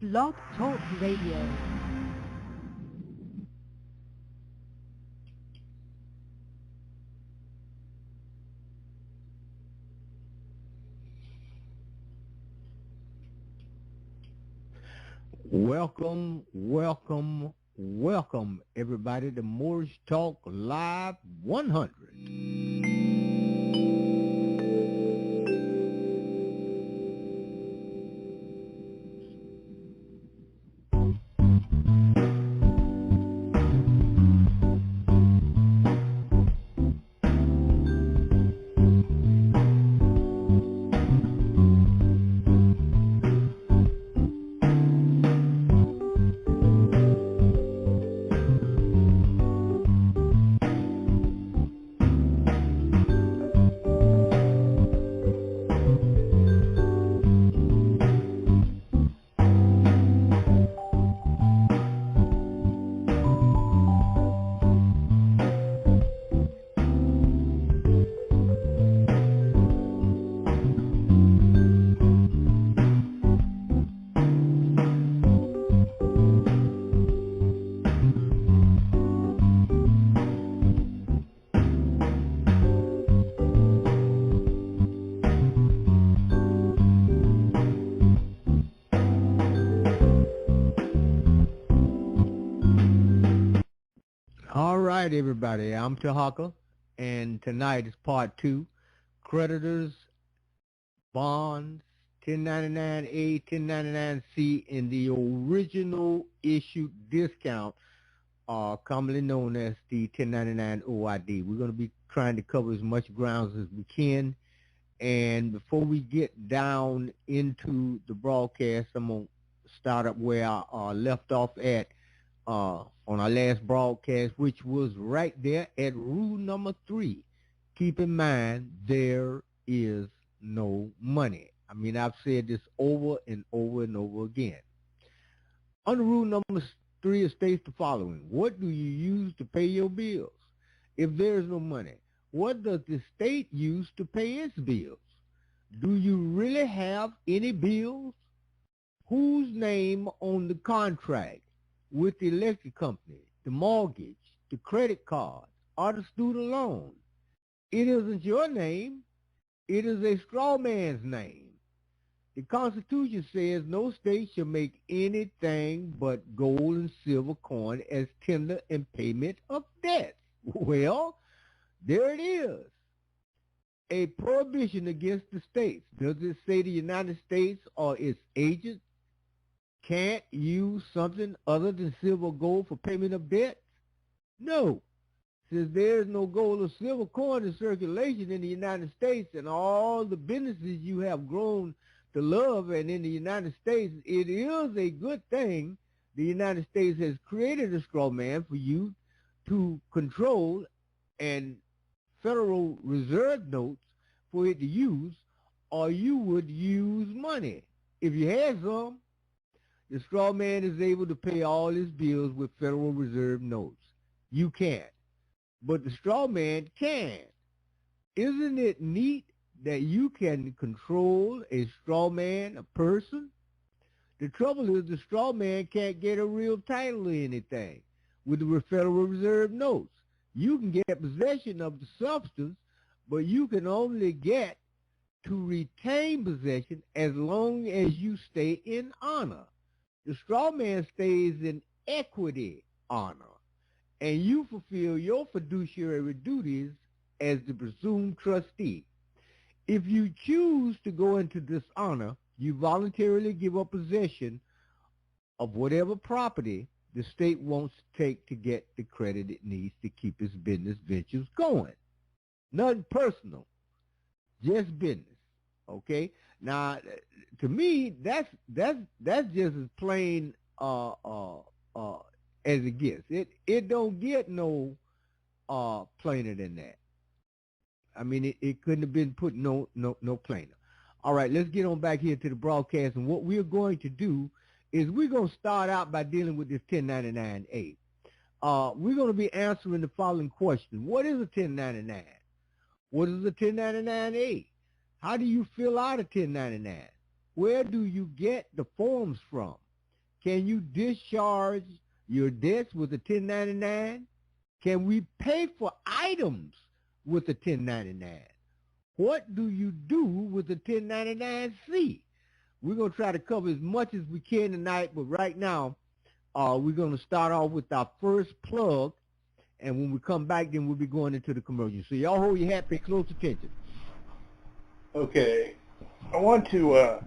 Blog Talk Radio. Welcome, welcome, welcome, everybody, to Mortgage Talk Live 100. All right, everybody, I'm Tarhaka, and tonight is part 2, Creditors, Bonds, 1099A, 1099C, and the original issued discount, commonly known as the 1099 OID. We're going to be trying to cover as much grounds as we can, and before we get down into the broadcast, I'm going to start up where I left off at on our last broadcast, which was right there at rule number 3. Keep in mind, there is no money. I mean, I've said this over and over and over again. Under rule number 3, it states the following: what do you use to pay your bills? If there is no money, what does the state use to pay its bills? Do you really have any bills? Whose name on the contract with the electric company, the mortgage, the credit card, or the student loan? It isn't your name. It is a straw man's name. The Constitution says no state shall make anything but gold and silver coin as tender in payment of debts. Well, there it is. A prohibition against the states. Does it say the United States or its agents can't use something other than silver or gold for payment of debt? No. Since there is no gold or silver coin in circulation in the United States and all the businesses you have grown to love and in the United States, it is a good thing the United States has created a straw man for you to control and Federal Reserve notes for it to use, or you would use money. If you had some, the straw man is able to pay all his bills with Federal Reserve notes. You can't, but the straw man can. Isn't it neat that you can control a straw man, a person? The trouble is the straw man can't get a real title to anything with the Federal Reserve notes. You can get possession of the substance, but you can only get to retain possession as long as you stay in honor. The straw man stays in equity honor, and you fulfill your fiduciary duties as the presumed trustee. If you choose to go into dishonor, you voluntarily give up possession of whatever property the state wants to take to get the credit it needs to keep its business ventures going. Nothing personal, just business. Okay? Now, to me, that's just as plain as it gets. It don't get no plainer than that. I mean, it couldn't have been put no plainer. All right, let's get on back here to the broadcast, and what we're going to do is we're going to start out by dealing with this 1099A. we're going to be answering the following question. What is a 1099? What is a 1099A? How do you fill out a 1099? Where do you get the forms from? Can you discharge your debts with a 1099? Can we pay for items with a 1099? What do you do with a 1099C? We're going to try to cover as much as we can tonight, but right now, we're going to start off with our first plug, and when we come back, then we'll be going into the commercial. So y'all hold your hat, pay close attention. Okay, I want to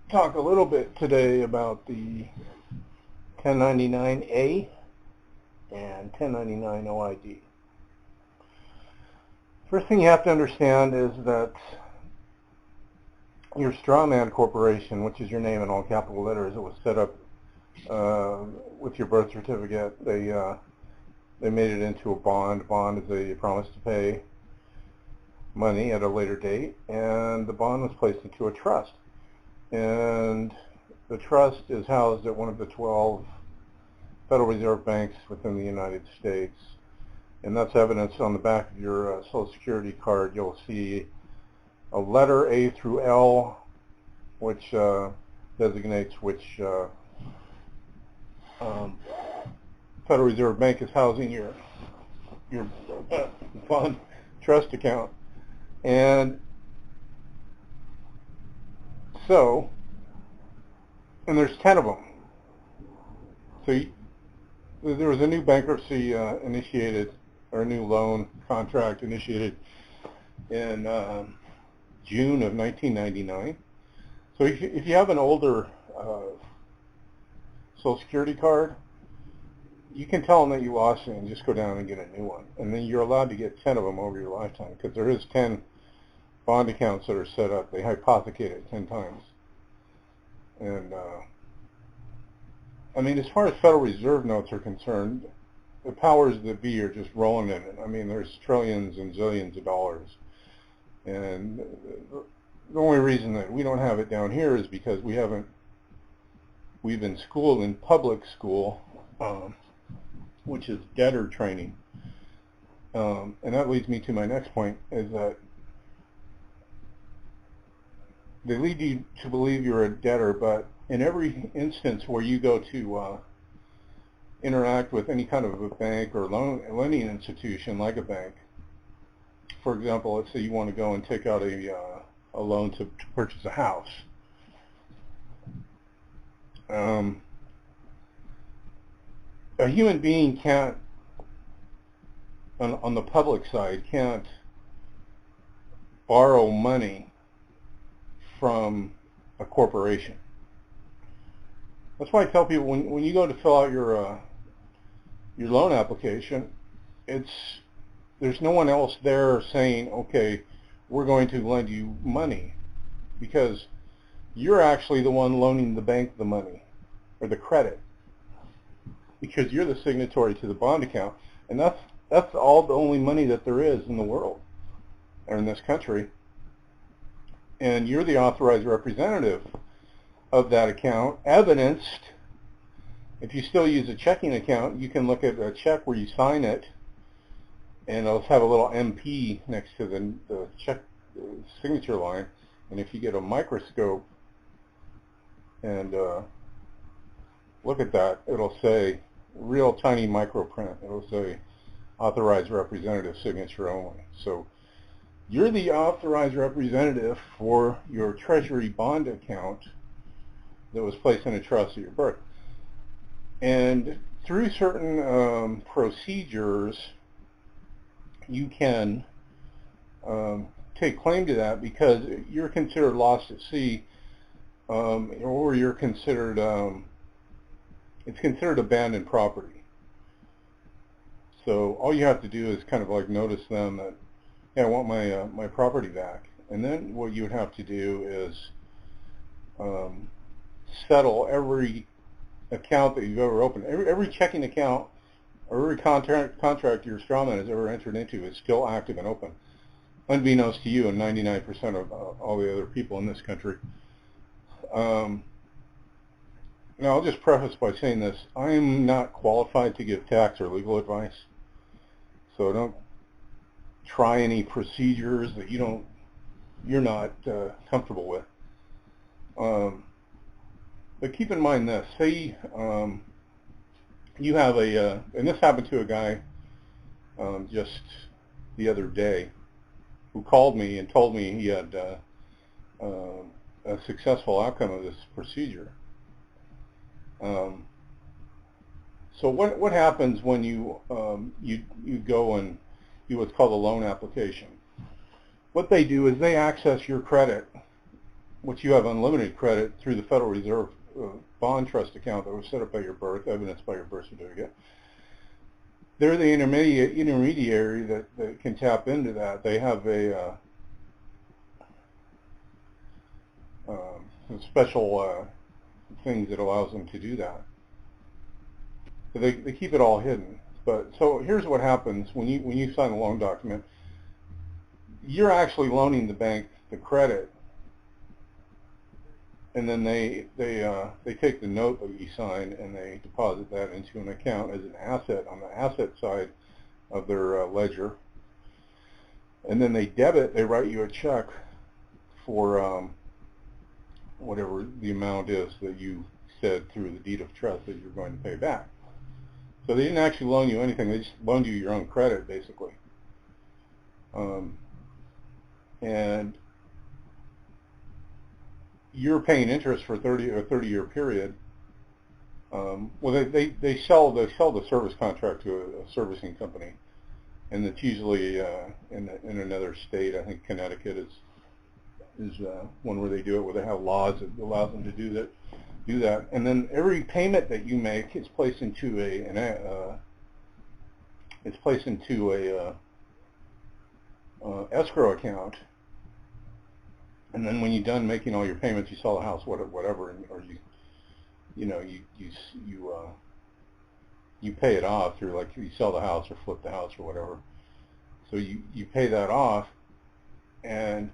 talk a little bit today about the 1099A and 1099 OID. First thing you have to understand is that your strawman corporation, which is your name in all capital letters, it was set up with your birth certificate. They made it into a bond. Bond is a promise to pay money at a later date, and the bond was placed into a trust. And the trust is housed at one of the 12 Federal Reserve banks within the United States. And that's evidenced on the back of your Social Security card. You'll see a letter A through L, which designates which Federal Reserve Bank is housing your bond trust account. And so, and there's 10 of them. So there was a new bankruptcy initiated, or a new loan contract initiated in June of 1999. So if you have an older Social Security card, you can tell them that you lost it and just go down and get a new one. And then you're allowed to get 10 of them over your lifetime, because there is 10 bond accounts that are set up. They hypothecate it 10 times. And I mean, as far as Federal Reserve notes are concerned, the powers that be are just rolling in it. I mean, there's trillions and zillions of dollars. And the only reason that we don't have it down here is because we've been schooled in public school, which is debtor training. And that leads me to my next point, is that they lead you to believe you're a debtor, but in every instance where you go to interact with any kind of a bank or lending institution like a bank, for example, let's say you want to go and take out a loan to purchase a house. A human being can't, on the public side, can't borrow money from a corporation. That's why I tell people when you go to fill out your loan application, there's no one else there saying, okay, we're going to lend you money, because you're actually the one loaning the bank the money or the credit, because you're the signatory to the bond account, and that's all the only money that there is in the world or in this country. And you're the authorized representative of that account, evidenced. If you still use a checking account, you can look at a check where you sign it, and it'll have a little MP next to the check signature line. And if you get a microscope and look at that, it'll say, real tiny micro print, it'll say authorized representative, signature only. So you're the authorized representative for your Treasury bond account that was placed in a trust at your birth. And through certain procedures, you can take claim to that, because you're considered lost at sea, or you're considered, it's considered abandoned property. So all you have to do is kind of like notice them that, hey, I want my property back. And then what you would have to do is settle every account that you've ever opened. Every checking account or every contract your strawman has ever entered into is still active and open, unbeknownst to you and 99% of all the other people in this country. Now, I'll just preface by saying this. I am not qualified to give tax or legal advice, so don't try any procedures that you're not comfortable with. But keep in mind this. Say you have and this happened to a guy just the other day who called me and told me he had a successful outcome of this procedure. So what happens when you go and do what's called a loan application? What they do is they access your credit, which you have unlimited credit through the Federal Reserve bond trust account that was set up by your birth, evidenced by your birth certificate. They're the intermediary that can tap into that. They have a special things that allows them to do that. So they keep it all hidden. But so here's what happens when you sign a loan document. You're actually loaning the bank the credit, and then they take the note that you sign and they deposit that into an account as an asset on the asset side of their ledger, and then they write you a check for whatever the amount is that you said through the deed of trust that you're going to pay back. So they didn't actually loan you anything, they just loaned you your own credit, basically. And you're paying interest for a 30-year period. Well, they sell the service contract to a servicing company, and it's usually in another state. I think Connecticut is one where they do it, where they have laws that allows them to do that. And then every payment that you make is placed into a escrow account. And then when you're done making all your payments, you sell the house, whatever, or you pay it off through, like, you sell the house or flip the house or whatever. So you pay that off, and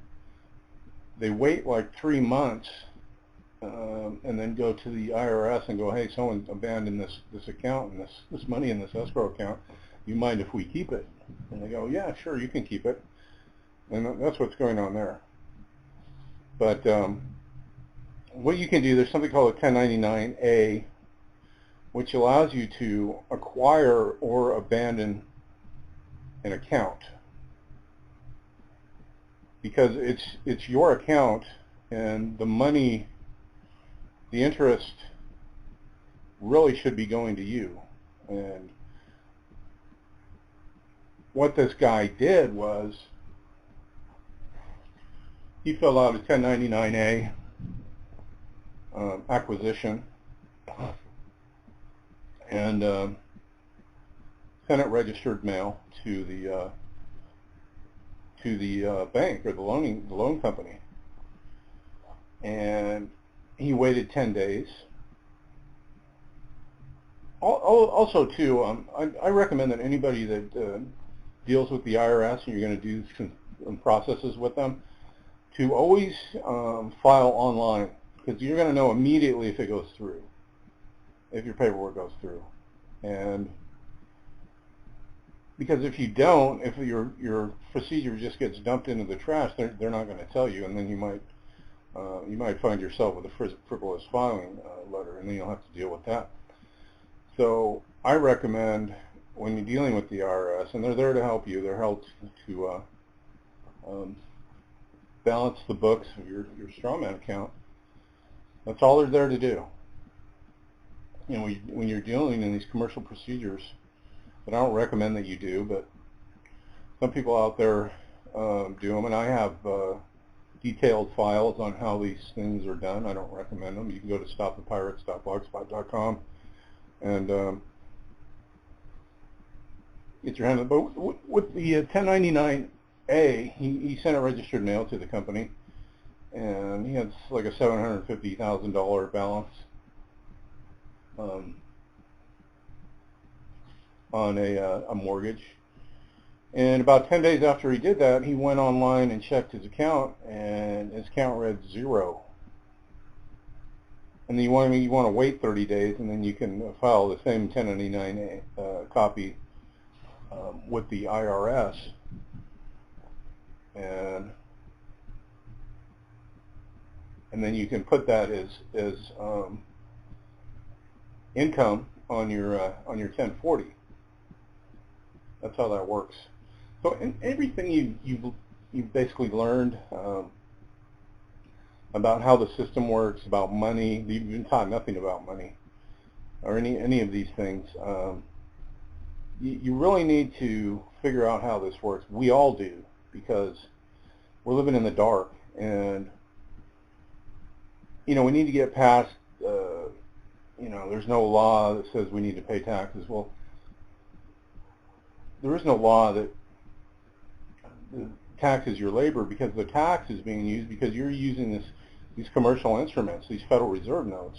they wait like 3 months, and then go to the IRS and go, hey, someone abandoned this account and this money in this escrow account. You mind if we keep it? And they go, yeah, sure, you can keep it. And that's what's going on there. But what you can do, there's something called a 1099A, which allows you to acquire or abandon an account, because it's your account, and the money, the interest, really should be going to you. And what this guy did was he filled out a 1099A acquisition and sent it registered mail to the bank or the loan company. And he waited 10 days. Also, too, I recommend that anybody that deals with the IRS and you're going to do some processes with them, to always file online, because you're going to know immediately if it goes through, if your paperwork goes through. And because if you don't, if your procedure just gets dumped into the trash, they're not going to tell you, and then you might find yourself with a frivolous filing letter, and then you'll have to deal with that. So I recommend, when you're dealing with the IRS, and they're there to help you, they're helped to balance the books of your strawman account. That's all they're there to do. You know, when you're dealing in these commercial procedures, but I don't recommend that you do, but some people out there do them, and I have detailed files on how these things are done. I don't recommend them. You can go to stopthepirates.blogspot.com and get your hand on it. But with the 1099A, he sent a registered mail to the company, and he had like a $750,000 balance on a mortgage. And about 10 days after he did that, he went online and checked his account, and his account read 0. and you want to wait 30 days, and then you can file the same 1099 copy with the IRS, and then you can put that as income on your 1040. That's how that works. So everything you've basically learned about how the system works, about money. You've been taught nothing about money or any of these things. You really need to figure out how this works. We all do, because we're living in the dark, and we need to get past. There's no law that says we need to pay taxes. Well, there is no law that taxes your labor, because the tax is being used because you're using these commercial instruments, these Federal Reserve notes.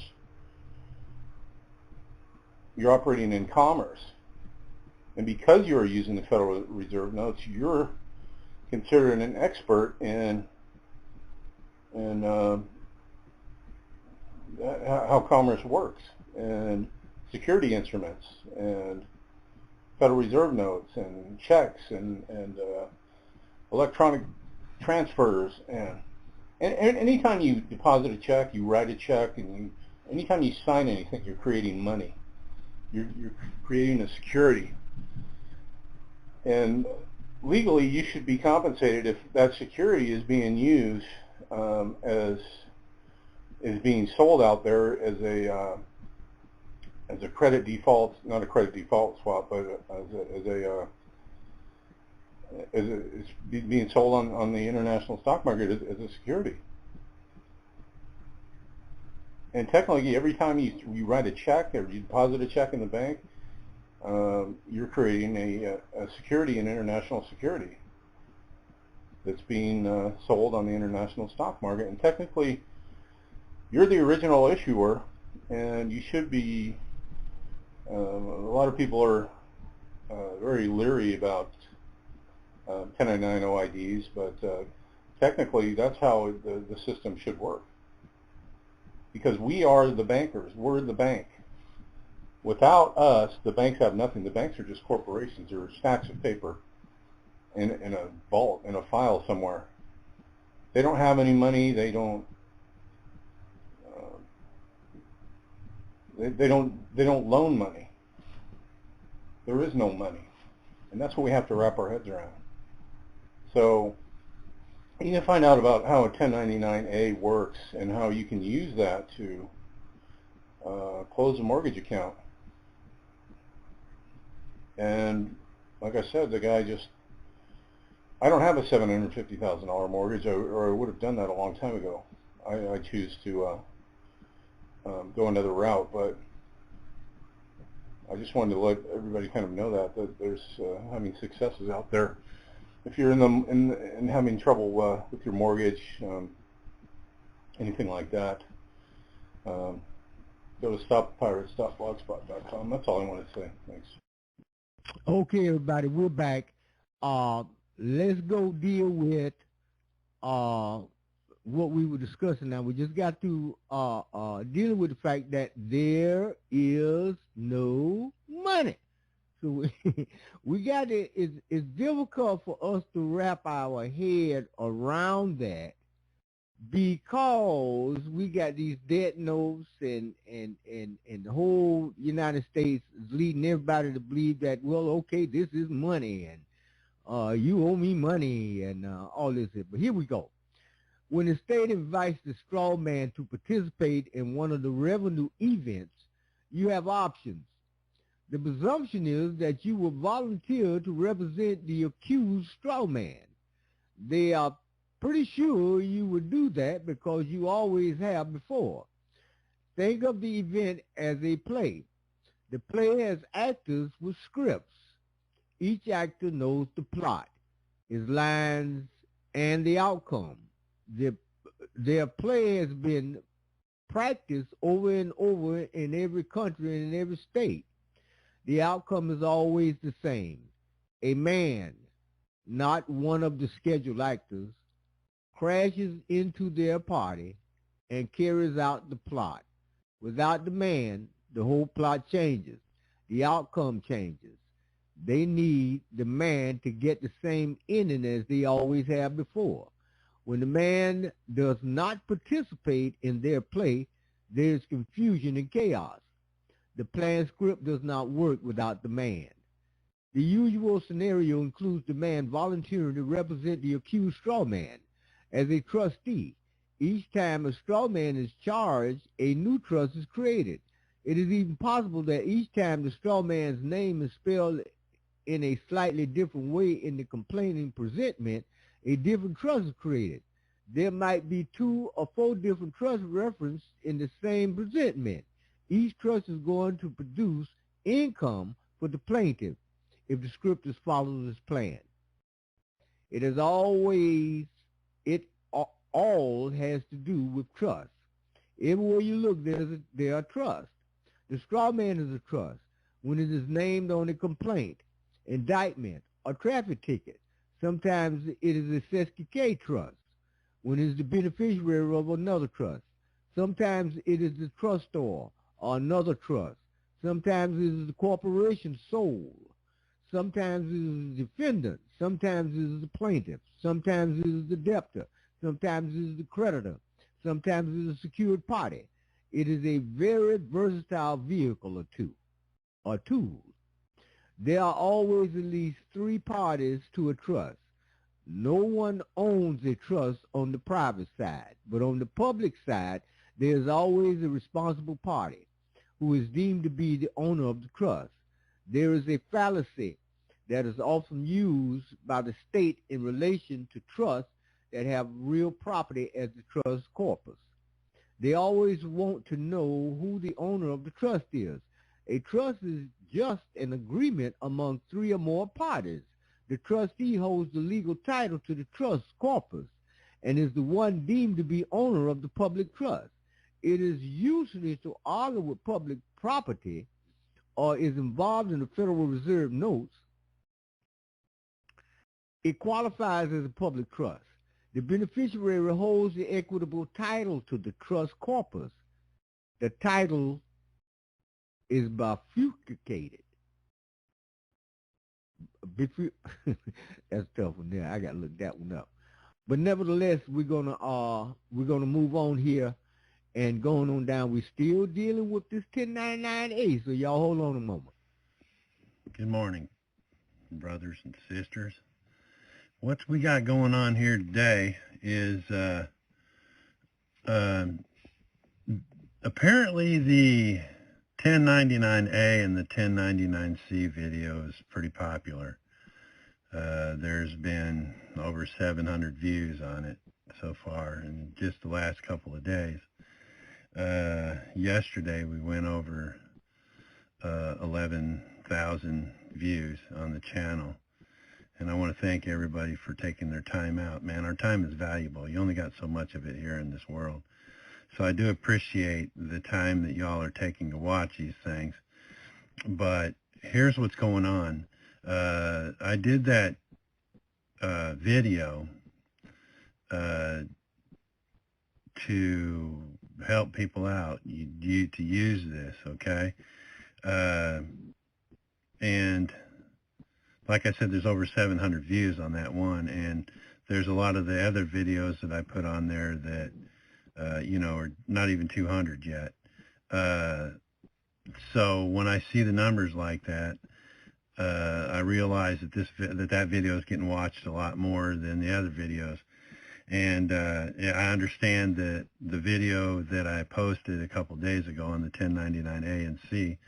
You're operating in commerce, and because you're using the Federal Reserve notes, you're considered an expert in how commerce works, and security instruments, and Federal Reserve notes, and checks, and electronic transfers, and anytime you deposit a check, you write a check, and anytime you sign anything, you're creating money. You're creating a security, and legally you should be compensated if that security is being used as is being sold out there as a credit default, not a credit default swap, but it's being sold on the international stock market as a security. And technically, every time you write a check or you deposit a check in the bank, you're creating a security, an international security that's being sold on the international stock market. And technically, you're the original issuer, and you should be. A lot of people are very leery about 1099 OIDs, but technically that's how the system should work. Because we are the bankers. We're the bank. Without us, the banks have nothing. The banks are just corporations. They're stacks of paper in a vault, in a file somewhere. They don't have any money. They don't. They don't loan money. There is no money, and that's what we have to wrap our heads around. So you can find out about how a 1099A works and how you can use that to close a mortgage account. And like I said, the guy I don't have a $750,000 mortgage, or I would have done that a long time ago. I choose to go another route, but I just wanted to let everybody kind of know that there's having successes out there. If you're in having trouble with your mortgage, anything like that, go to stoppirates.blogspot.com. That's all I want to say. Thanks. Okay, everybody, we're back. Let's go deal with what we were discussing. Now, we just got to dealing with the fact that there is no money. So we got it. It's difficult for us to wrap our head around that, because we got these debt notes, and the whole United States is leading everybody to believe that, well, okay, this is money, and you owe me money, and all this. But here we go. When the state invites the straw man to participate in one of the revenue events, you have options. The presumption is that you will volunteer to represent the accused straw man. They are pretty sure you would do that because you always have before. Think of the event as a play. The play has actors with scripts. Each actor knows the plot, his lines, and the outcome. Their play has been practiced over and over in every country and in every state. The outcome is always the same. A man, not one of the scheduled actors, crashes into their party and carries out the plot. Without the man, the whole plot changes. The outcome changes. They need the man to get the same ending as they always have before. When the man does not participate in their play, there is confusion and chaos. The planned script does not work without the man. The usual scenario includes the man volunteering to represent the accused straw man as a trustee. Each time a straw man is charged, a new trust is created. It is even possible that each time the straw man's name is spelled in a slightly different way in the complaining presentment, a different trust is created. There might be 2 or 4 different trusts referenced in the same presentment. Each trust is going to produce income for the plaintiff if the script is followed as planned. It is always, it all has to do with trust. Everywhere you look, there are trusts. The straw man is a trust when it is named on a complaint, indictment, or traffic ticket. Sometimes it is a SESKK trust when it is the beneficiary of another trust. Sometimes it is the trustor or another trust. Sometimes it is the corporation soul. Sometimes it is the defendant. Sometimes it is the plaintiff. Sometimes it is the debtor. Sometimes it is the creditor. Sometimes it is a secured party. It is a very versatile vehicle or tool. There are always at least 3 parties to a trust. No one owns a trust on the private side, but on the public side, there is always a responsible party who is deemed to be the owner of the trust. There is a fallacy that is often used by the state in relation to trusts that have real property as the trust corpus. They always want to know who the owner of the trust is. A trust is just an agreement among 3 or more parties. The trustee holds the legal title to the trust corpus and is the one deemed to be owner of the public trust. It is useless to argue with public property or is involved in the Federal Reserve notes. It qualifies as a public trust. The beneficiary holds the equitable title to the trust corpus. The title is bifurcated. That's a tough one there. I gotta look that one up. But nevertheless, we're gonna move on here and going on down. We're still dealing with this 1099A, so y'all hold on a moment. Good morning, brothers and sisters. What we got going on here today is apparently the 1099A and the 1099C video is pretty popular. There's been over 700 views on it so far in just the last couple of days. Yesterday we went over 11,000 views on the channel. And I want to thank everybody for taking their time out. Man, our time is valuable. You only got so much of it here in this world. So I do appreciate the time that y'all are taking to watch these things. But here's what's going on. I did that video to help people out, to use this, okay? And like I said, there's over 700 views on that one, and there's a lot of the other videos that I put on there that, you know, are not even 200 yet. So when I see the numbers like that, I realize that that video is getting watched a lot more than the other videos. And I understand that the video that I posted a couple days ago on the 1099A and C,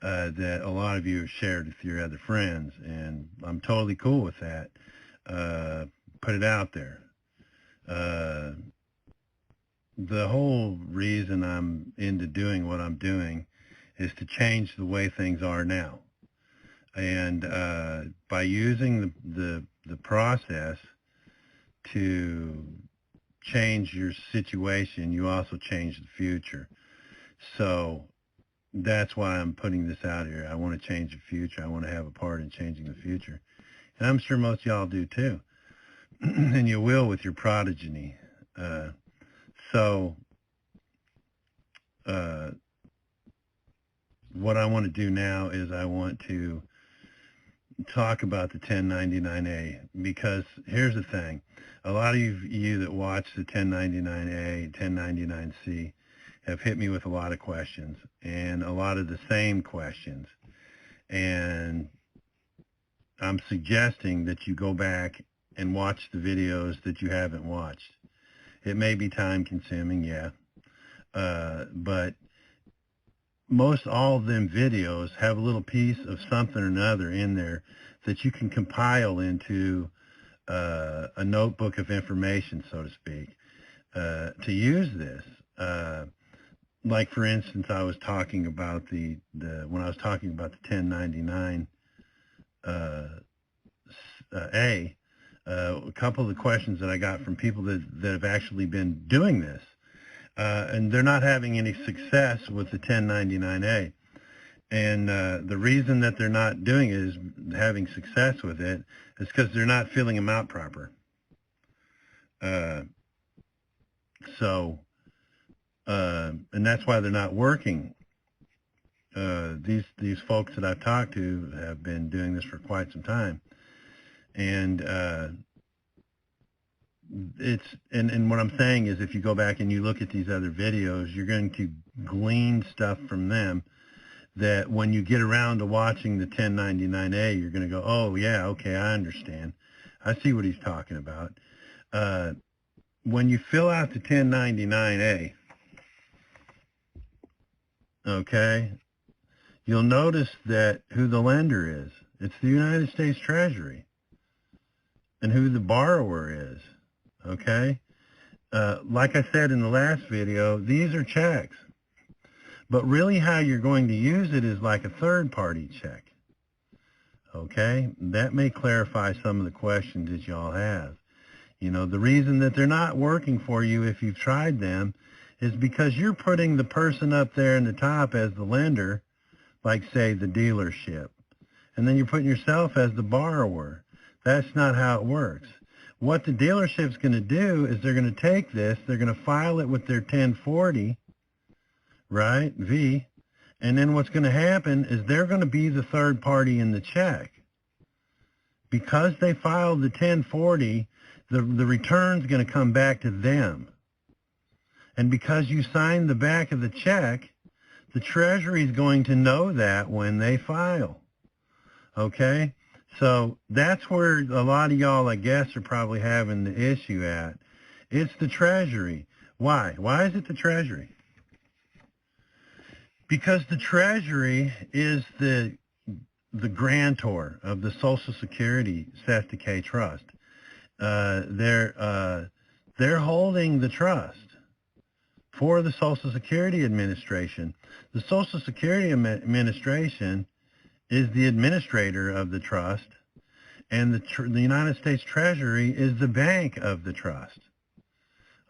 that a lot of you have shared with your other friends, and I'm totally cool with that. Put it out there. The whole reason I'm into doing what I'm doing is to change the way things are now. And by using the process to change your situation, you also change the future. So that's why I'm putting this out here. I want to change the future. I want to have a part in changing the future. And I'm sure most of y'all do too. And you will with your progeny. So what I want to do now is I want to talk about the 1099A, because here's the thing. A lot of you that watch the 1099A, 1099C have hit me with a lot of questions, and a lot of the same questions. And I'm suggesting that you go back and watch the videos that you haven't watched. It may be time consuming, yeah, but most all of them videos have a little piece of something or another in there that you can compile into a notebook of information, so to speak, to use this. Like, for instance, I was talking about when I was talking about the 1099 A, a couple of the questions that I got from people that have actually been doing this, and they're not having any success with the 1099A. And the reason that they're not doing it is having success with it is because they're not filling them out proper. And that's why they're not working. These folks that I've talked to have been doing this for quite some time. And and what I'm saying is, if you go back and you look at these other videos, you're going to glean stuff from them that when you get around to watching the 1099A, you're going to go, oh, yeah, okay, I understand. I see what he's talking about. When you fill out the 1099A, okay, you'll notice that who the lender is. It's the United States Treasury. And who the borrower is, okay? Like I said in the last video, these are checks. But really how you're going to use it is like a third-party check, okay? That may clarify some of the questions that y'all have. You know, the reason that they're not working for you if you've tried them is because you're putting the person up there in the top as the lender, like, say, the dealership. And then you're putting yourself as the borrower. That's not how it works. What the dealership's going to do is they're going to take this, they're going to file it with their 1040, right, V, and then what's going to happen is they're going to be the third party in the check. Because they filed the 1040, the return's going to come back to them. And because you signed the back of the check, the Treasury's going to know that when they file, okay? So that's where a lot of y'all, I guess, are probably having the issue at. It's the Treasury. Why? Why is it the Treasury? Because the Treasury is the grantor of the Social Security Seth Decay Trust. They're holding the trust for the Social Security Administration. The Social Security Administration is the administrator of the trust, and the United States Treasury is the bank of the trust.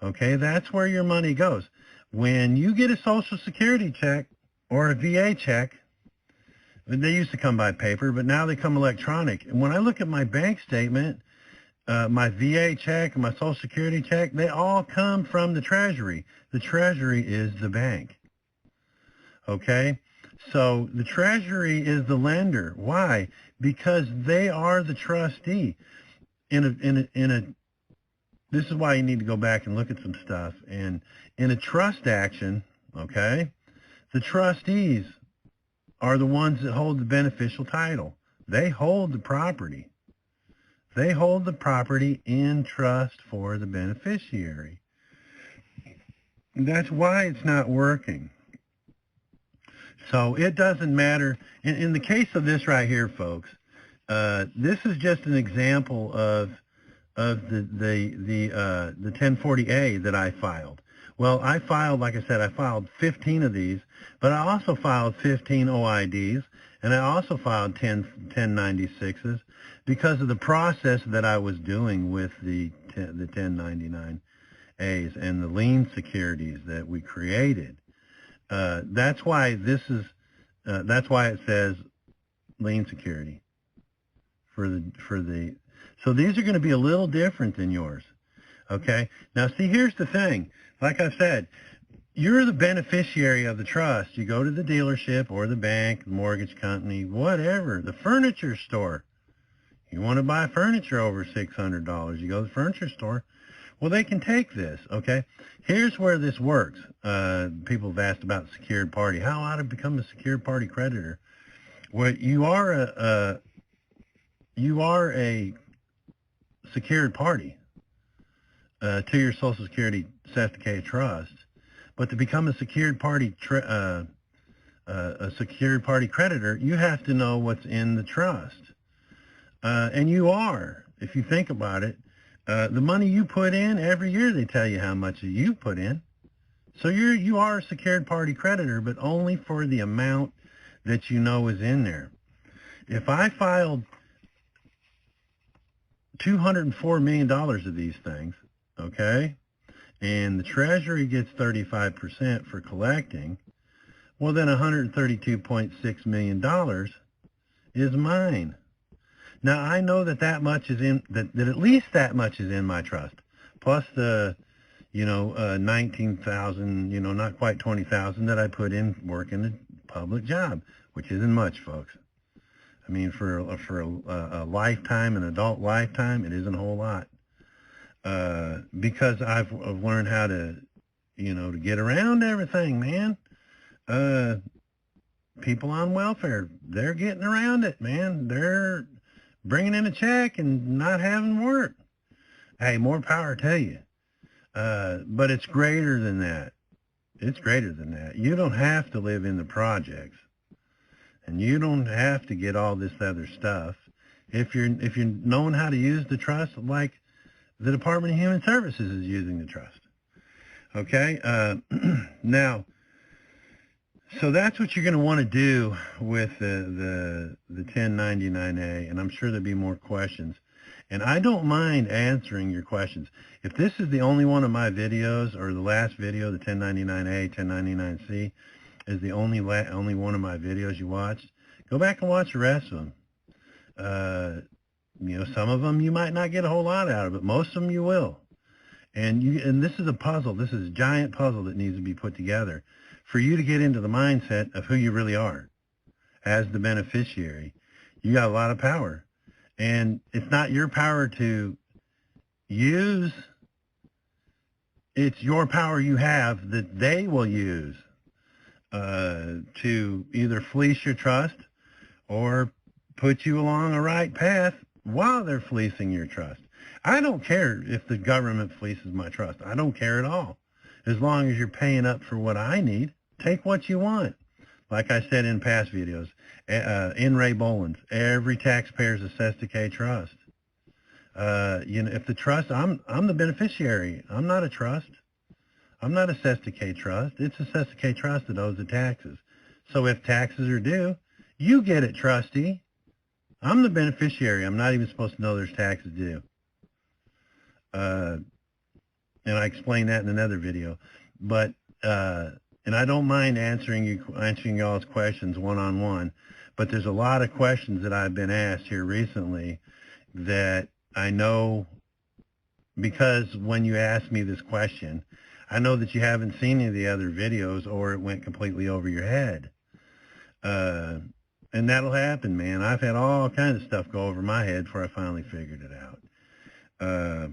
Okay, that's where your money goes. When you get a Social Security check or a VA check, they used to come by paper, but now they come electronic. And when I look at my bank statement, my VA check and my Social Security check, they all come from the Treasury. The Treasury is the bank. Okay? So the Treasury is the lender. Why? Because they are the trustee. This is why you need to go back and look at some stuff. And in a trust action, okay, the trustees are the ones that hold the beneficial title. They hold the property. They hold the property in trust for the beneficiary. And that's why it's not working. So it doesn't matter. In the case of this right here, folks, this is just an example of the 1040A that I filed. Well, I filed, like I said, I filed 15 of these, but I also filed 15 OIDs, and I also filed 1096s because of the process that I was doing with the 1099As and the lien securities that we created. That's why this is. That's why it says lien security for the. So these are going to be a little different than yours. Okay. Now, see, here's the thing. Like I said, you're the beneficiary of the trust. You go to the dealership or the bank, the mortgage company, whatever, the furniture store. You want to buy furniture over $600. You go to the furniture store. Well, they can take this, okay? Here's where this works. People have asked about secured party. How ought to become a secured party creditor? Well, you are a secured party to your Social Security Certificate Trust, but to become a secured party creditor, you have to know what's in the trust. And you are, if you think about it, the money you put in, every year they tell you how much you put in. So you are a secured party creditor, but only for the amount that you know is in there. If I filed $204 million of these things, okay, and the Treasury gets 35% for collecting, well then $132.6 million is mine. Now I know that much is in that at least that much is in my trust, plus the 19,000, not quite 20,000 that I put in working a public job, which isn't much, folks. I mean, for a lifetime, an adult lifetime, it isn't a whole lot. Because I've learned how to, to get around everything, man. People on welfare, they're getting around it, man. They're bringing in a check and not having work. Hey, more power to you. But it's greater than that. It's greater than that. You don't have to live in the projects, and you don't have to get all this other stuff. If you're knowing how to use the trust, like the Department of Human Services is using the trust. Okay. Now, so that's what you're going to want to do with the 1099A, and I'm sure there'll be more questions. And I don't mind answering your questions. If this is the only one of my videos, or the last video, the 1099A, 1099C, is the only one of my videos you watched, go back and watch the rest of them. Some of them you might not get a whole lot out of, but most of them you will. And this is a puzzle. This is a giant puzzle that needs to be put together for you to get into the mindset of who you really are as the beneficiary. You got a lot of power. And it's not your power to use. It's your power you have that they will use to either fleece your trust or put you along a right path while they're fleecing your trust. I don't care if the government fleeces my trust. I don't care at all. As long as you're paying up for what I need, take what you want. Like I said in past videos, in Ray Boland's, every taxpayer is assessed to K trust. If the trust, I'm the beneficiary. I'm not a trust. I'm not assessed to K trust. It's assessed to K trust that owes the taxes. So if taxes are due, you get it, trustee. I'm the beneficiary. I'm not even supposed to know there's taxes due. And I explained that in another video. But and I don't mind answering y'all's questions one-on-one, but there's a lot of questions that I've been asked here recently that I know, because when you ask me this question, I know that you haven't seen any of the other videos, or it went completely over your head. And that'll happen, man. I've had all kinds of stuff go over my head before I finally figured it out. I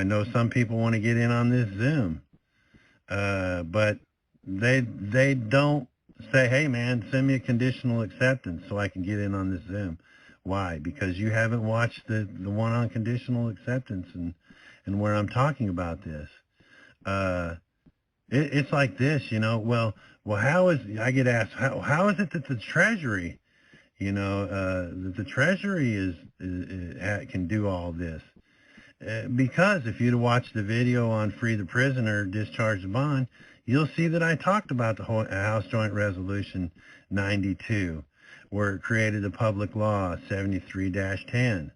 know some people want to get in on this Zoom, but they don't say, hey, man, send me a conditional acceptance so I can get in on this Zoom. Why? Because you haven't watched the one on conditional acceptance and where I'm talking about this. It's like this, well, how is, I get asked, how is it that the Treasury, that the Treasury can do all this? Because if you'd watched the video on Free the Prisoner, Discharge the Bond, you'll see that I talked about the House Joint Resolution 92, where it created the Public Law 73-10,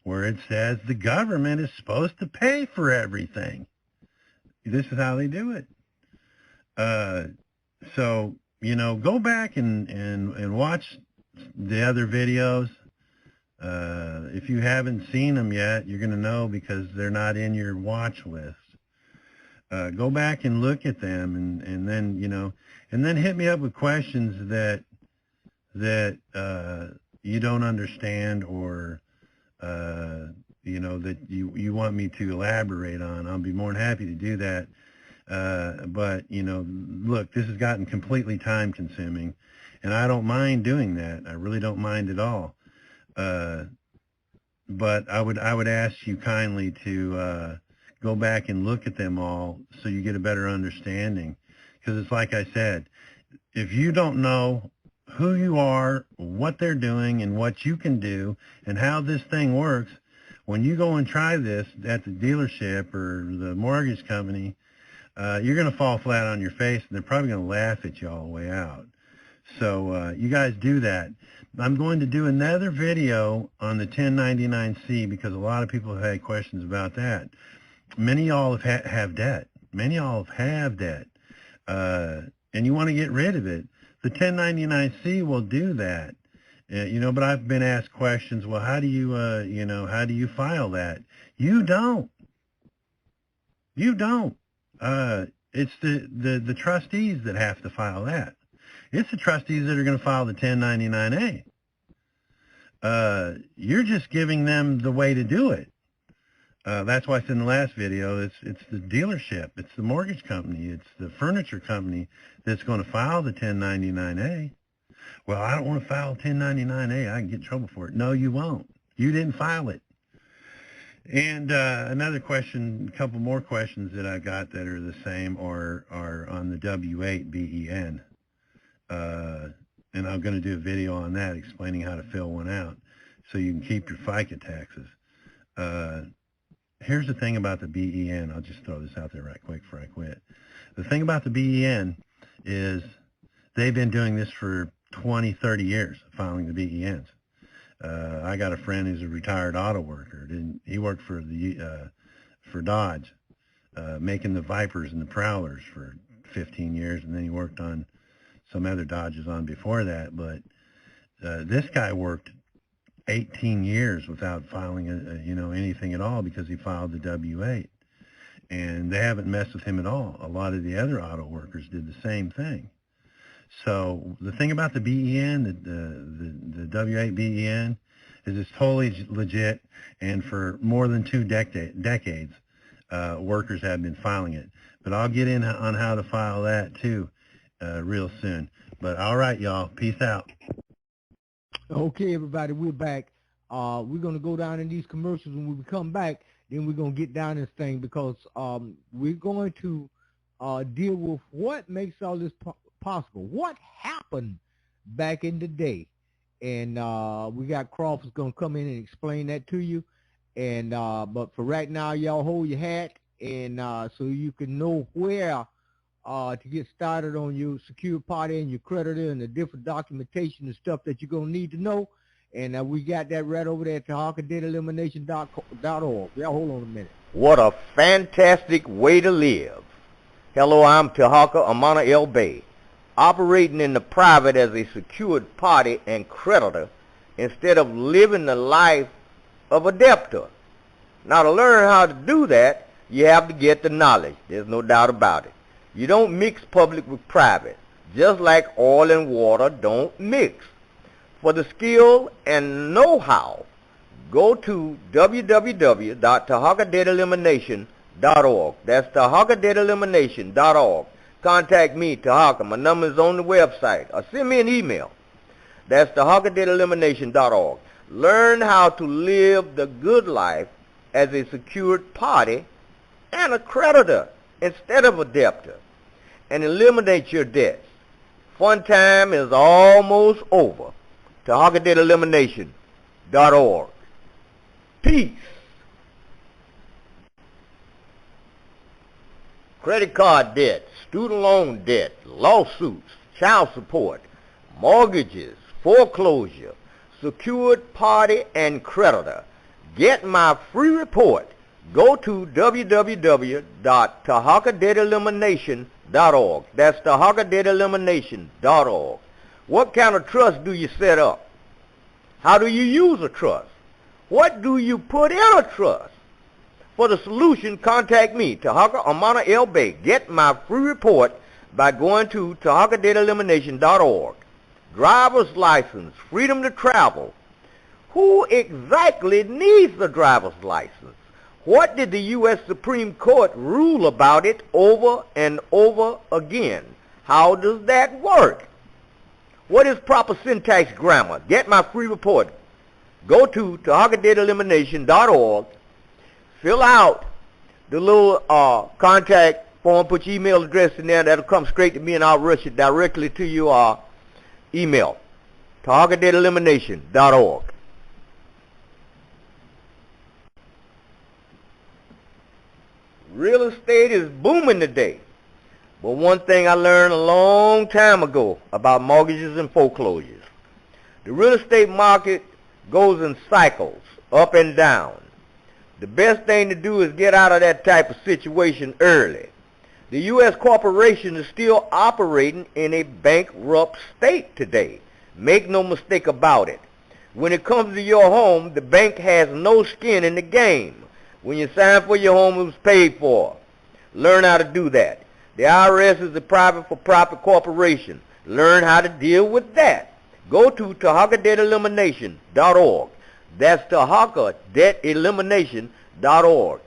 where it says the government is supposed to pay for everything. This is how they do it. So, go back and watch the other videos. If you haven't seen them yet, you're going to know because they're not in your watch list. Go back and look at them, and then, and then hit me up with questions that you don't understand, or that you want me to elaborate on. I'll be more than happy to do that. But look, this has gotten completely time consuming, and I don't mind doing that. I really don't mind at all. But I would ask you kindly to go back and look at them all so you get a better understanding. Because it's like I said, if you don't know who you are, what they're doing, and what you can do, and how this thing works, when you go and try this at the dealership or the mortgage company, you're going to fall flat on your face, and they're probably going to laugh at you all the way out. So you guys do that. I'm going to do another video on the 1099C because a lot of people have had questions about that. Many of y'all have debt. Many of y'all have debt. And you want to get rid of it. The 1099C will do that. But I've been asked questions, well, how do you, how do you file that? You don't. You don't. It's the trustees that have to file that. It's the trustees that are going to file the 1099A. You're just giving them the way to do it. That's why I said in the last video, it's the dealership, it's the mortgage company, it's the furniture company that's going to file the 1099A. Well, I don't want to file 1099A. I can get in trouble for it. No, you won't. You didn't file it. And another question, a couple more questions that I got that are the same are on the W-8 BEN. And I'm going to do a video on that explaining how to fill one out so you can keep your FICA taxes. Here's the thing about the BEN. I'll just throw this out there right quick before I quit. The thing about the BEN is they've been doing this for 20, 30 years, filing the BENs. I got a friend who's a retired auto worker. He worked for Dodge, making the Vipers and the Prowlers for 15 years, and then he worked on some other Dodges on before that. But this guy worked 18 years without filing anything at all because he filed the W-8, and they haven't messed with him at all. A lot of the other auto workers did the same thing. So the thing about the BEN, the W-8 BEN, is it's totally legit, and for more than 2 decades, workers have been filing it. But I'll get in on how to file that too real soon. But all right, y'all, peace out. Okay, everybody, we're back. We're going to go down in these commercials. When we come back, then we're going to get down this thing because we're going to deal with what makes all this possible. What happened back in the day? And we got Croft is going to come in and explain that to you. And but for right now, y'all hold your hat, and so you can know where to get started on your secured party and your creditor and the different documentation and stuff that you're going to need to know. And we got that right over there at TarhakaDataElimination.org. Y'all hold on a minute. What a fantastic way to live. Hello, I'm Tarhaka Amana El Bay, operating in the private as a secured party and creditor instead of living the life of a debtor. Now, to learn how to do that, you have to get the knowledge. There's no doubt about it. You don't mix public with private, just like oil and water don't mix. For the skill and know-how, go to www.TarhakaDataElimination.org. That's TarhakaDataElimination.org. Contact me, Tarhaka. My number is on the website. Or send me an email. That's TarhakaDataElimination.org. Learn how to live the good life as a secured party and a creditor instead of a debtor, and eliminate your debts. Fun time is almost over. TarhakaDataElimination.org. Peace. Credit card debt, student loan debt, lawsuits, child support, mortgages, foreclosure, secured party and creditor. Get my free report. Go to www.TarhakaDataElimination.org. That's TarhakaDataElimination.org. What kind of trust do you set up? How do you use a trust? What do you put in a trust? For the solution, contact me, Tarhaka Amana El Bay. Get my free report by going to TarhakaDebtElimination.org. Driver's license, freedom to travel. Who exactly needs a driver's license? What did the U.S. Supreme Court rule about it over and over again? How does that work? What is proper syntax grammar? Get my free report. Go to TarhakaDebtElimination.org. Fill out the little contact form, put your email address in there. That'll come straight to me, and I'll rush it directly to your email. TarhakaDebtElimination.org. Real estate is booming today. But one thing I learned a long time ago about mortgages and foreclosures. The real estate market goes in cycles, up and down. The best thing to do is get out of that type of situation early. The U.S. corporation is still operating in a bankrupt state today. Make no mistake about it. When it comes to your home, the bank has no skin in the game. When you sign for your home, it was paid for. Learn how to do that. The IRS is a private for-profit corporation. Learn how to deal with that. Go to TarhakaDebtElimination.org. That's TarhakaDebtElimination.org.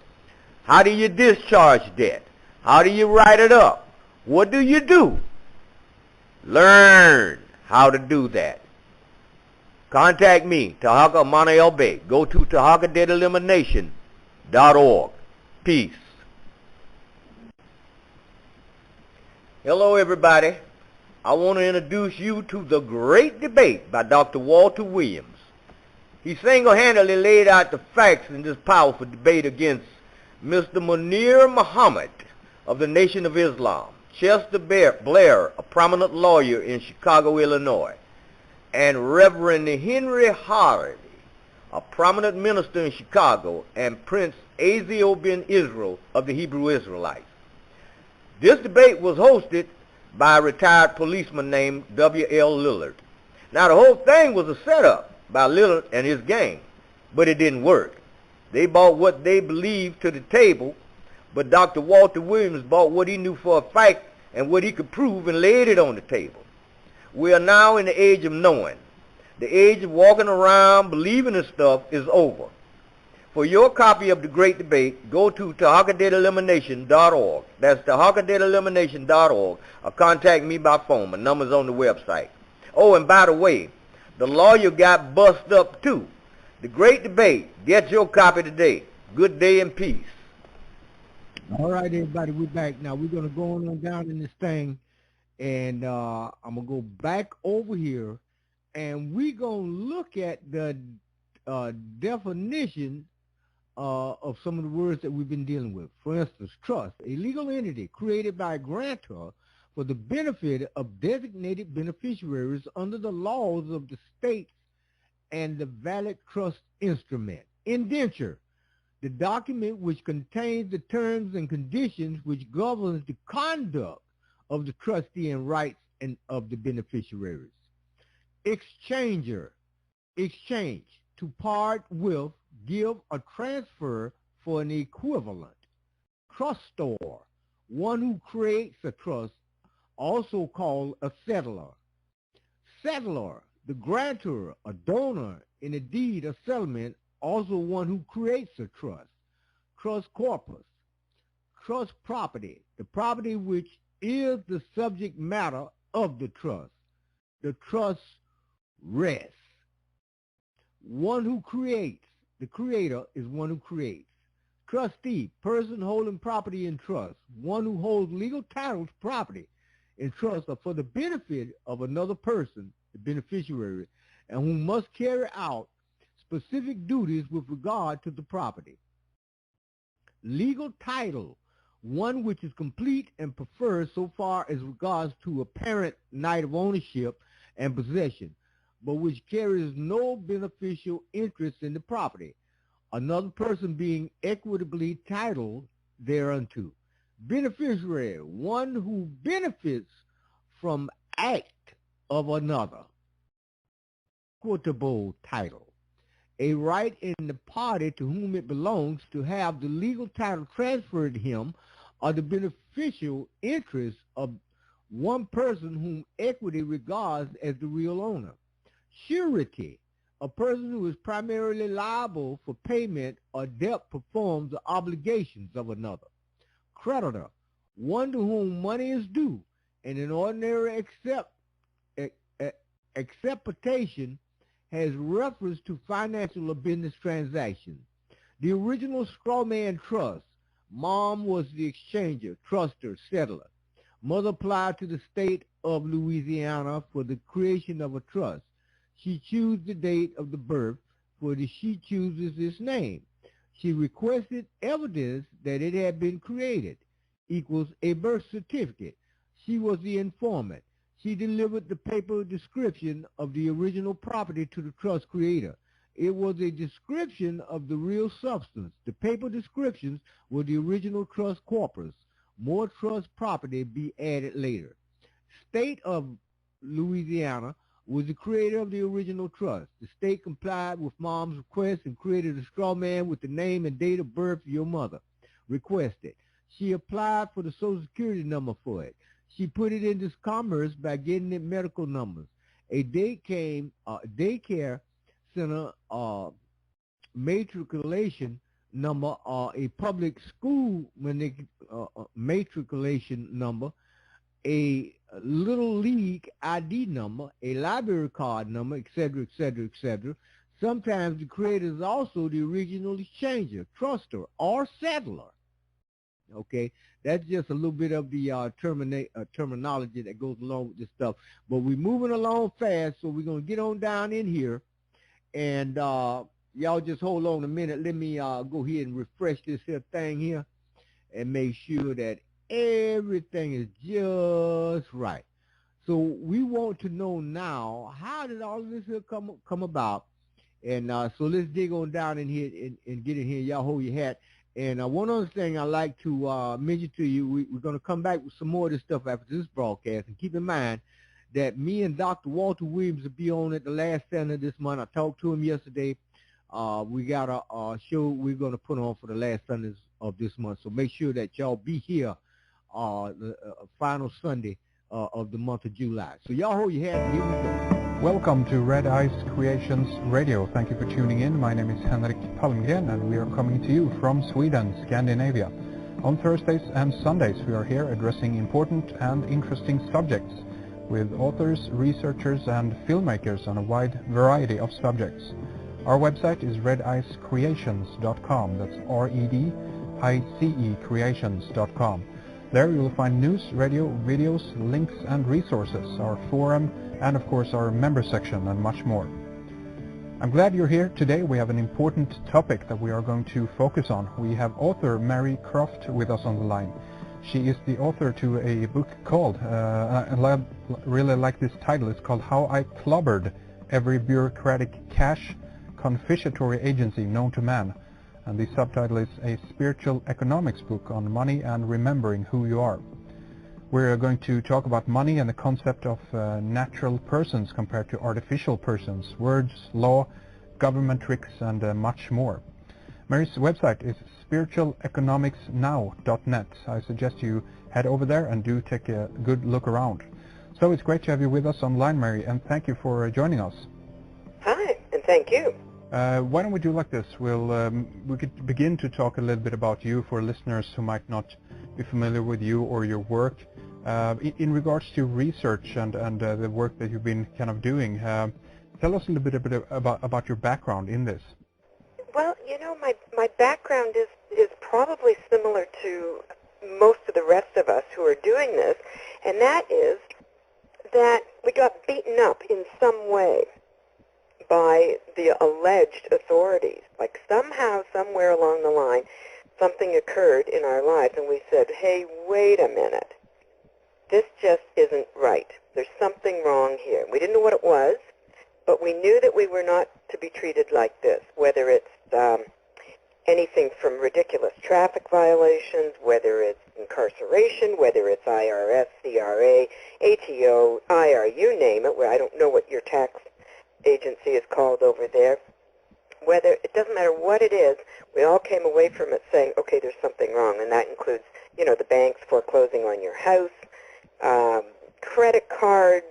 How do you discharge debt? How do you write it up? What do you do? Learn how to do that. Contact me, Tarhaka Amana El Bay. Go to TarhakaDebtElimination.org. Peace. Hello, everybody. I want to introduce you to The Great Debate by Dr. Walter Williams. He single-handedly laid out the facts in this powerful debate against Mr. Munir Muhammad of the Nation of Islam, Chester Blair, a prominent lawyer in Chicago, Illinois, and Reverend Henry Hardy, a prominent minister in Chicago, and Prince Azio ben Israel of the Hebrew Israelites. This debate was hosted by a retired policeman named W.L. Lillard. Now, the whole thing was a setup by Lillard and his gang, but it didn't work. They brought what they believed to the table, but Dr. Walter Williams brought what he knew for a fact and what he could prove and laid it on the table. We are now in the age of knowing. The age of walking around believing in stuff is over. For your copy of The Great Debate, go to TarhakaDebtElimination.org. That's TarhakaDebtElimination.org, or contact me by phone. My number's on the website. Oh, and by the way, the lawyer got bust up too. The Great Debate. Get your copy today. Good day and peace. All right, everybody, we're back. Now, we're going to go on down in this thing, and I'm going to go back over here, and we're going to look at the definition of some of the words that we've been dealing with. For instance, trust, a legal entity created by a grantor for the benefit of designated beneficiaries under the laws of the state and the valid trust instrument. Indenture, the document which contains the terms and conditions which governs the conduct of the trustee and rights of the beneficiaries. Exchanger, exchange, to part with, give, or transfer for an equivalent. Trustor, one who creates a trust, also called a settler. Settler, the grantor, a donor in a deed or settlement, also one who creates a trust. Trust corpus, trust property, the property which is the subject matter of the trust. The trust rest. One who creates, the creator is one who creates. Trustee, person holding property in trust, one who holds legal title to property in trust or for the benefit of another person, the beneficiary, and who must carry out specific duties with regard to the property. Legal title, one which is complete and preferred so far as regards to apparent right of ownership and possession, but which carries no beneficial interest in the property, another person being equitably titled thereunto. Beneficiary, one who benefits from act of another. Equitable title. a right in the party to whom it belongs to have the legal title transferred to him or the beneficial interest of one person whom equity regards as the real owner. Surety, a person who is primarily liable for payment or debt performs the obligations of another. Creditor, one to whom money is due, and in ordinary acceptation has reference to financial or business transactions. The original strawman trust, mom was the exchanger, truster, settler. Mother applied to the state of Louisiana for the creation of a trust. She chooses the date of the birth, for she chooses its name. She requested evidence that it had been created, equals a birth certificate. She was the informant. She delivered the paper description of the original property to the trust creator. It was a description of the real substance. The paper descriptions were the original trust corpus. More trust property be added later. State of Louisiana was the creator of the original trust. The state complied with mom's request and created a straw man with the name and date of birth of your mother requested. She applied for the Social Security number for it. She put it into commerce by getting it medical numbers. A daycare center matriculation number, a public school matriculation number, a little league ID number, a library card number, etc., etc., etc. Sometimes the creator is also the original exchanger, truster, or settler. Okay, that's just a little bit of the terminology that goes along with this stuff. But we're moving along fast, so we're going to get on down in here. And y'all just hold on a minute. Let me go ahead and refresh this here thing here and make sure that everything is just right. So we want to know now, how did all of this here come about? And so let's dig on down in here and get in here. Y'all hold your hat. And one other thing I like to mention to you, we're going to come back with some more of this stuff after this broadcast. And keep in mind that me and Dr. Walter Williams will be on at the last Sunday this month. I talked to him yesterday. We got a show we're going to put on for the last Sundays of this month. So make sure that y'all be here the final Sunday of the month of July. So y'all hold your hat and here we go. Welcome to Red Eyes Creations Radio. Thank you for tuning in. My name is Henrik Palmgren and we are coming to you from Sweden, Scandinavia. On Thursdays and Sundays we are here addressing important and interesting subjects with authors, researchers and filmmakers on a wide variety of subjects. Our website is redicecreations.com. That's REDICE creations.com. There you will find news, radio, videos, links and resources, our forum, and of course our member section and much more. I'm glad you're here today. We have an important topic that we are going to focus on. We have author Mary Croft with us on the line. She is the author to a book called, I really like this title, it's called How I Clobbered Every Bureaucratic Cash Confiscatory Agency Known to Man. And the subtitle is A Spiritual Economics Book on Money and Remembering Who You Are. We're going to talk about money and the concept of natural persons compared to artificial persons, words, law, government tricks, and much more. Mary's website is spiritualeconomicsnow.net. I suggest you head over there and do take a good look around. So it's great to have you with us online, Mary, and thank you for joining us. Hi, and thank you. Why don't we do like this? We could begin to talk a little bit about you for listeners who might not be familiar with you or your work. In regards to research and the work that you've been kind of doing, tell us a little bit about your background in this. Well, you know, my background is probably similar to most of the rest of us who are doing this, and that is that we got beaten up in some way by the alleged authorities. Like somehow, somewhere along the line, something occurred in our lives and we said, hey, wait a minute. This just isn't right. There's something wrong here. We didn't know what it was, but we knew that we were not to be treated like this, whether it's anything from ridiculous traffic violations, whether it's incarceration, whether it's IRS, CRA, ATO, IR, you name it, where I don't know what your tax agency is called over there. whether it doesn't matter what it is, we all came away from it saying, okay, there's something wrong, and that includes, the banks foreclosing on your house, credit cards,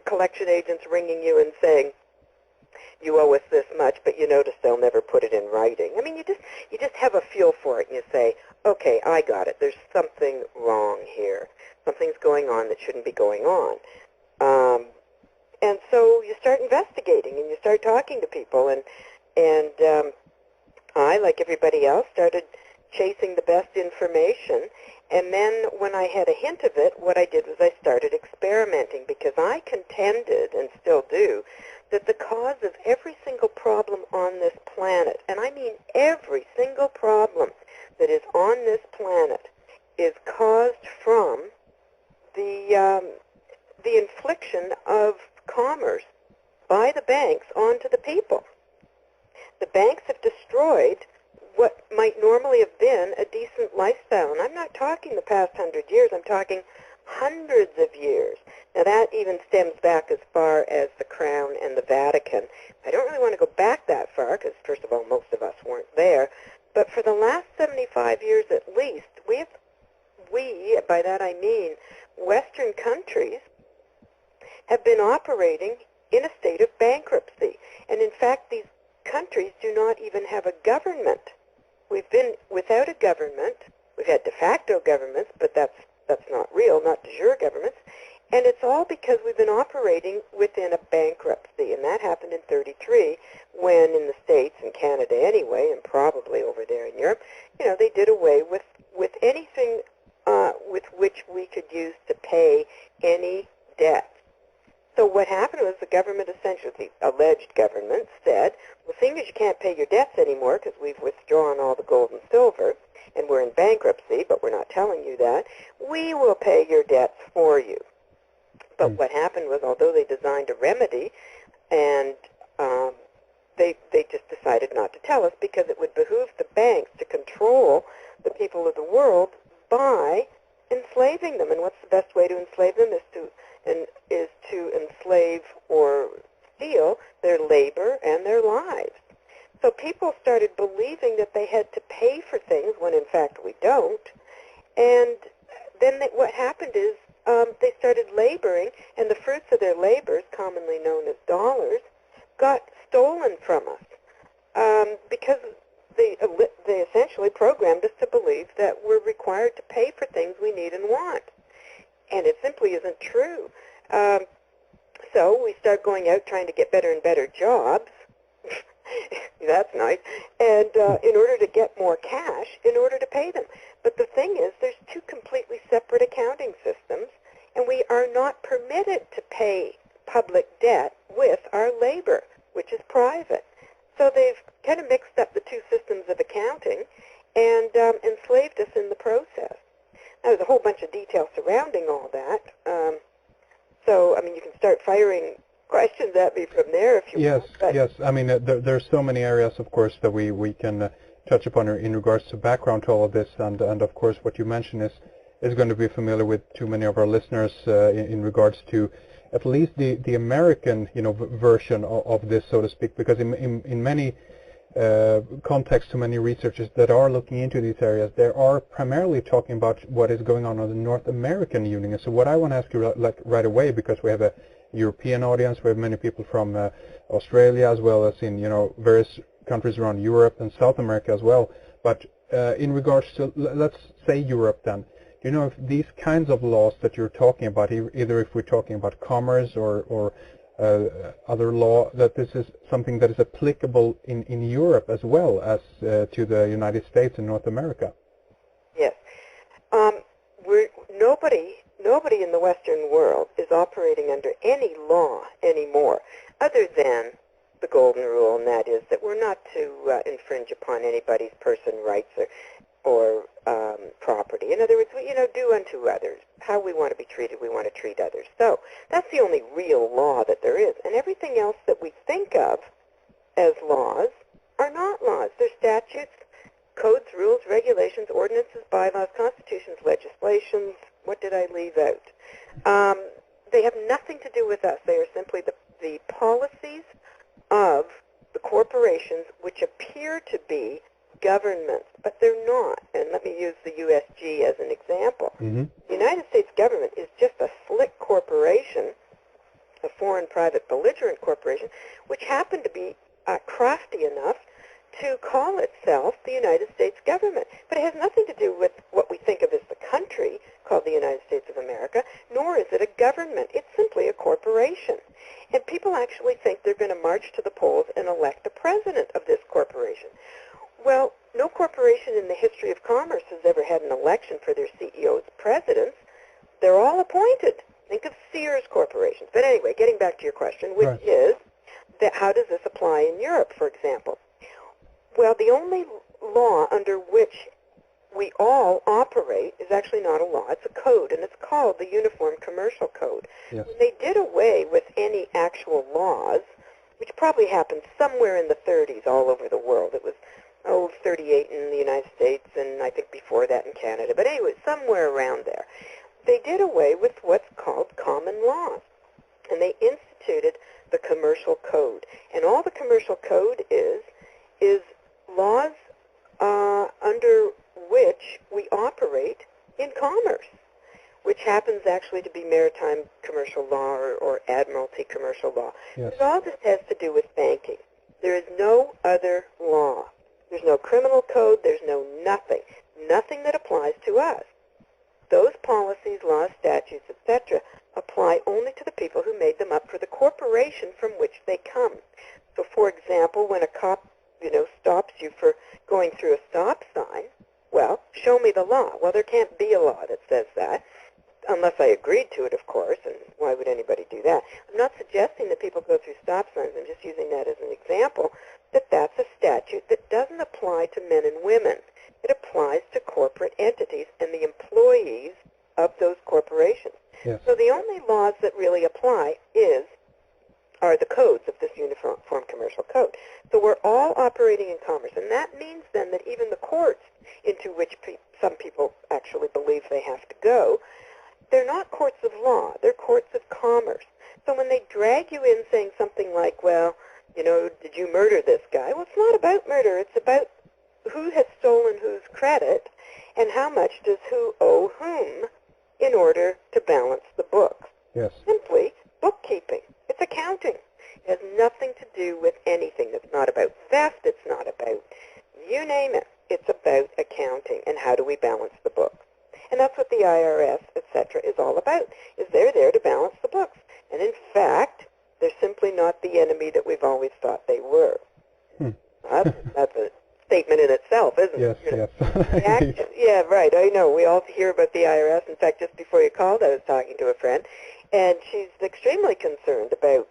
collection agents ringing you and saying, you owe us this much, but you notice they'll never put it in writing. I mean, you just have a feel for it, and you say, okay, I got it. There's something wrong here. Something's going on that shouldn't be going on. And so you start investigating, and you start talking to people, and I, like everybody else, started chasing the best information. And then when I had a hint of it, what I did was I started experimenting, because I contended, and still do, that the cause of every single problem on this planet, and I mean every single problem that is on this planet, is caused from the infliction of commerce by the banks onto the people. The banks have destroyed what might normally have been a decent lifestyle. And I'm not talking the past 100 years. I'm talking hundreds of years. Now, that even stems back as far as the Crown and the Vatican. I don't really want to go back that far because, first of all, most of us weren't there. But for the last 75 years at least, we, by that I mean Western countries, have been operating in a state of bankruptcy. And in fact, these countries do not even have a government. We've been without a government. We've had de facto governments, but that's not real, not de jure governments. And it's all because we've been operating within a bankruptcy. And that happened in 1933 when in the States, and Canada anyway, and probably over there in Europe, they did away with anything with which we could use to pay any debt. So what happened was the government, essentially, the alleged government, said, well, seeing as you can't pay your debts anymore because we've withdrawn all the gold and silver, and we're in bankruptcy, but we're not telling you that, we will pay your debts for you. But what happened was, although they designed a remedy, and they just decided not to tell us because it would behoove the banks to control the people of the world by enslaving them. And what's the best way to enslave them is to enslave or steal their labor and their lives. So people started believing that they had to pay for things when in fact we don't. And then what happened is they started laboring, and the fruits of their labors, commonly known as dollars, got stolen from us because they essentially programmed us to believe that we're required to pay for things we need and want. And it simply isn't true. So we start going out trying to get better and better jobs. That's nice. And in order to get more cash, in order to pay them. But the thing is, there's two completely separate accounting systems, and we are not permitted to pay public debt with our labor, which is private. So they've kind of mixed up the two systems of accounting and enslaved us in the process. Now, there's a whole bunch of details surrounding all that. So, I mean, you can start firing questions at me from there if you want. Yes. I mean, there's so many areas, of course, that we can touch upon in regards to background to all of this. And of course, what you mentioned is going to be familiar with too many of our listeners in regards to at least the American, version of this, so to speak, because in many context to many researchers that are looking into these areas, they are primarily talking about what is going on in the North American Union. So what I want to ask you right away, because we have a European audience, we have many people from Australia as well as in various countries around Europe and South America as well. But in regards to, let's say, Europe then, if these kinds of laws that you're talking about, either if we're talking about commerce or other law, that this is something that is applicable in Europe as well as to the United States and North America? Yes. Nobody in the Western world is operating under any law anymore other than the golden rule, and that is that we're not to infringe upon anybody's person rights or property. In other words, do unto others how we want to be treated, we want to treat others. So that's the only real law that there is. And everything else that we think of as laws are not laws. They're statutes, codes, rules, regulations, ordinances, bylaws, constitutions, legislations. What did I leave out? They have nothing to do with us. They are simply the policies of the corporations which appear to be governments, but they're not. And let me use the USG as an example. Mm-hmm. The United States government is just a slick corporation, a foreign private belligerent corporation, which happened to be crafty enough to call itself the United States government. But it has nothing to do with what we think of as the country called the United States of America, nor is it a government. It's simply a corporation. And people actually think they're going to march to the polls and elect the president of this corporation. Well, no corporation in the history of commerce has ever had an election for their CEOs, presidents. They're all appointed. Think of Sears Corporation. But anyway, getting back to your question, which Right. is that how does this apply in Europe, for example? Well, the only law under which we all operate is actually not a law. It's a code, and it's called the Uniform Commercial Code. Yes. When they did away with any actual laws, which probably happened somewhere in the 30s all over the world. It was 38 in the United States, and I think before that in Canada. But anyway, somewhere around there. They did away with what's called common law, and they instituted the Commercial Code. And all the Commercial Code is laws under which we operate in commerce, which happens actually to be maritime commercial law or admiralty commercial law. Yes. But all this has to do with banking. There is no other law. There's no criminal code. There's no nothing. Nothing that applies to us. Those policies, laws, statutes, etc. apply only to the people who made them up for the corporation from which they come. So, for example, when a cop, stops you for going through a stop sign, well, show me the law. Well, there can't be a law that says that, unless I agreed to it, of course, and why would anybody do that? I'm not suggesting that people go through stop signs. I'm just using that as an example, that that's a statute that doesn't apply to men and women. It applies to corporate entities and the employees of those corporations. Yes. So the only laws that really apply are the codes of this Uniform Commercial Code. So we're all operating in commerce, and that means then that even the courts into which some people actually believe they have to go, they're not courts of law, they're courts of commerce. So when they drag you in saying something like, well, did you murder this guy? Well, it's not about murder, it's about who has stolen whose credit and how much does who owe whom in order to balance the books. Yes. Simply bookkeeping. It's accounting. It has nothing to do with anything. It's not about theft. It's not about, you name it. It's about accounting and how do we balance the books. And that's what the IRS, etc., is all about, is they're there to balance the books. And in fact, they're simply not the enemy that we've always thought they were. That's a statement in itself, isn't Yes, it? yes. Yeah, right. I know. We all hear about the IRS. In fact, just before you called, I was talking to a friend, and she's extremely concerned about,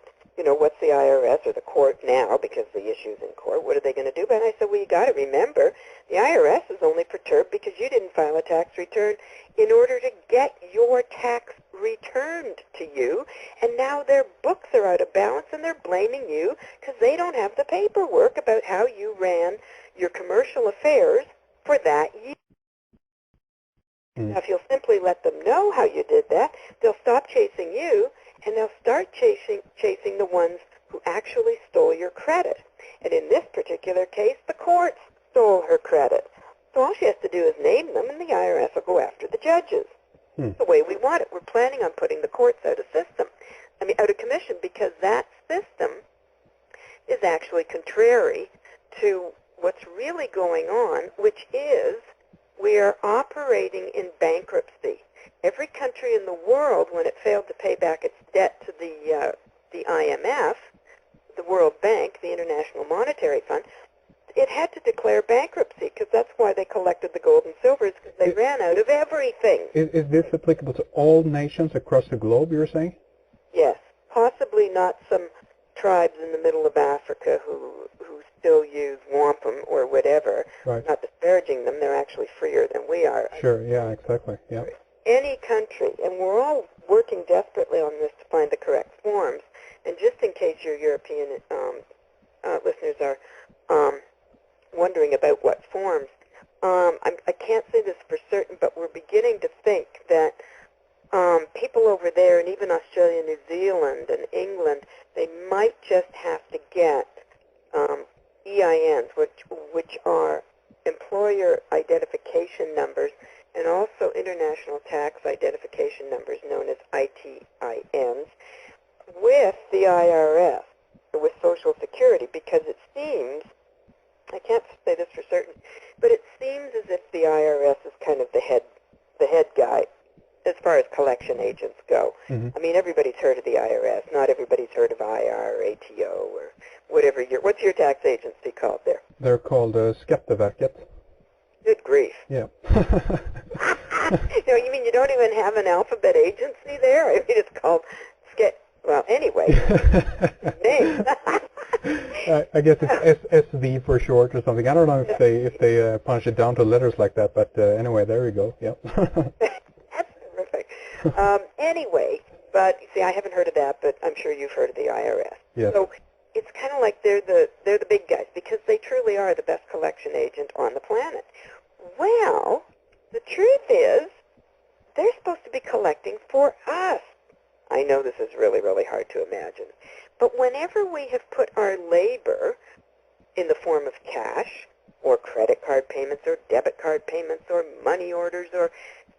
what's the IRS or the court now, because the issue's in court. What are they going to do? But I said, well, you got to remember, the IRS is only perturbed because you didn't file a tax return in order to get your tax returned to you, and now their books are out of balance, and they're blaming you because they don't have the paperwork about how you ran your commercial affairs for that year. Now, if you'll simply let them know how you did that, they'll stop chasing you, and they'll start chasing the ones who actually stole your credit. And in this particular case, the courts stole her credit. So all she has to do is name them, and the IRS will go after the judges. It's the way we want it. We're planning on putting the courts out of commission, because that system is actually contrary to what's really going on, which is we are operating in bankruptcy. Every country in the world, when it failed to pay back its debt to the IMF, the World Bank, the International Monetary Fund, it had to declare bankruptcy, because that's why they collected the gold and silvers, because they ran out of everything. Is this applicable to all nations across the globe, you're saying? Yes, possibly not some tribes in the middle of Africa who still use wampum or whatever. Right. Not disparaging them, they're actually freer than we are. Sure, yeah, exactly. Yeah. Any country, and we're all working desperately on this to find the correct forms, and just in case your European listeners are wondering about what forms, I can't say this for certain, but we're beginning to think that people over there, and even Australia, New Zealand, and England, they might just have to get EINs, which are employer identification numbers, and also international tax identification numbers known as ITINs, with the IRS, or with Social Security, because it seems, I can't say this for certain, but it seems as if the IRS is kind of the head guy as far as collection agents go. Mm-hmm. I mean, everybody's heard of the IRS. Not everybody's heard of IR or ATO or whatever. What's your tax agency called there? They're called Skatteverket. Good grief. Yeah. No, you mean you don't even have an alphabet agency there? I mean, it's called well, anyway. Name. I guess it's SV for short or something. I don't know if they punch it down to letters like that, but anyway, there you go. Yep. That's terrific. Anyway, but see, I haven't heard of that, but I'm sure you've heard of the IRS. Yes. So it's kind of like they're the big guys, because they truly are the best collection agent on the planet. Well, the truth is, they're supposed to be collecting for us. I know this is really, really hard to imagine. But whenever we have put our labor in the form of cash or credit card payments or debit card payments or money orders or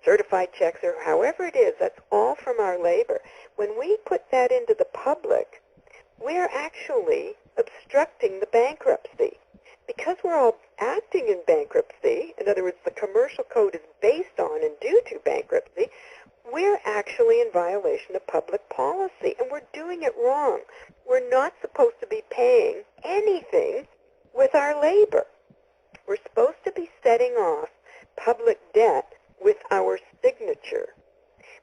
certified checks or however it is, that's all from our labor. When we put that into the public, we're actually obstructing the bankruptcy. Because we're all acting in bankruptcy, in other words, the commercial code is based on and due to bankruptcy, we're actually in violation of public policy, and we're doing it wrong. We're not supposed to be paying anything with our labor. We're supposed to be setting off public debt with our signature,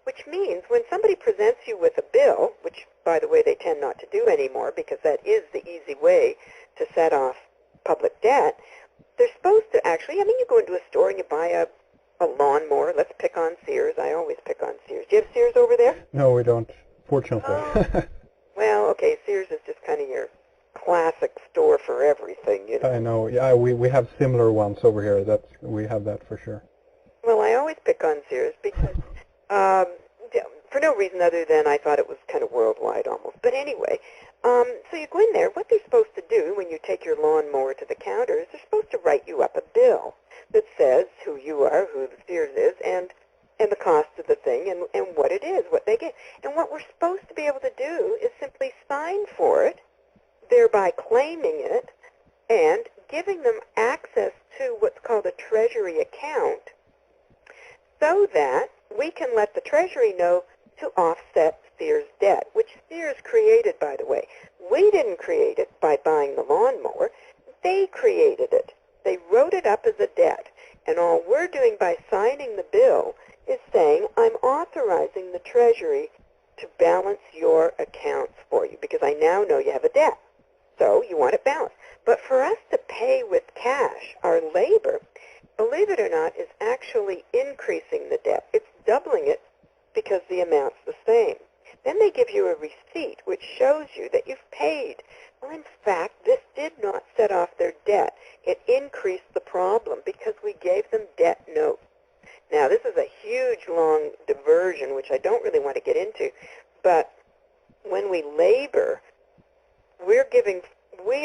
which means when somebody presents you with a bill, which, by the way, they tend not to do anymore because that is the easy way to set off public debt, they're supposed to actually, you go into a store and you buy a lawnmower. Let's pick on Sears. I always pick on Sears. Do you have Sears over there? No, we don't, fortunately. Well, okay, Sears is just kind of your classic store for everything, you know. I know. Yeah, we have similar ones over here. We have that for sure. Well, I always pick on Sears because for no reason other than I thought it was kind of worldwide almost. But anyway, so you go in there. What they're supposed to do when you take your lawnmower to the counter is they're supposed to write you up a bill that says who you are, who the Sears is, and the cost of the thing, and what it is, what they get. And what we're supposed to be able to do is simply sign for it, thereby claiming it, and giving them access to what's called a Treasury account so that we can let the Treasury know to offset Sears' debt, which Sears created, by the way. We didn't create it by buying the lawnmower. They created it. They wrote it up as a debt, and all we're doing by signing the bill is saying, I'm authorizing the Treasury to balance your accounts for you, because I now know you have a debt, so you want it balanced. But for us to pay with cash, our labor, believe it or not, is actually increasing the debt. It's doubling it because the amount's the same. Then they give you a receipt which shows you that you've paid. Well, in fact, this did not set off their debt. It increased the problem because we gave them debt notes. Now, this is a huge, long diversion, which I don't really want to get into, but when we labor, we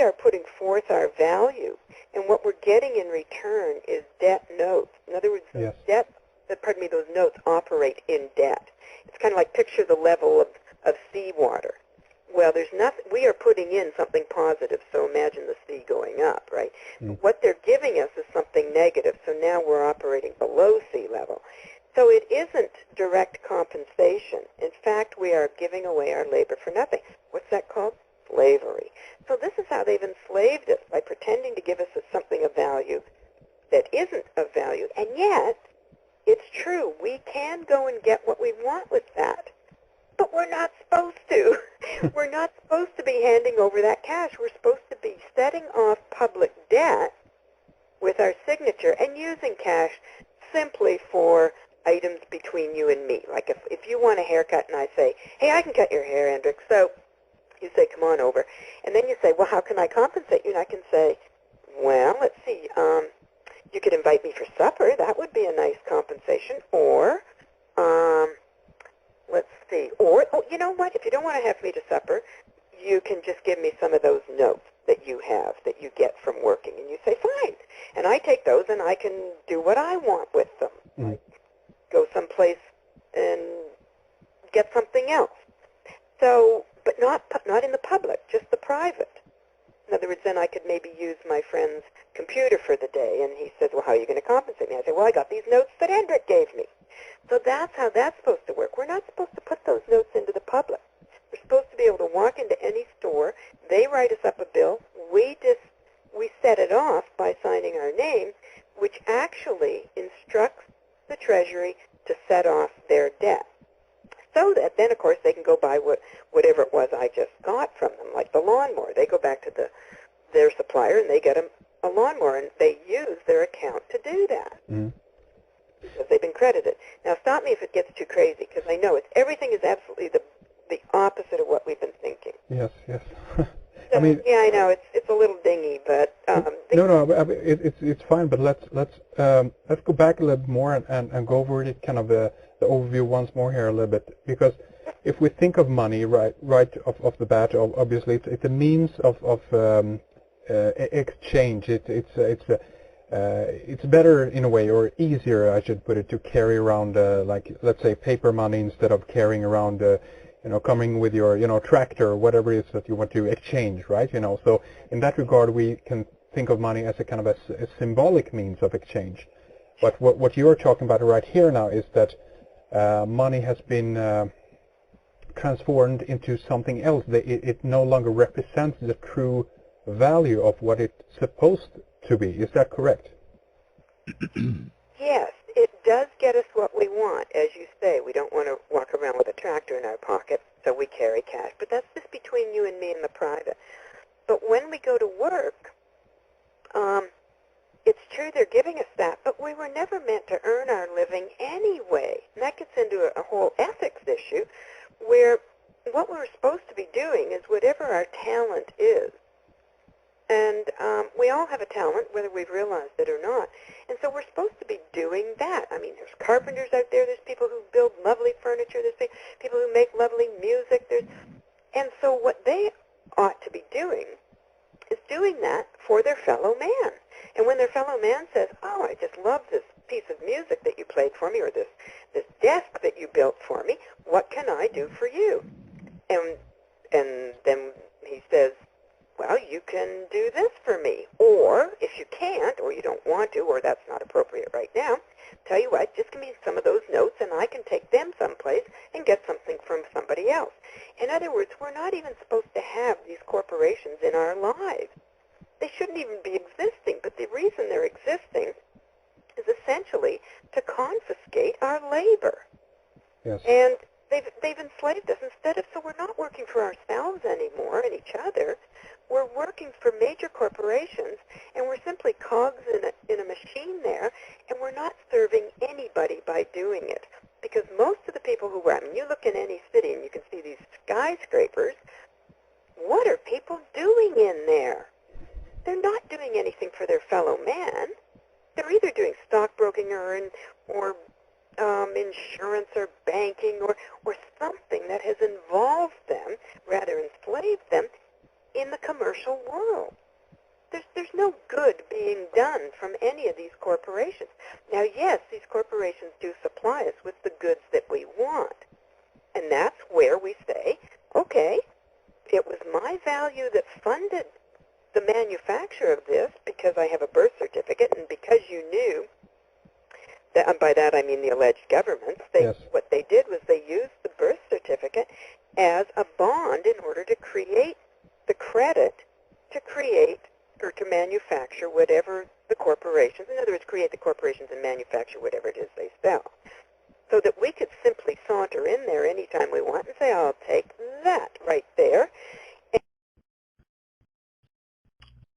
are putting forth our value, and what we're getting in return is debt notes. In other words, Yes. those notes operate in debt. It's kind of like picture the level of seawater. Well, there's nothing. We are putting in something positive, so imagine the sea going up, right? Mm. What they're giving us is something negative, so now we're operating below sea level. So it isn't direct compensation. In fact, we are giving away our labor for nothing. What's that called? Slavery. So this is how they've enslaved us, by pretending to give us something of value that isn't of value. And yet, it's true. We can go and get what we want with that. But we're not supposed to. We're not supposed to be handing over that cash. We're supposed to be setting off public debt with our signature and using cash simply for items between you and me. Like if you want a haircut and I say, hey, I can cut your hair, Hendricks. So you say, come on over. And then you say, well, how can I compensate you? And I can say, well, let's see. You could invite me for supper. That would be a nice compensation. Or, let's see. Or, oh, you know what? If you don't want to have me to supper, you can just give me some of those notes. that you have, that you get from working. And you say, fine. And I take those and I can do what I want with them. Like go someplace and get something else. So, but not in the public, just the private. In other words, then I could maybe use my friend's computer for the day. And he says, well, how are you going to compensate me? I say, well, I got these notes that Hendrik gave me. So that's how that's supposed to work. We're not supposed to put those notes into the public. We're supposed to be able to walk into any store. They write us up a bill. We set it off by signing our name, which actually instructs the Treasury to set off their debt. So that then, of course, they can go buy whatever it was I just got from them, like the lawnmower. They go back to their supplier and they get a lawnmower, and they use their account to do that. Because they've been credited. Now, stop me if it gets too crazy, because I know everything is absolutely the opposite of what we've been thinking. Yes, yes. So, I mean, yeah, I know it's a little dingy, but no, it's fine. But let's go back a little bit more and go over the kind of the overview once more here a little bit, because if we think of money right off the bat, obviously it's a means of exchange. It's better in a way, or easier, I should put it, to carry around like, let's say, paper money instead of carrying around coming with your tractor or whatever it is that you want to exchange, right? So in that regard, we can think of money as a kind of a symbolic means of exchange. But what you're talking about right here now is that money has been transformed into something else. It no longer represents the true value of what it's supposed to be. Is that correct? Yes, it does get us what we want. As you say, we don't want to walk around with a tractor in our pocket, so we carry cash. But that's just between you and me and the private. But when we go to work, it's true they're giving us that, but we were never meant to earn our living anyway. And that gets into a whole ethics issue, where what we're supposed to be doing is whatever our talent is. And we all have a talent, whether we've realized it or not. And so we're supposed to be doing that. I mean, there's carpenters out there. There's people who build lovely furniture. There's people who make lovely music. And so what they ought to be doing is doing that for their fellow man. And when their fellow man says, oh, I just love this piece of music that you played for me, or this desk that you built for me, what can I do for you? And then he says, well, you can do this for me. Or if you can't, or you don't want to, or that's not appropriate right now, tell you what, just give me some of those notes and I can take them someplace and get something from somebody else. In other words, we're not even supposed to have these corporations in our lives. They shouldn't even be existing, but the reason they're existing is essentially to confiscate our labor. Yes. And they've enslaved us so we're not working for ourselves anymore and each other. We're working for major corporations, and we're simply cogs in a machine there, and we're not serving anybody by doing it. Because most of the people who work, I mean, you look in any city and you can see these skyscrapers. What are people doing in there? They're not doing anything for their fellow man. They're either doing stockbroking or insurance or banking or something that has involved them, rather enslaved them, in the commercial world. There's no good being done from any of these corporations. Now, yes, these corporations do supply us with the goods that we want. And that's where we say, okay, it was my value that funded the manufacture of this because I have a birth certificate and because you knew that, and by that I mean the alleged governments, Yes. What they did was they used the birth certificate as a bond in order to create the credit to create or to manufacture whatever the corporations, in other words, create the corporations and manufacture whatever it is they sell. So that we could simply saunter in there anytime we want and say, I'll take that right there.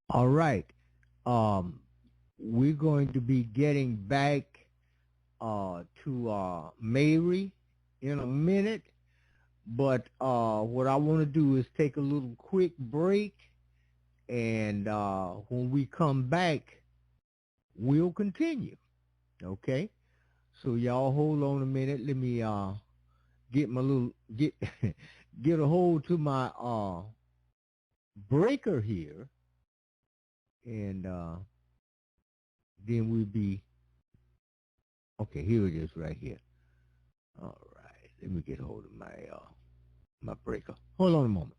All right. We're going to be getting back to Mary in a minute. But what I want to do is take a little quick break, and when we come back, we'll continue. Okay? So y'all hold on a minute. Let me get get a hold to my breaker here, and then we'll be, okay, here it is right here. All right, let me get hold of my my breaker. Hold on a moment.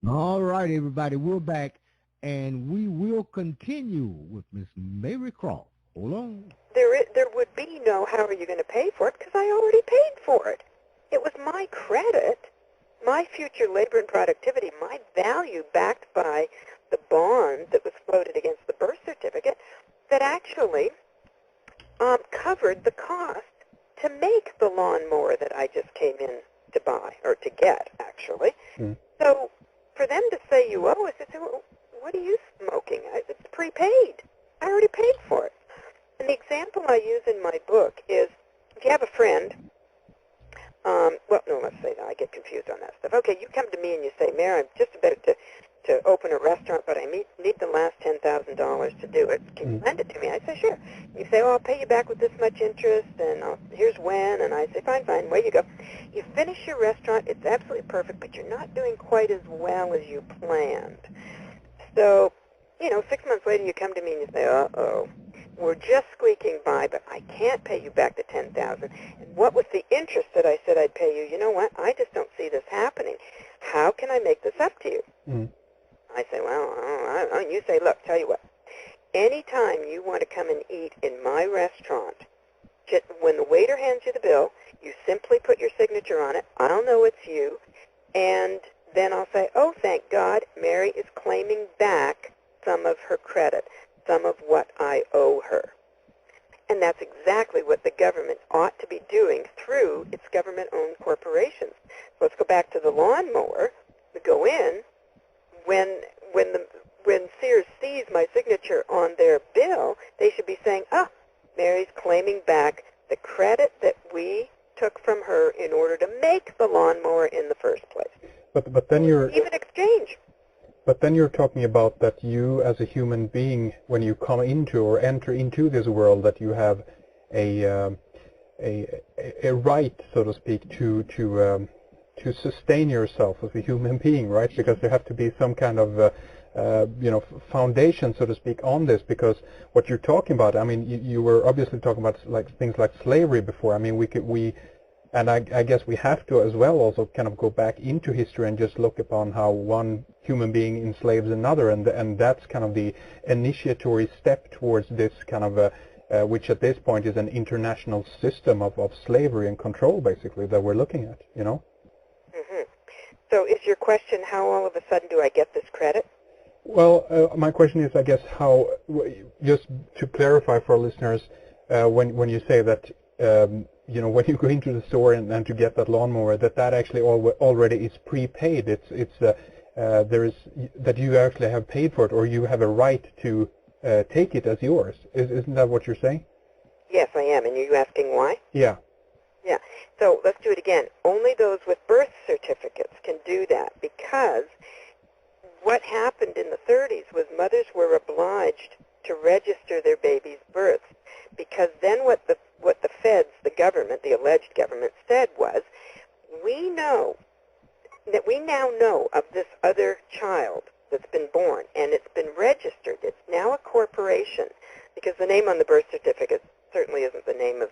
All right, everybody, we're back, and we will continue with Miss Mary Croft. Hold on. There would be no how are you going to pay for it because I already paid for it. It was my credit, my future labor and productivity, my value backed by the bond that was floated against the birth certificate that actually covered the cost to make the lawnmower that I just came in to buy, or to get, actually. So for them to say you owe us, I say, well, what are you smoking? It's prepaid. I already paid for it. And the example I use in my book is, if you have a friend, well, no, let's say that. I get confused on that stuff. Okay, you come to me and you say, Mary, I'm just about to open a restaurant, but I need the last $10,000 to do it. Can you lend it to me? I say, sure. You say, well, I'll pay you back with this much interest, and here's when. And I say, fine, away you go. You finish your restaurant. It's absolutely perfect, but you're not doing quite as well as you planned. So, 6 months later, you come to me and you say, uh-oh. We're just squeaking by, but I can't pay you back the $10,000. And what was the interest that I said I'd pay you? You know what? I just don't see this happening. How can I make this up to you? I say, well, I don't know. You say, look, tell you what. Anytime you want to come and eat in my restaurant, just when the waiter hands you the bill, you simply put your signature on it. I'll know it's you. And then I'll say, oh, thank God, Mary is claiming back some of her credit, some of what I owe her. And that's exactly what the government ought to be doing through its government-owned corporations. So let's go back to the lawnmower. We go in. When Sears sees my signature on their bill, they should be saying, Mary's claiming back the credit that we took from her in order to make the lawnmower in the first place. But then you're even exchange. But then you're talking about that you as a human being, when you come into or enter into this world, that you have a right, so to speak, to sustain yourself as a human being, right? Because there have to be some kind of foundation, so to speak, on this. Because what you're talking about, I mean, you were obviously talking about things like slavery before. I mean, and I guess we have to as well also kind of go back into history and just look upon how one human being enslaves another, and that's kind of the initiatory step towards this kind of which at this point is an international system of slavery and control, basically, that we're looking at, you know? Mm-hmm. So is your question, how all of a sudden do I get this credit? Well, my question is, I guess, how, just to clarify for our listeners, when you say that, when you go into the store and to get that lawnmower, that actually already is prepaid. There is that you actually have paid for it, or you have a right to take it as yours. Isn't that what you're saying? Yes, I am. And are you asking why? Yeah. Yeah. So let's do it again. Only those with birth certificates can do that, because what happened in the 30s was mothers were obliged to register their babies' births, because then what the feds, the government, the alleged government, said was, we now know of this other child that's been born, and it's been registered. It's now a corporation, because the name on the birth certificate certainly isn't the name of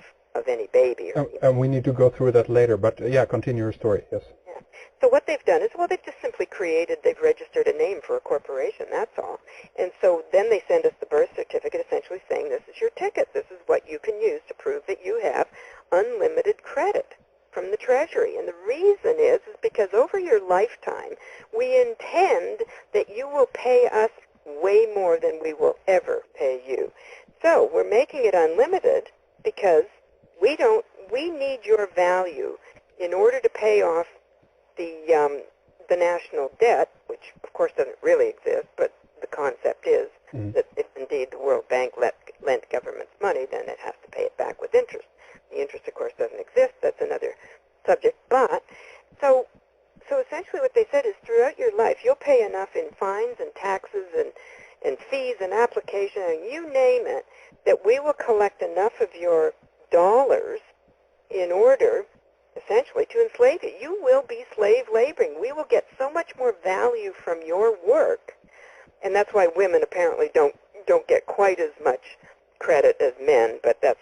any baby. And we need to go through that later, but yeah, continue your story, yes. Yeah. So what they've done is, well, they've just simply they've registered a name for a corporation, that's all. And so then they send us the birth certificate essentially saying, this is your ticket, this is what you can use to prove that you have unlimited credit from the Treasury. And the reason is because over your lifetime, we intend that you will pay us way more than we will ever pay you. So we're making it unlimited because we need your value in order to pay off the national debt, which of course doesn't really exist, but the concept is that if indeed the World Bank lent governments money, then it has to pay it back with interest. The interest, of course, doesn't exist. That's another subject. But so essentially what they said is, throughout your life, you'll pay enough in fines and taxes and fees and application, and you name it, that we will collect enough of your dollars in order, essentially, to enslave you. You will be slave laboring. We will get so much more value from your work, and that's why women apparently don't get quite as much credit as men, but that's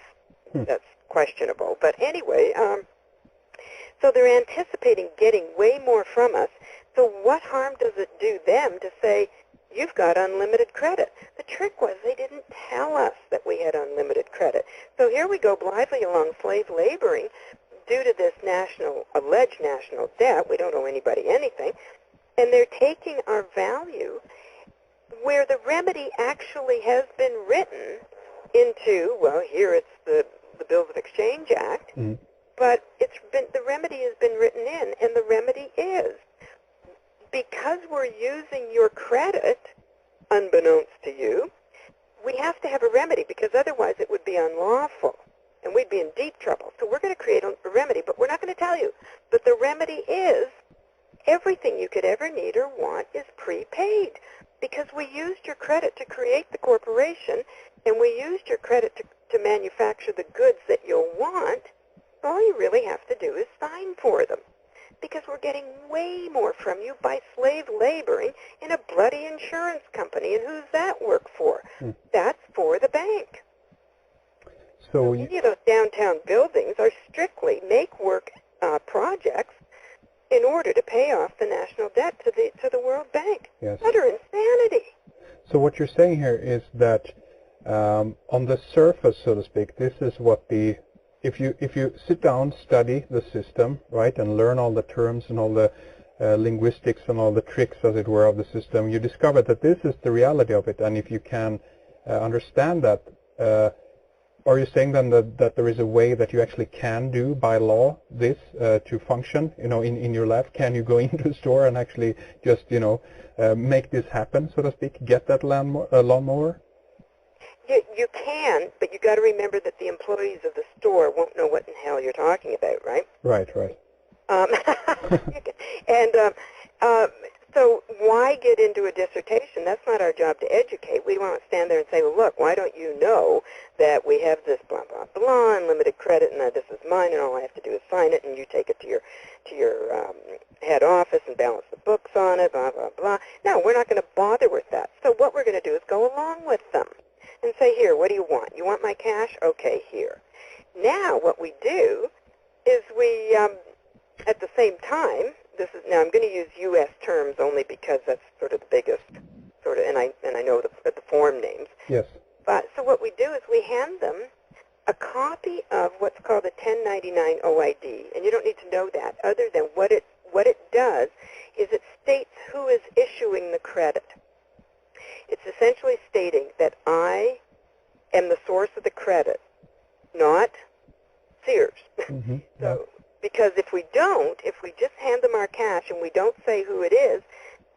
questionable. But anyway, so they're anticipating getting way more from us. So what harm does it do them to say, you've got unlimited credit? The trick was they didn't tell us that we had unlimited credit. So here we go blithely along slave laboring due to this alleged national debt. We don't owe anybody anything. And they're taking our value where the remedy actually has been written into, well, here it's the Bills of Exchange Act, but the remedy has been written in, and the remedy is, because we're using your credit, unbeknownst to you, we have to have a remedy, because otherwise it would be unlawful, and we'd be in deep trouble. So we're going to create a remedy, but we're not going to tell you. But the remedy is, everything you could ever need or want is prepaid, because we used your credit to create the corporation, and we used your credit to manufacture the goods that you'll want. All you really have to do is sign for them, because we're getting way more from you by slave laboring in a bloody insurance company. And who's that work for? That's for the bank. So any of those downtown buildings are strictly make-work projects in order to pay off the national debt to the World Bank. Yes. Utter insanity. So what you're saying here is that on the surface, so to speak, this is what if you sit down, study the system, right, and learn all the terms and all the linguistics and all the tricks, as it were, of the system, you discover that this is the reality of it. And if you can understand that, are you saying then that there is a way that you actually can do by law this to function, in your life? Can you go into a store and actually just, make this happen, so to speak, get that lawnmower? You can, but you got to remember that the employees of the store won't know what in hell you're talking about, right? Right. And So why get into a dissertation? That's not our job to educate. We want to stand there and say, well, look, why don't you know that we have this blah, blah, blah, unlimited credit, and this is mine, and all I have to do is sign it, and you take it to your head office and balance the books on it, blah, blah, blah. No, we're not going to bother with that. So what we're going to do is go along with them and say, here, what do you want? You want my cash? Okay, here. Now what we do is we, at the same time, now I'm going to use U.S. terms only because that's sort of the biggest sort of, and I know the form names. Yes. But so what we do is we hand them a copy of what's called a 1099 OID, and you don't need to know that. Other than what it does is it states who is issuing the credit. It's essentially stating that I am the source of the credit, not Sears. Mm-hmm. So. Because if we just hand them our cash and we don't say who it is,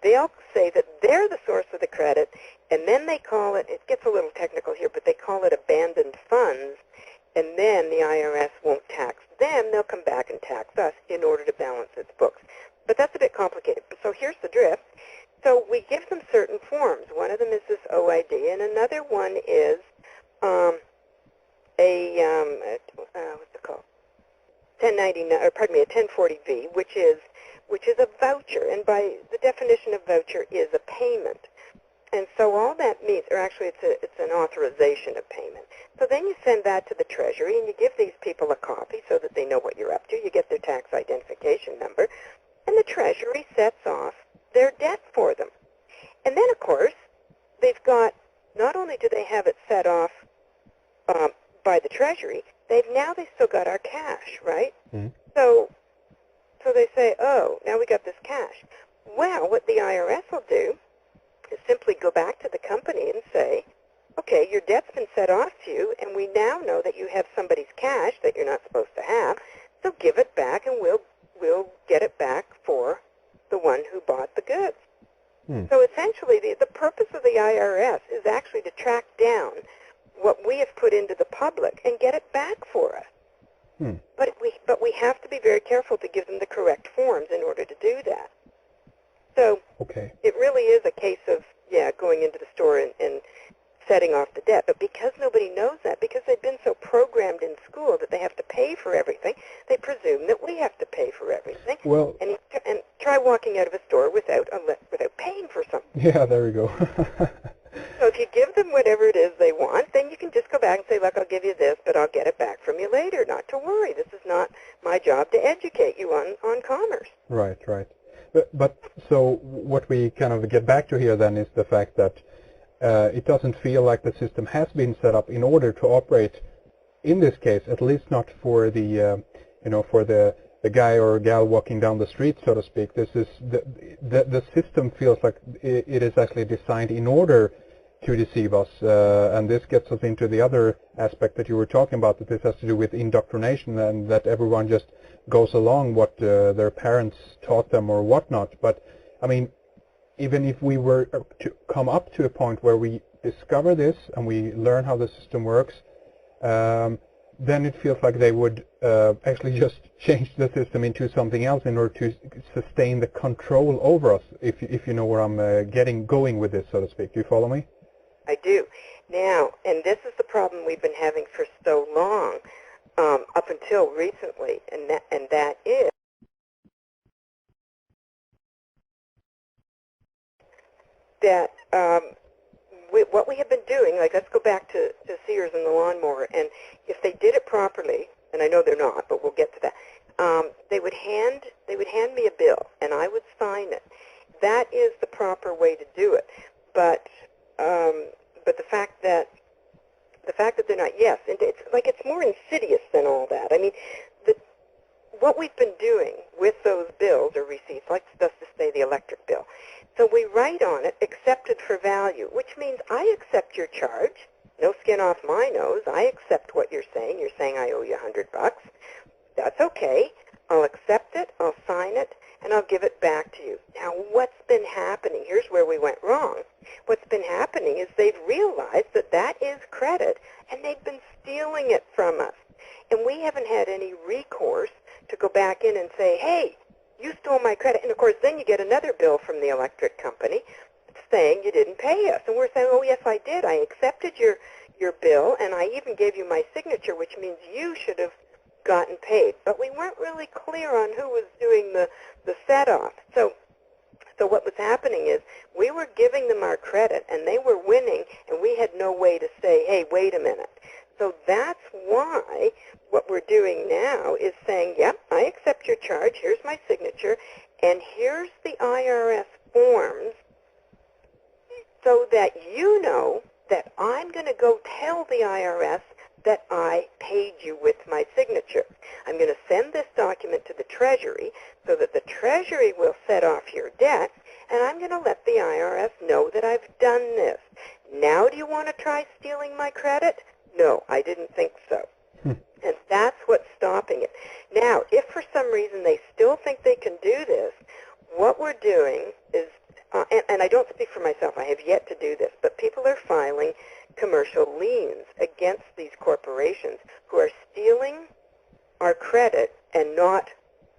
they'll say that they're the source of the credit, and then they call it gets a little technical here, but they call it abandoned funds, and then the IRS won't tax them. They'll come back and tax us in order to balance its books. But that's a bit complicated. So here's the drift. So we give them certain forms. One of them is this OID, and another one is what's it called? 1099, or pardon me, a 1040V, which is a voucher, and by the definition of voucher is a payment. And so all that means, or actually it's an authorization of payment. So then you send that to the Treasury, and you give these people a copy so that they know what you're up to. You get their tax identification number, and the Treasury sets off their debt for them. And then, of course, they've got, not only do they have it set off by the Treasury, they've still got our cash, right? Mm-hmm. So they say, oh, now we got this cash. Well, what the IRS will do is simply go back to the company and say, okay, your debt's been set off to you, and we now know that you have somebody's cash that you're not supposed to have, so give it back, and we'll get it back for the one who bought the goods. So essentially, the purpose of the IRS is actually to track down what we have put into the public and get it back for us. But we have to be very careful to give them the correct forms in order to do that. So it really is a case of, going into the store and setting off the debt. But because nobody knows that, because they've been so programmed in school that they have to pay for everything, they presume that we have to pay for everything. Well, and try walking out of a store without paying for something. Yeah, there we go. So if you give them whatever it is they want, then you can just go back and say, look, I'll give you this, but I'll get it back from you later. Not to worry. This is not my job to educate you on commerce. Right. But so what we kind of get back to here then is the fact that it doesn't feel like the system has been set up in order to operate, in this case, at least not for the, for the guy or gal walking down the street, so to speak. This is the system feels like it is actually designed in order to deceive us, and this gets us into the other aspect that you were talking about, that this has to do with indoctrination, and that everyone just goes along what their parents taught them or whatnot. But I mean, even if we were to come up to a point where we discover this and we learn how the system works, then it feels like they would actually just change the system into something else in order to sustain the control over us, if you know where I'm going with this, so to speak. Do you follow me? I do. Now, and this is the problem we've been having for so long, up until recently, and that is that what we have been doing, like let's go back to Sears and the lawnmower, and if they did it properly, and I know they're not, but we'll get to that, they would hand me a bill, and I would sign it. That is the proper way to do it. But the fact that they're not, yes, and it's more insidious than all that. I mean, what we've been doing with those bills or receipts, let's just say the electric bill. So we write on it, accepted for value, which means I accept your charge, no skin off my nose. I accept what you're saying. You're saying I owe you $100. That's okay. I'll accept it, I'll sign it, and I'll give it back to you. Now, what's been happening? Here's where we went wrong. What's been happening is they've realized that that is credit, and they've been stealing it from us. And we haven't had any recourse to go back in and say, hey, you stole my credit. And, of course, then you get another bill from the electric company saying you didn't pay us. And we're saying, oh, yes, I did. I accepted your bill, and I even gave you my signature, which means you should have gotten paid. But we weren't really clear on who was doing the set-off. So what was happening is we were giving them our credit, and they were winning, and we had no way to say, hey, wait a minute. So that's why what we're doing now is saying, yep, I accept your charge, here's my signature, and here's the IRS forms so that you know that I'm going to go tell the IRS that I paid you with my signature. I'm going to send this document to the Treasury so that the Treasury will set off your debt, and I'm going to let the IRS know that I've done this. Now do you want to try stealing my credit? No, I didn't think so. And that's what's stopping it. Now, if for some reason they still think they can do this, what we're doing is, and I don't speak for myself, I have yet to do this, but people are filing commercial liens against these corporations who are stealing our credit and not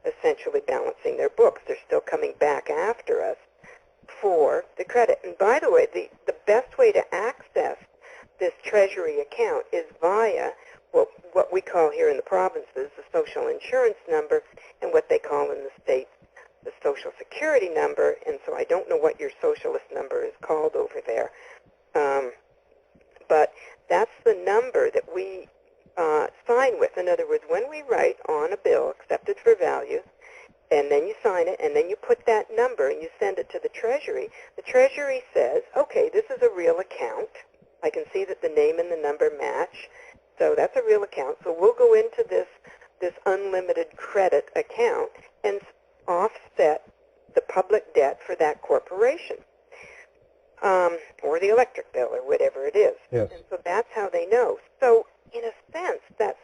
essentially balancing their books. They're still coming back after us for the credit. And by the way, the best way to access this Treasury account is via what we call here in the provinces the social insurance number, and what they call in the states the social security number. And so I don't know what your socialist number is called over there. But that's the number that we sign with. In other words, when we write on a bill accepted for value, and then you sign it, and then you put that number and you send it to the Treasury says, okay, this is a real account. I can see that the name and the number match. So that's a real account. So we'll go into this unlimited credit account and offset the public debt for that corporation, or the electric bill, or whatever it is. Yes. And so that's how they know. So in a sense, that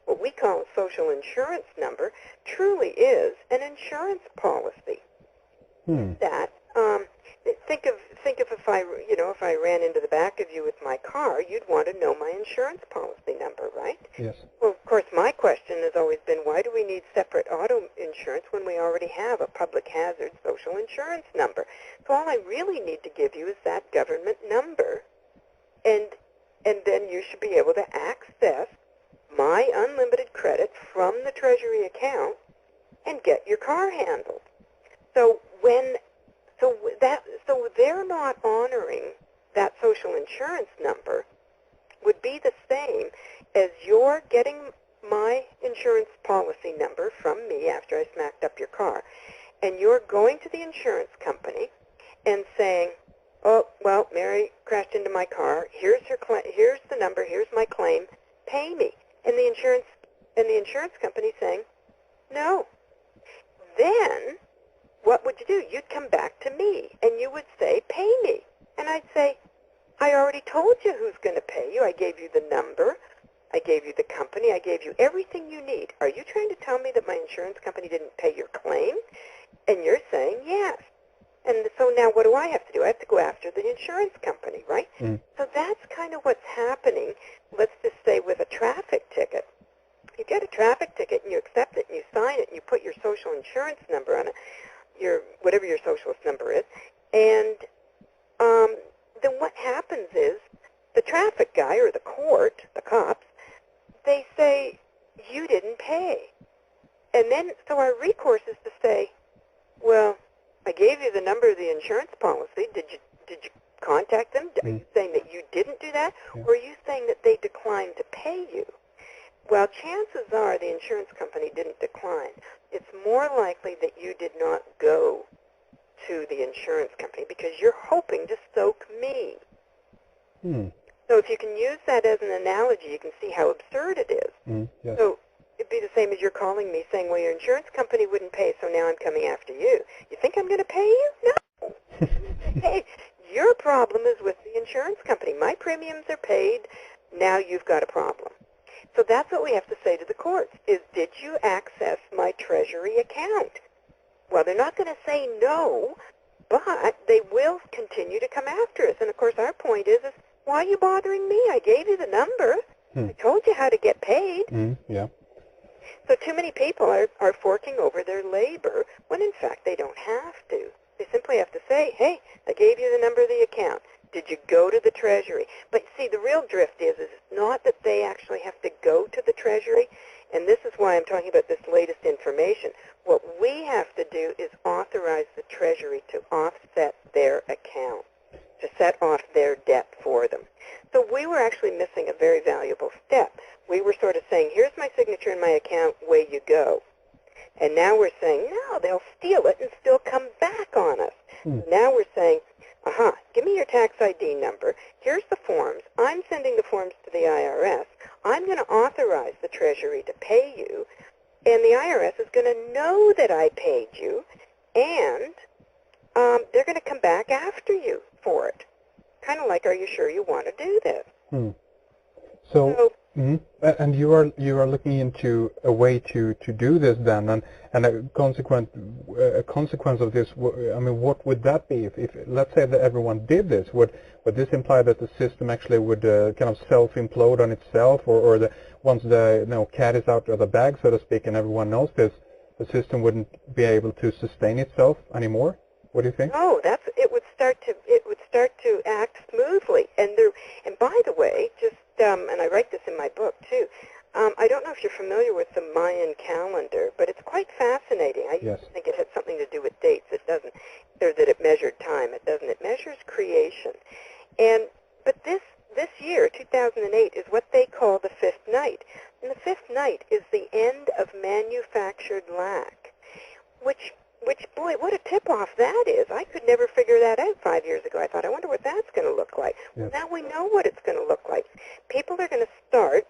what we call a social insurance number, truly is an insurance policy. That think of if I ran into the back of you with my car, you'd want to know my insurance policy number, right? Yes. Well, of course, my question has always been, why do we need separate auto insurance when we already have a public hazard social insurance number? So all I really need to give you is that government number, and then you should be able to access my unlimited credit from the Treasury account and get your car handled. So they're not honoring that social insurance number would be the same as you're getting my insurance policy number from me after I smacked up your car, and you're going to the insurance company and saying, oh, well, Mary crashed into my car. Here's the number. Here's my claim. Pay me. And the insurance company saying, no. Then what would you do? You'd come back to me, and you would say, pay me. And I'd say, I already told you who's going to pay you. I gave you the number. I gave you the company. I gave you everything you need. Are you trying to tell me that my insurance company didn't pay your claim? And you're saying, yes. And so now what do I have to do? I have to go after the insurance company, right? So that's kind of what's happening, let's just say, with a traffic ticket. You get a traffic ticket, and you accept it, and you sign it, and you put your social insurance number on it, whatever your socialist number is, and then what happens is the traffic guy or the court, the cops, they say, you didn't pay. And then, so our recourse is to say, well, I gave you the number of the insurance policy. Did you contact them? Are you saying that you didn't do that? Yeah. Or are you saying that they declined to pay you? Well, chances are the insurance company didn't decline. It's more likely that you did not go to the insurance company because you're hoping to soak me. So if you can use that as an analogy, you can see how absurd it is. Yes. So it'd be the same as you're calling me saying, well, your insurance company wouldn't pay, so now I'm coming after you. You think I'm going to pay you? No. Hey, your problem is with the insurance company. My premiums are paid. Now you've got a problem. So that's what we have to say to the courts is, did you access my Treasury account? Well, they're not going to say no, but they will continue to come after us. And, of course, our point is why are you bothering me? I gave you the number. I told you how to get paid. Yeah. So too many people are forking over their labor when in fact they don't have to. They simply have to say, hey, I gave you the number of the account. Did you go to the Treasury? But see, the real drift is not that they actually have to go to the Treasury, and this is why I'm talking about this latest information. What we have to do is authorize the Treasury to offset their account, to set off their debt for them. So we were actually missing a very valuable step. We were sort of saying, here's my signature in my account, way you go. And now we're saying, no, they'll steal it and still come back on us. Now we're saying, give me your tax ID number. Here's the forms. I'm sending the forms to the IRS. I'm going to authorize the Treasury to pay you, and the IRS is going to know that I paid you, and they're going to come back after you for it. Kind of like, are you sure you want to do this? So and you are looking into a way to do this then, and a consequence of this. I mean, what would that be? If let's say that everyone did this, would this imply that the system actually would kind of self-implode on itself, or once the cat is out of the bag, so to speak, and everyone knows this, the system wouldn't be able to sustain itself anymore? What do you think? No, it would start to act smoothly. And by the way, just and I write this in my book too. I don't know if you're familiar with the Mayan calendar, but it's quite fascinating. I used to think it had something to do with dates. It doesn't, or that it measured time. It doesn't. It measures creation. But this year, 2008, is what they call the fifth night. And the fifth night is the end of manufactured lack, which boy, what a tip-off that is. I could never figure that out 5 years ago. I thought, I wonder what that's going to look like. Well, now we know what it's going to look like. People are going to start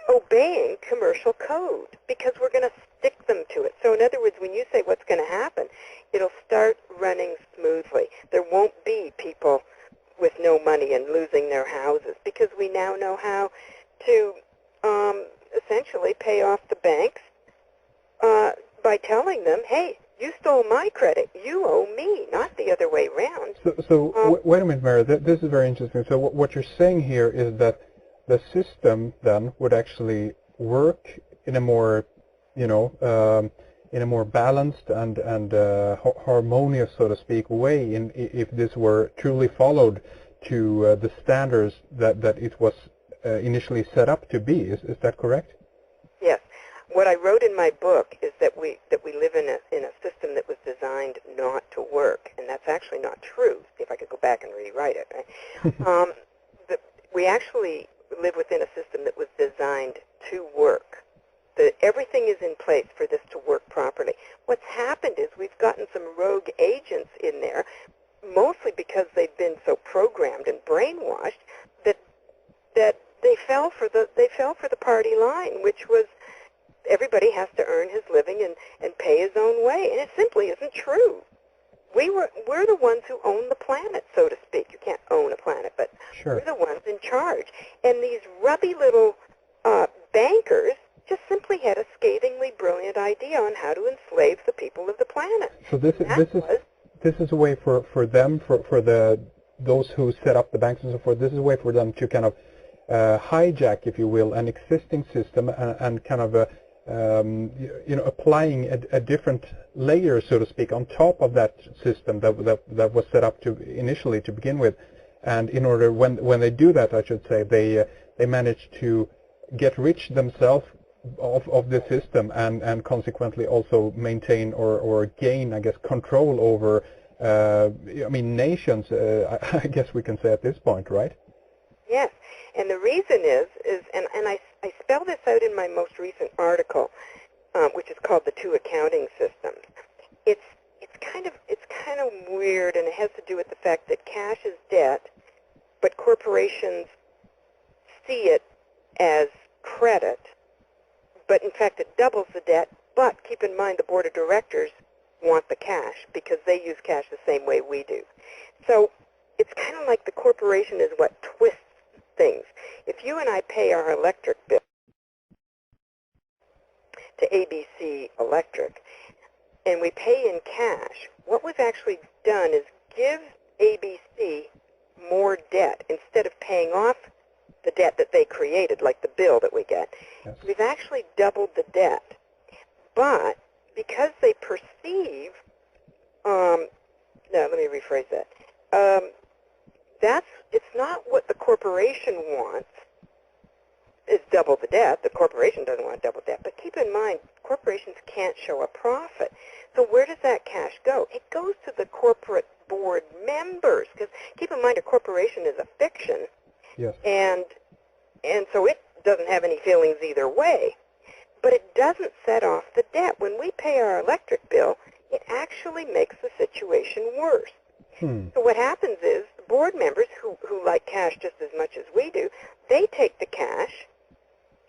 obeying commercial code because we're going to stick them to it. So in other words, when you say what's going to happen, it'll start running smoothly. There won't be people with no money and losing their houses because we now know how to essentially pay off the banks by telling them, hey, you stole my credit, you owe me, not the other way around. So wait a minute, Mary, this is very interesting. So what you're saying here is that the system then would actually work in a more, in a more balanced and harmonious, so to speak, way if this were truly followed to the standards that it was initially set up to be. Is that correct? Yes. What I wrote in my book is that we live in a system that was designed not to work, and that's actually not true. See if I could go back and rewrite it. Right? We actually live within a system that was designed to work. Everything is in place for this to work properly. What's happened is we've gotten some rogue agents in there, mostly because they've been so programmed and brainwashed that they fell for the party line, which was everybody has to earn his living and pay his own way, and it simply isn't true. We're the ones who own the planet, so to speak. You can't own a planet, but we're the ones in charge. And these rubby little bankers just simply had a scathingly brilliant idea on how to enslave the people of the planet. So this is a way for them, for those who set up the banks and so forth. This is a way for them to kind of hijack, if you will, an existing system and kind of applying a different layer, so to speak, on top of that system that was set up to initially to begin with. And in order, when they do that, I should say, they manage to get rich themselves of the system and consequently also maintain or gain, I guess, control over nations. I guess we can say at this point, right? Yes, and the reason is and I spell this out in my most recent article, which is called The Two Accounting Systems. It's kind of weird, and it has to do with the fact that cash is debt, but corporations see it as credit. But in fact, it doubles the debt. But keep in mind, the board of directors want the cash because they use cash the same way we do. So it's kind of like the corporation is what twists things. If you and I pay our electric bill to ABC Electric, and we pay in cash, what we've actually done is give ABC more debt. Instead of paying off the debt that they created, like the bill that we get. Yes. We've actually doubled the debt. But because they perceive, no, let me rephrase that. It's not what the corporation wants, is double the debt. The corporation doesn't want to double debt. But keep in mind, corporations can't show a profit. So where does that cash go? It goes to the corporate board members. Because keep in mind, a corporation is a fiction. Yes. And so it doesn't have any feelings either way. But it doesn't set off the debt. When we pay our electric bill, it actually makes the situation worse. So what happens is the board members, who like cash just as much as we do, they take the cash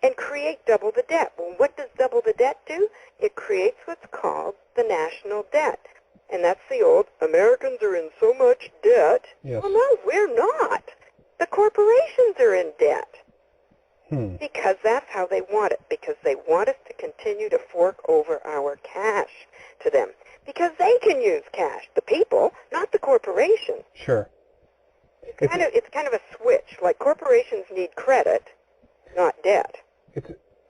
and create double the debt. Well, what does double the debt do? It creates what's called the national debt. And that's the old, Americans are in so much debt. Yes. Well, no, we're not. The corporations are in debt. Because that's how they want it. Because they want us to continue to fork over our cash to them. Because they can use cash. The people, not the corporations. Sure. It's kind of a switch. Like corporations need credit, not debt.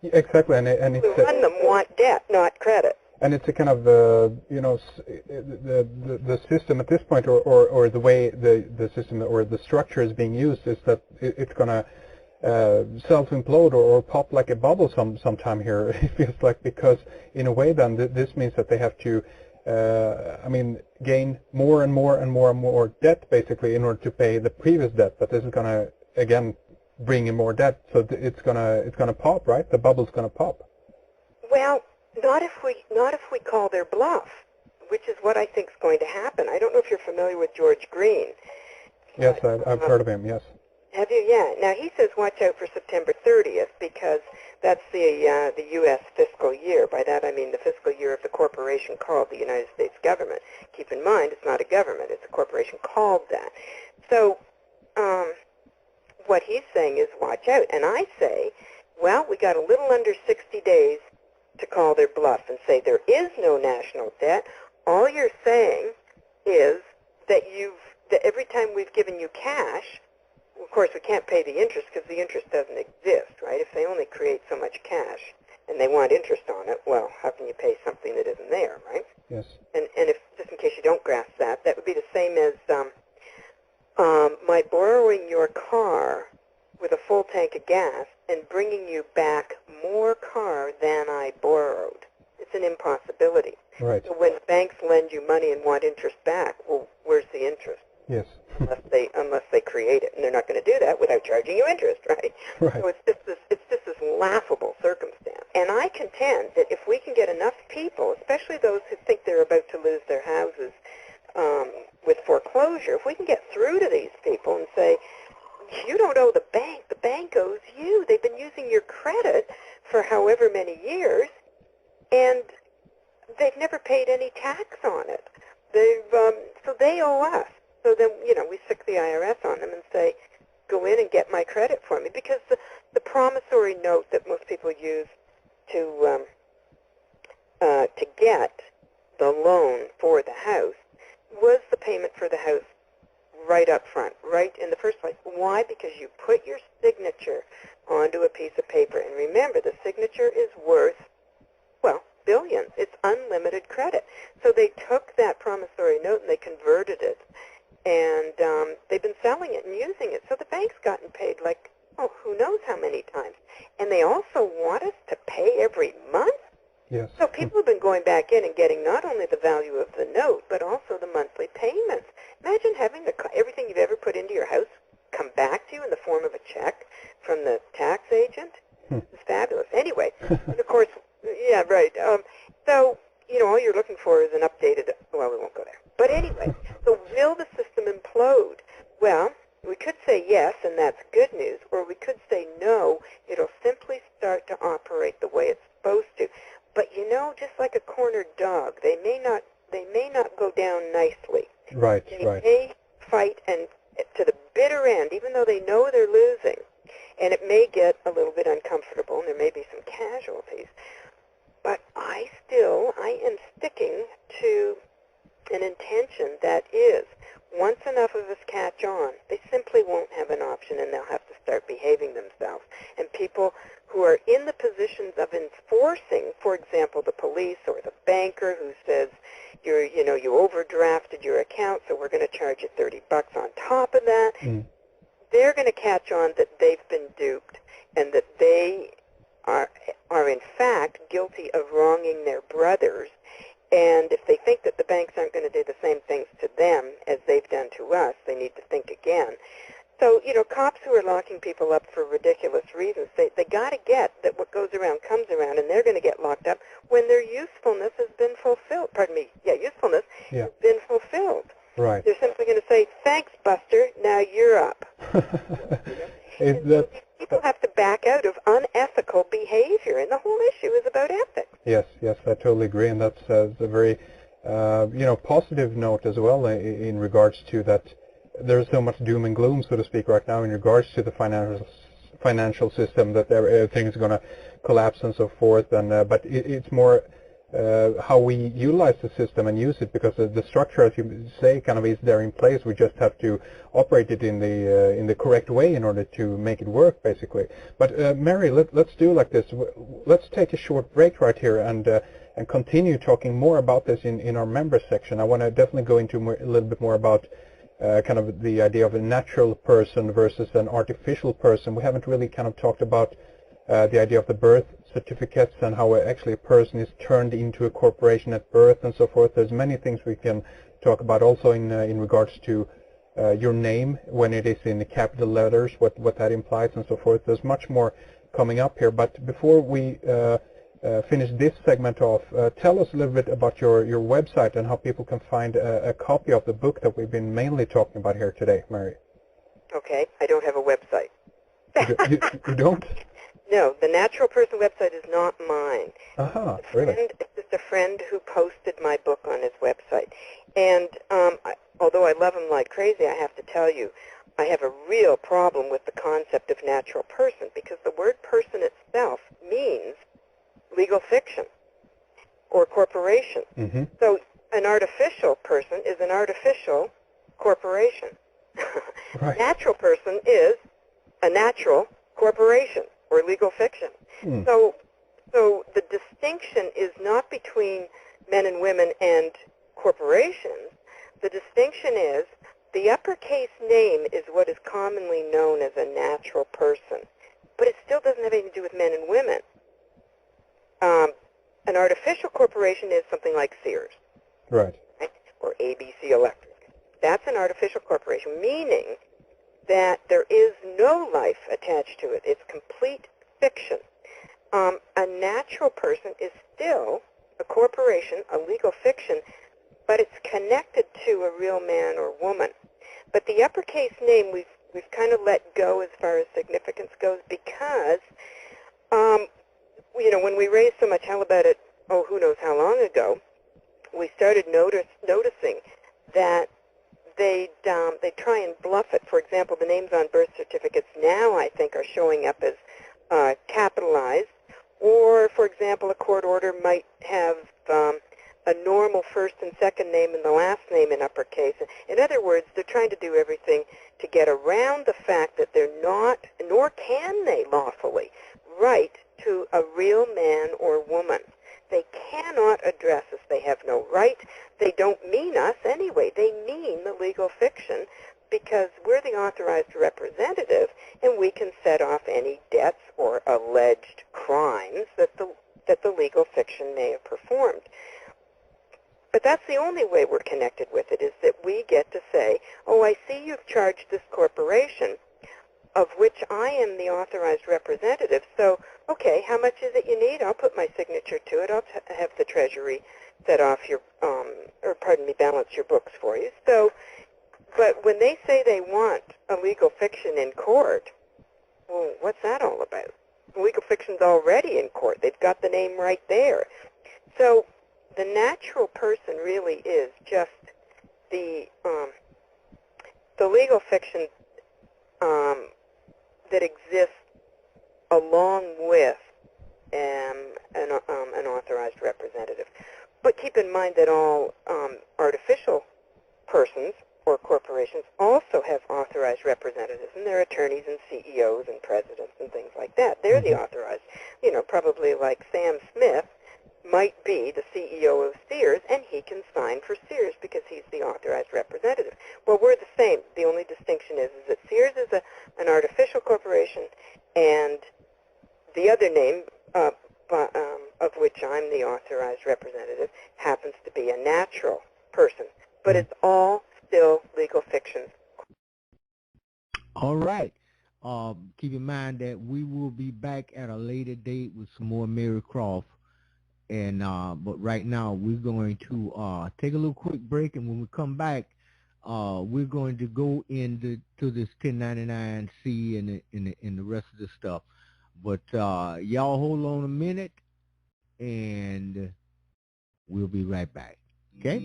Exactly, and it's Who run them want debt, not credit. And it's a kind of the system at this point, or the way the system or the structure is being used is that it's going to self-implode or pop like a bubble sometime here. It feels like, because in a way then this means that they have to gain more and more and more and more debt basically in order to pay the previous debt. But this is going to again bring in more debt, so it's gonna pop, right? The bubble's gonna pop. Well, not if we call their bluff, which is what I think is going to happen. I don't know if you're familiar with George Green. Yes, I've heard of him. Yes. Have you? Yeah. Now he says watch out for September 30th because that's the U.S. fiscal year. By that I mean the fiscal year of the corporation called the United States government. Keep in mind, it's not a government; it's a corporation called that. So, what he's saying is watch out. And I say, well, we got a little under 60 days to call their bluff and say there is no national debt. All you're saying is that every time we've given you cash. Of course, we can't pay the interest because the interest doesn't exist, right? If they only create so much cash and they want interest on it, well, how can you pay something that isn't there, right? Yes. And if, just in case you don't grasp that, that would be the same as my borrowing your car with a full tank of gas and bringing you back more car than I borrowed. It's an impossibility. Right. So when banks lend you money and want interest back, well, where's the interest? Yes. unless they create it, and they're not going to do that without charging you interest, right? Right. So it's just this laughable circumstance. And I contend that if we can get enough people, especially those who think they're about to lose their houses with foreclosure, if we can get through to these people and say, you don't owe the bank owes you. They've been using your credit for however many years, and they've never paid any tax on it. So they owe us. So then, we sick the IRS on them and say, go in and get my credit for me. Because the promissory note that most people use to get the loan for the house was the payment for the house right up front, right in the first place. Why? Because you put your signature onto a piece of paper. And remember, the signature is worth, well, billions. It's unlimited credit. So they took that promissory note and they converted it. And they've been selling it and using it. So the bank's gotten paid like, who knows how many times. And they also want us to pay every month. Yes. So people have been going back in and getting not only the value of the note, but also the monthly payments. Imagine having everything you've ever put into your house come back to you in the form of a check from the tax agent. It's fabulous. Anyway, and of course, yeah, right. So, all you're looking for is an updated, well, we won't go there. But anyway, so will the system implode? Well, we could say yes, and that's good news, or we could say no, it'll simply start to operate the way it's supposed to. But just like a cornered dog, they may not go down nicely. Right, they right. may fight and to the bitter end, even though they know they're losing, and it may get a little bit uncomfortable, and there may be some casualties. But I am sticking to an intention that is, once enough of us catch on, they simply won't have an option, and they'll have to start behaving themselves. And people who are in the positions of enforcing, for example, the police or the banker who says, you overdrafted your account, so we're going to charge you $30 on top of that, they're going to catch on that they've been duped and that they are in fact guilty of wronging their brothers. And if they think that the banks aren't going to do the same things to them as they've done to us, they need to think again. So, cops who are locking people up for ridiculous reasons, they got to get that what goes around comes around, and they're going to get locked up when their usefulness has been fulfilled. Usefulness has been fulfilled. Right. They're simply going to say, thanks, Buster, now you're up. People have to back out of unethical behavior, and the whole issue is about ethics. Yes, I totally agree, and that's a very, positive note as well in regards to that. There's so much doom and gloom, so to speak, right now in regards to the financial system, that everything's going to collapse and so forth. And but it's more how we utilize the system and use it, because the structure, as you say, kind of is there in place. We just have to operate it in the correct way in order to make it work, basically. But Mary, let's do like this. Let's take a short break right here and continue talking more about this in our members section. I want to definitely go into a little bit more about kind of the idea of a natural person versus an artificial person. We haven't really kind of talked about the idea of the birth certificates and how actually a person is turned into a corporation at birth and so forth. There's many things we can talk about also in regards to your name when it is in the capital letters, what that implies and so forth. There's much more coming up here. But before we finish this segment off, tell us a little bit about your website and how people can find a copy of the book that we've been mainly talking about here today, Mary. Okay, I don't have a website. You don't? No, the Natural Person website is not mine. Really? It's just a friend who posted my book on his website. And although I love him like crazy, I have to tell you, I have a real problem with the concept of natural person, because the word person itself means legal fiction or corporation. So an artificial person is an artificial corporation. Right. Natural person is a natural corporation or legal fiction. So the distinction is not between men and women and corporations. The distinction is the uppercase name is what is commonly known as a natural person, but it still doesn't have anything to do with men and women. An artificial corporation is something like Sears. Right. Or ABC Electric. That's an artificial corporation, meaning that there is no life attached to it. It's complete fiction. A natural person is still a corporation, a legal fiction, but it's connected to a real man or woman. But the uppercase name we've kind of let go as far as significance goes, because when we raised so much hell about it, who knows how long ago, we started noticing that they try and bluff it. For example, the names on birth certificates now, I think, are showing up as capitalized. Or, for example, a court order might have a normal first and second name and the last name in uppercase. In other words, they're trying to do everything to get around the fact that they're not, nor can they lawfully, write to a real man or woman. They cannot address us. They have no right. They don't mean us anyway. They mean the legal fiction, because we're the authorized representative, and we can set off any debts or alleged crimes that the legal fiction may have performed. But that's the only way we're connected with it, is that we get to say, oh, I see you've charged this corporation, of which I am the authorized representative. So, okay, how much is it you need? I'll put my signature to it. I'll have the Treasury set off your, balance your books for you. So, but when they say they want a legal fiction in court, well, what's that all about? Legal fiction's already in court. They've got the name right there. So the natural person really is just the legal fiction that exists along with an authorized representative. But keep in mind that all artificial persons or corporations corporations also have authorized representatives, and they're attorneys and CEOs and presidents and things like that. They're the authorized, probably like Sam Smith might be the CEO of Sears, and he can sign for Sears because he's the authorized representative. Well, we're the same. The only distinction is that Sears is an artificial corporation, and the other name, of which I'm the authorized representative, happens to be a natural person. But it's all still legal fictions. All right. Keep in mind that we will be back at a later date with some more Mary Croft. And but right now we're going to take a little quick break, and when we come back, we're going to go into this 1099C and the rest of the stuff. But y'all hold on a minute, and we'll be right back. Okay?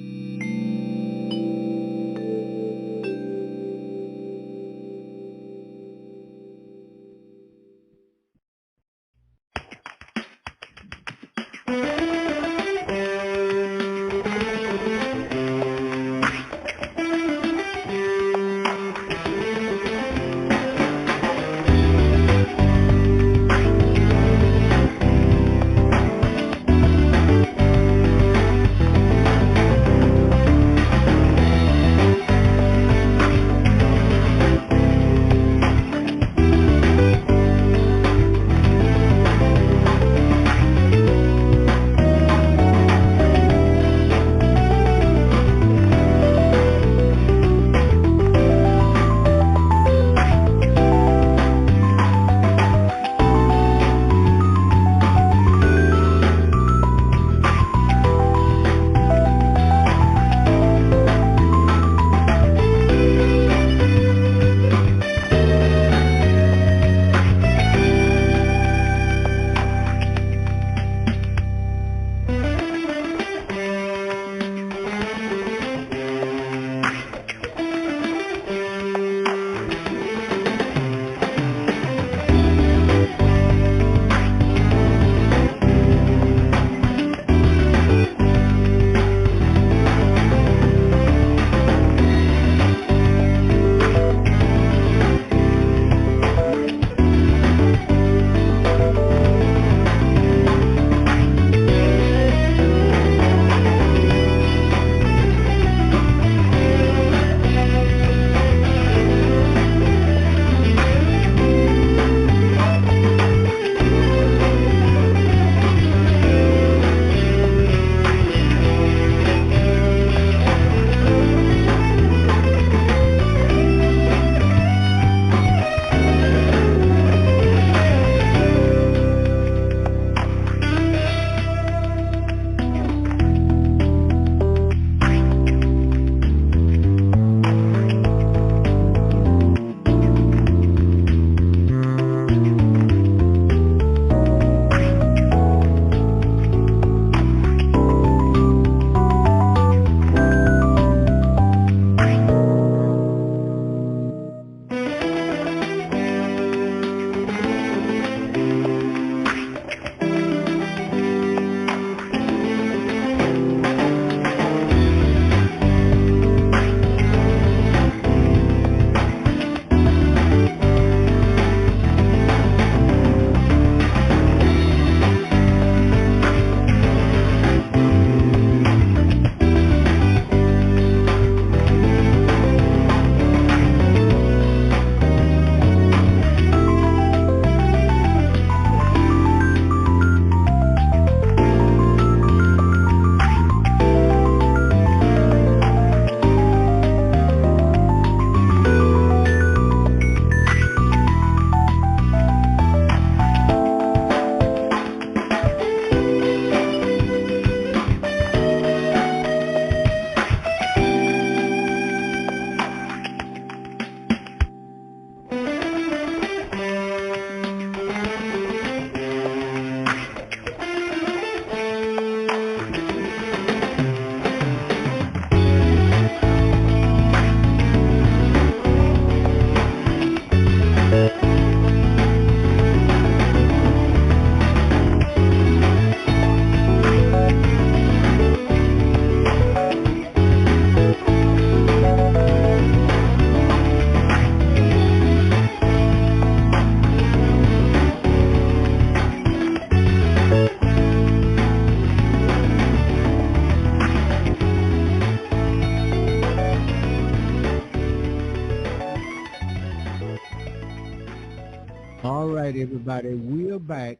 everybody. We're back.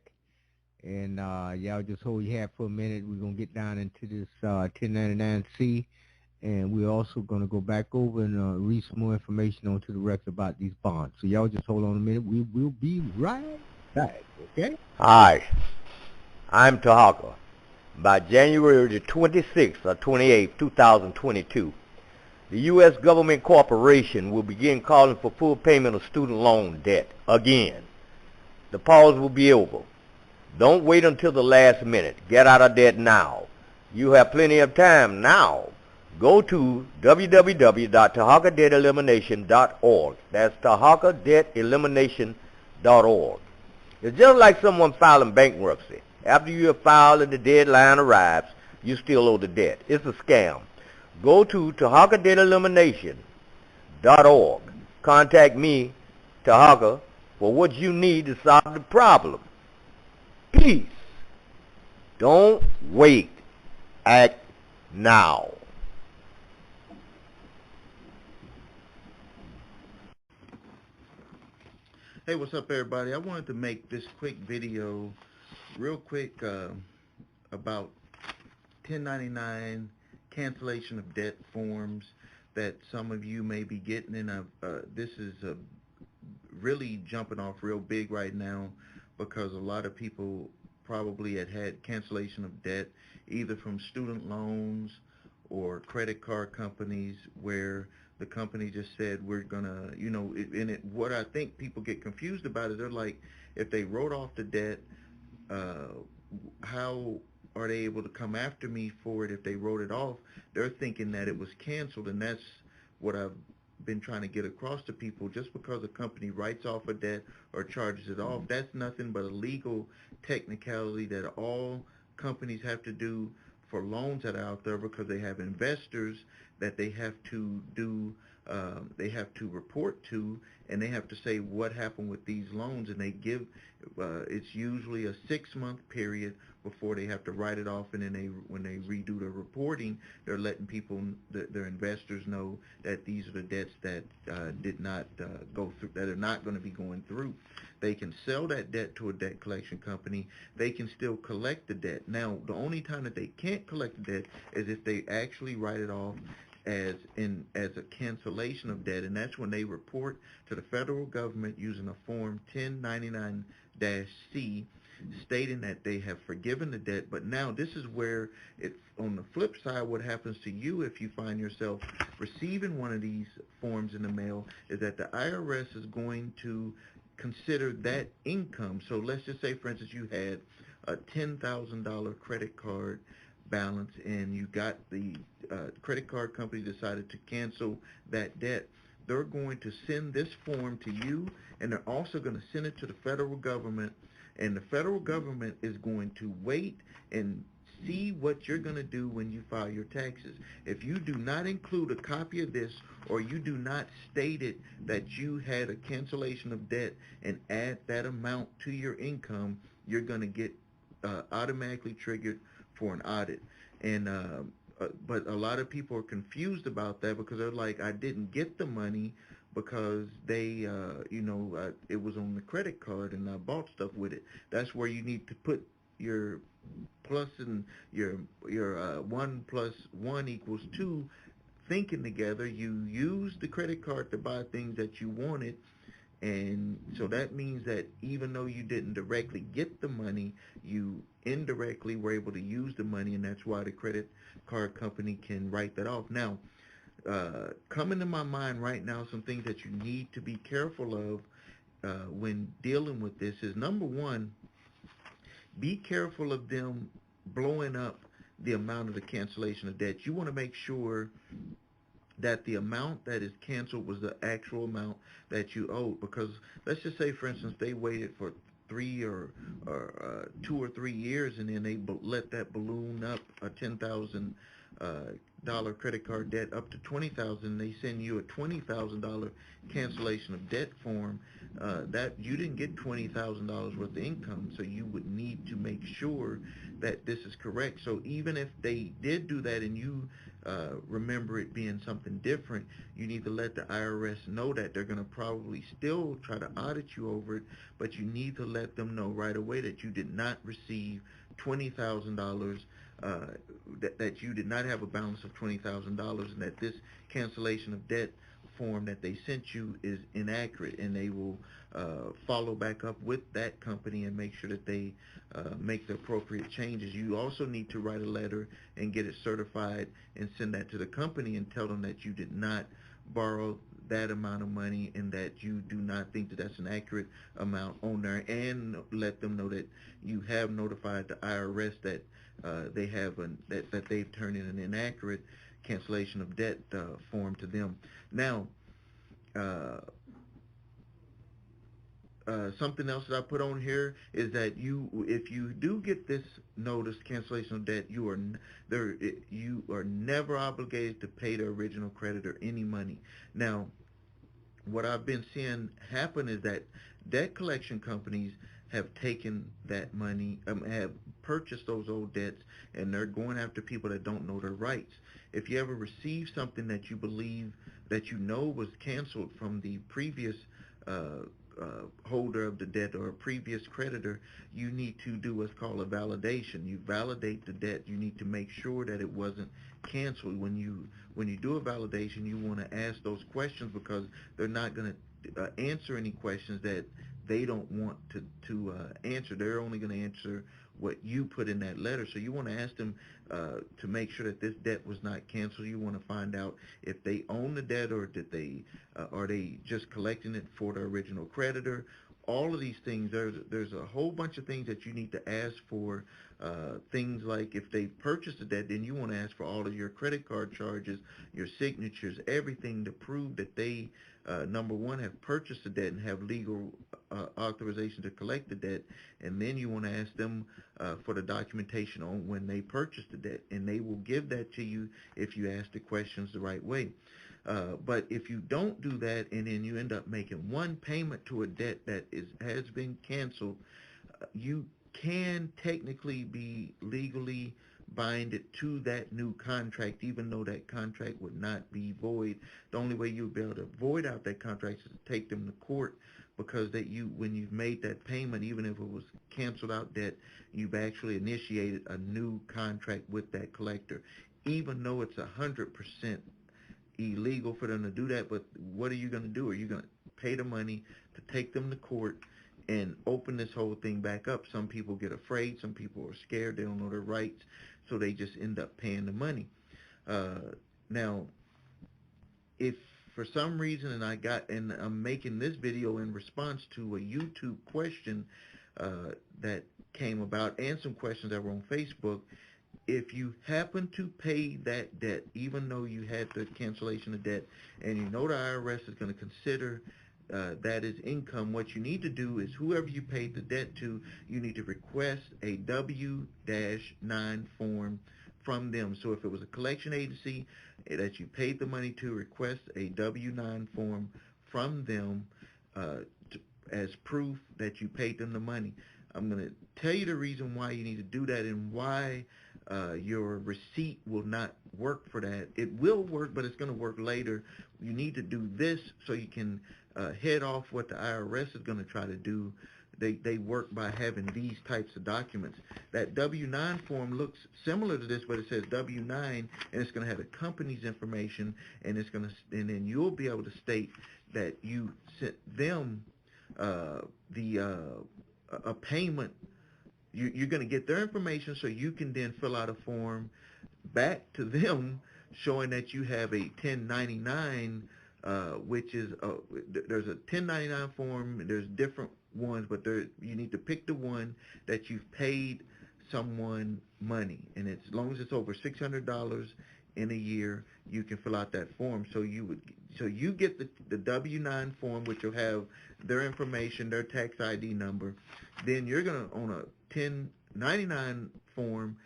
And y'all just hold your hat for a minute. We're going to get down into this 1099C. And we're also going to go back over and read some more information onto the record about these bonds. So y'all just hold on a minute. We will be right back, okay? Hi, I'm Tarhaka. By January the 26th or 28th, 2022, the U.S. government corporation will begin calling for full payment of student loan debt again. The pause will be over. Don't wait until the last minute. Get out of debt now. You have plenty of time now. Go to www.tarhakadebtelimination.org. That's tarhakadebtelimination.org. It's just like someone filing bankruptcy. After you have filed and the deadline arrives, you still owe the debt. It's a scam. Go to tarhakadebtelimination.org. Contact me, Tarhaka, for what you need to solve the problem. Peace. Don't wait. Act now. Hey, what's up, everybody? I wanted to make this quick video real quick about 1099 cancellation of debt forms that some of you may be getting, and this is really jumping off real big right now because a lot of people probably had cancellation of debt either from student loans or credit card companies where the company just said we're gonna, what I think people get confused about is they're like, if they wrote off the debt, how are they able to come after me for it if they wrote it off? They're thinking that it was canceled, and that's what I've been trying to get across to people. Just because a company writes off a debt or charges it off, that's nothing but a legal technicality that all companies have to do for loans that are out there, because they have investors that they have to do, they have to report to, and they have to say what happened with these loans, and they give, it's usually a 6-month period before they have to write it off, and then when they redo the reporting, they're letting people, their investors know that these are the debts that did not go through, that are not going to be going through. They can sell that debt to a debt collection company. They can still collect the debt. Now, the only time that they can't collect the debt is if they actually write it off as a cancellation of debt, and that's when they report to the federal government using a form 1099-C stating that they have forgiven the debt. But now this is where it's on the flip side. What happens to you if you find yourself receiving one of these forms in the mail is that the IRS is going to consider that income. So let's just say, for instance, you had a $10,000 credit card balance, and you got the credit card company decided to cancel that debt. They're going to send this form to you, and they're also going to send it to the federal government, and the federal government is going to wait and see what you're going to do when you file your taxes. If you do not include a copy of this, or you do not state it that you had a cancellation of debt and add that amount to your income, you're going to get automatically triggered for an audit. And but a lot of people are confused about that because they're like, I didn't get the money because they, it was on the credit card and I bought stuff with it. That's where you need to put your plus and your 1 + 1 = 2 thinking together. You use the credit card to buy things that you wanted, and so that means that even though you didn't directly get the money, you indirectly were able to use the money, and that's why the credit card company can write that off. Now, coming to my mind right now, some things that you need to be careful of when dealing with this is, number one, be careful of them blowing up the amount of the cancellation of debt. You want to make sure that the amount that is canceled was the actual amount that you owed, because let's just say, for instance, they waited for 2 or 3 years, and then they let that balloon up $10,000 dollar credit card debt up to $20,000, they send you a $20,000 cancellation of debt form, that you didn't get $20,000 worth of income, so you would need to make sure that this is correct. So even if they did do that and you remember it being something different, you need to let the IRS know that. They're going to probably still try to audit you over it, but you need to let them know right away that you did not receive $20,000, that you did not have a balance of $20,000, and that this cancellation of debt form that they sent you is inaccurate, and they will follow back up with that company and make sure that they make the appropriate changes. You also need to write a letter and get it certified and send that to the company and tell them that you did not borrow that amount of money and that you do not think that that's an accurate amount on there, and let them know that you have notified the IRS that they have that they've turned in an inaccurate cancellation of debt form to them. Now, something else that I put on here is that if you do get this notice, cancellation of debt, you are never obligated to pay the original creditor any money. Now, what I've been seeing happen is that debt collection companies have taken that money, have purchased those old debts, and they're going after people that don't know their rights. If you ever receive something that you believe that you know was canceled from the previous holder of the debt or a previous creditor, you need to do what's called a validation. You validate the debt. You need to make sure that it wasn't canceled. When you do a validation, you want to ask those questions, because they're not going to answer any questions that they don't want to answer. They're only going to answer what you put in that letter. So you want to ask them to make sure that this debt was not canceled. You want to find out if they own the debt, or did they are they just collecting it for the original creditor. All of these things, there's a whole bunch of things that you need to ask for. Things like if they purchased the debt, then you want to ask for all of your credit card charges, your signatures, everything to prove that they, number one, have purchased the debt and have legal authorization to collect the debt. And then you want to ask them for the documentation on when they purchased the debt, and they will give that to you if you ask the questions the right way. But if you don't do that, and then you end up making one payment to a debt that has been canceled, you can technically be legally binded to that new contract, even though that contract would not be void. The only way you'll be able to void out that contract is to take them to court, because when you've made that payment, even if it was canceled out debt, you've actually initiated a new contract with that collector, even though it's 100% illegal for them to do that. But what are you going to do? Are you going to pay the money to take them to court and open this whole thing back up? Some people get afraid. Some people are scared. They don't know their rights, so they just end up paying the money. Now, if for some reason, and I'm making this video in response to a YouTube question that came about, and some questions that were on Facebook. If you happen to pay that debt, even though you had the cancellation of debt, and you know the IRS is going to consider that as income, what you need to do is, whoever you paid the debt to, you need to request a W-9 form from them. So if it was a collection agency that you paid the money to, request a W-9 form from them as proof that you paid them the money. I'm going to tell you the reason why you need to do that, and why your receipt will not work for that. It will work, but it's going to work later. You need to do this so you can head off what the IRS is going to try to do. They work by having these types of documents. That W-9 form looks similar to this, but it says W-9, and it's going to have the company's information, and then you'll be able to state that you sent them a payment. You're going to get their information, so you can then fill out a form back to them showing that you have a 1099, which is there's a 1099 form. There's different ones, but you need to pick the one that you've paid someone money, and as long as it's over $600 in a year, you can fill out that form. So you get the W-9 form, which will have their information, their tax ID number. Then you're going to, on a 1099 form,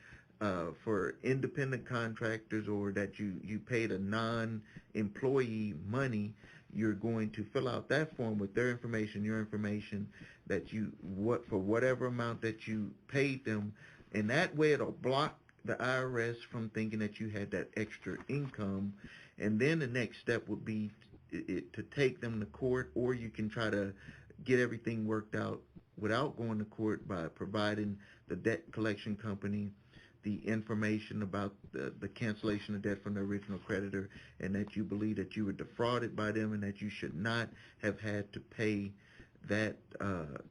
for independent contractors, or that you paid a non-employee money, you're going to fill out that form with their information, your information, that for whatever amount that you paid them, and that way it'll block the IRS from thinking that you had that extra income. And then the next step would be to take them to court, or you can try to get everything worked out without going to court by providing the debt collection company the information about the cancellation of debt from the original creditor, and that you believe that you were defrauded by them and that you should not have had to pay that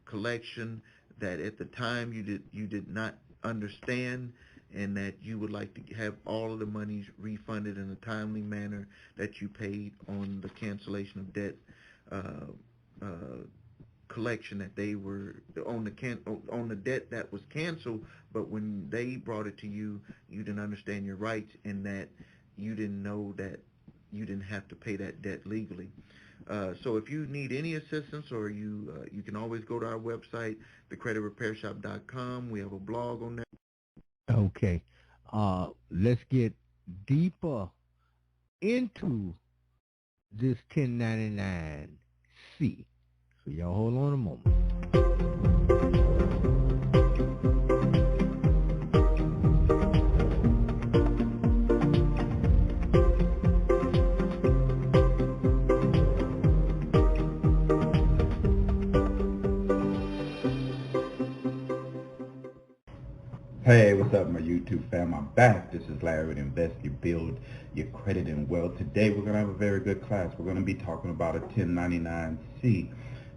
collection, that at the time you did not understand, and that you would like to have all of the monies refunded in a timely manner that you paid on the cancellation of debt collection, that they were on the debt that was canceled, but when they brought it to you, you didn't understand your rights, and that you didn't know that you didn't have to pay that debt legally. So if you need any assistance, or you can always go to our website, thecreditrepairshop.com. We have a blog on there. Okay. Let's get deeper into this 1099C. So y'all hold on a moment. Hey, what's up, my YouTube fam? I'm back. This is Larry with Invest Your Build Your Credit and Wealth. Today we're going to have a very good class. We're going to be talking about a 1099C.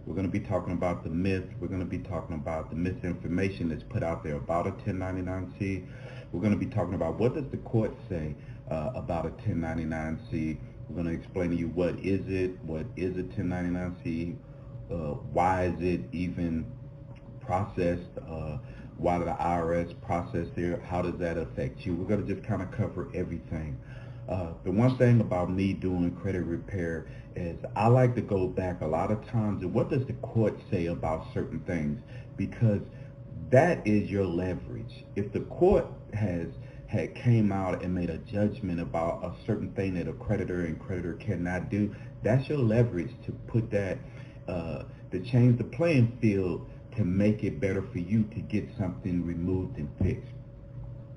We're going to be talking about the myth. We're going to be talking about the misinformation that's put out there about a 1099C. We're going to be talking about what does the court say about a 1099C. We're going to explain to you what is it, what is a 1099C, why is it even processed, why did the IRS process there, how does that affect you. We're going to just kind of cover everything. The one thing about me doing credit repair is I like to go back a lot of times and what does the court say about certain things, because that is your leverage. If the court had came out and made a judgment about a certain thing that a creditor and creditor cannot do, that's your leverage to put that, to change the playing field, to make it better for you to get something removed and fixed.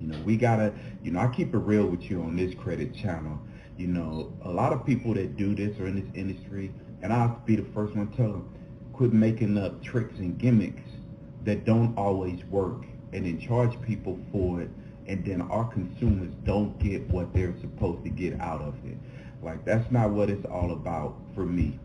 You know, we gotta, you know, I keep it real with you on this credit channel. You know, a lot of people that do this are in this industry, and I'll be the first one to tell them, quit making up tricks and gimmicks that don't always work and then charge people for it, and then our consumers don't get what they're supposed to get out of it. Like, that's not what it's all about for me.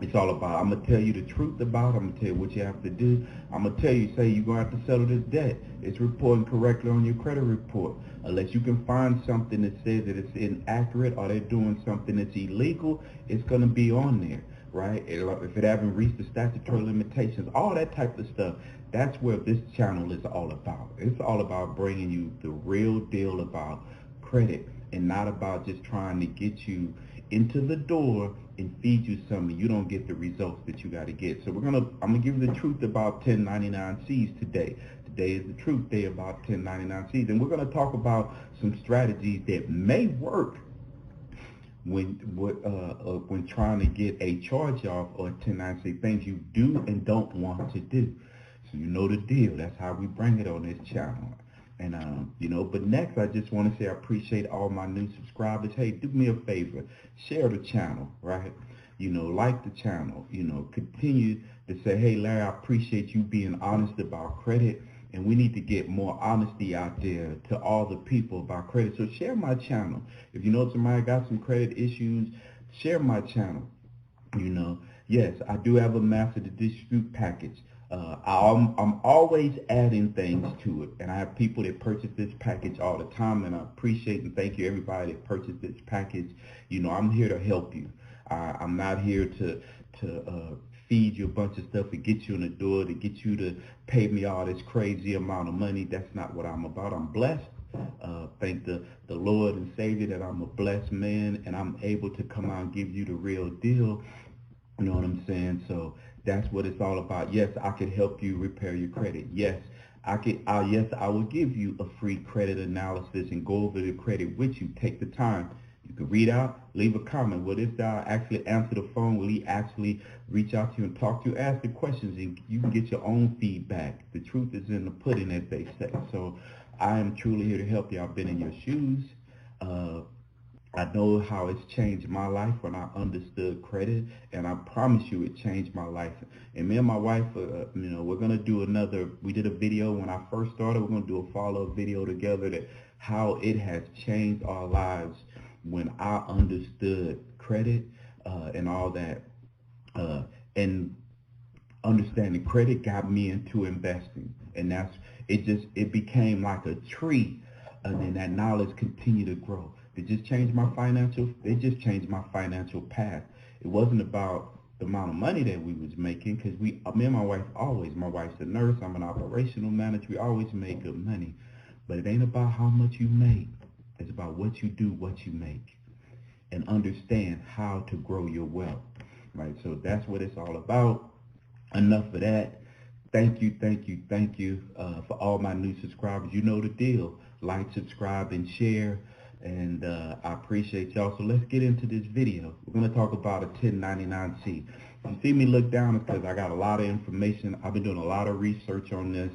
It's all about, I'm going to tell you the truth about it. I'm going to tell you what you have to do. I'm going to tell you, say you're going to have to settle this debt. It's reporting correctly on your credit report. Unless you can find something that says that it's inaccurate or they're doing something that's illegal, it's going to be on there, right? If it haven't reached the statutory limitations, all that type of stuff, that's where this channel is all about. It's all about bringing you the real deal about credit, and not about just trying to get you into the door and feed you something you don't get the results that you got to get. So I'm gonna give you the truth about 1099Cs today. Today is the truth day about 1099Cs, and we're gonna talk about some strategies that may work when trying to get a charge off or a 1099C, things you do and don't want to do. So you know the deal. That's how we bring it on this channel. And, you know, but next I just want to say I appreciate all my new subscribers. Hey, do me a favor, share the channel, right? You know, like the channel, you know, continue to say, hey, Larry, I appreciate you being honest about credit, and we need to get more honesty out there to all the people about credit. So share my channel. If you know somebody got some credit issues, share my channel. You know, yes, I do have a master dispute package. I'm always adding things to it, and I have people that purchase this package all the time, and I appreciate and thank you everybody that purchased this package. You know, I'm here to help you. I'm not here to feed you a bunch of stuff and get you in the door, to get you to pay me all this crazy amount of money. That's not what I'm about. I'm blessed. Thank the Lord and Savior that I'm a blessed man, and I'm able to come out and give you the real deal. You know what I'm saying? So that's what it's all about. Yes, I can help you repair your credit. Yes, Yes, I will give you a free credit analysis and go over the credit with you. Take the time. You can read out, leave a comment. What if I actually answer the phone? Will he actually reach out to you and talk to you, ask the questions, and you can get your own feedback? The truth is in the pudding, as they say. So I am truly here to help you. I've been in your shoes. I know how it's changed my life when I understood credit, and I promise you it changed my life. And me and my wife, we're going to do we did a video when I first started. We're going to do a follow-up video together that how it has changed our lives when I understood credit and all that. And understanding credit got me into investing. And it became like a tree, and then that knowledge continued to grow. It just changed my financial path. It wasn't about the amount of money that we was making, because me and my wife's a nurse, I'm an operational manager, we always make good money. But it ain't about how much you make. It's about what you do, what you make, and understand how to grow your wealth, right? So that's what it's all about. Enough of that. Thank you for all my new subscribers. You know the deal. Like, subscribe, and share. And I appreciate y'all. So let's get into this video. We're going to talk about a 1099C. If you see me look down, it's because I got a lot of information. I've been doing a lot of research on this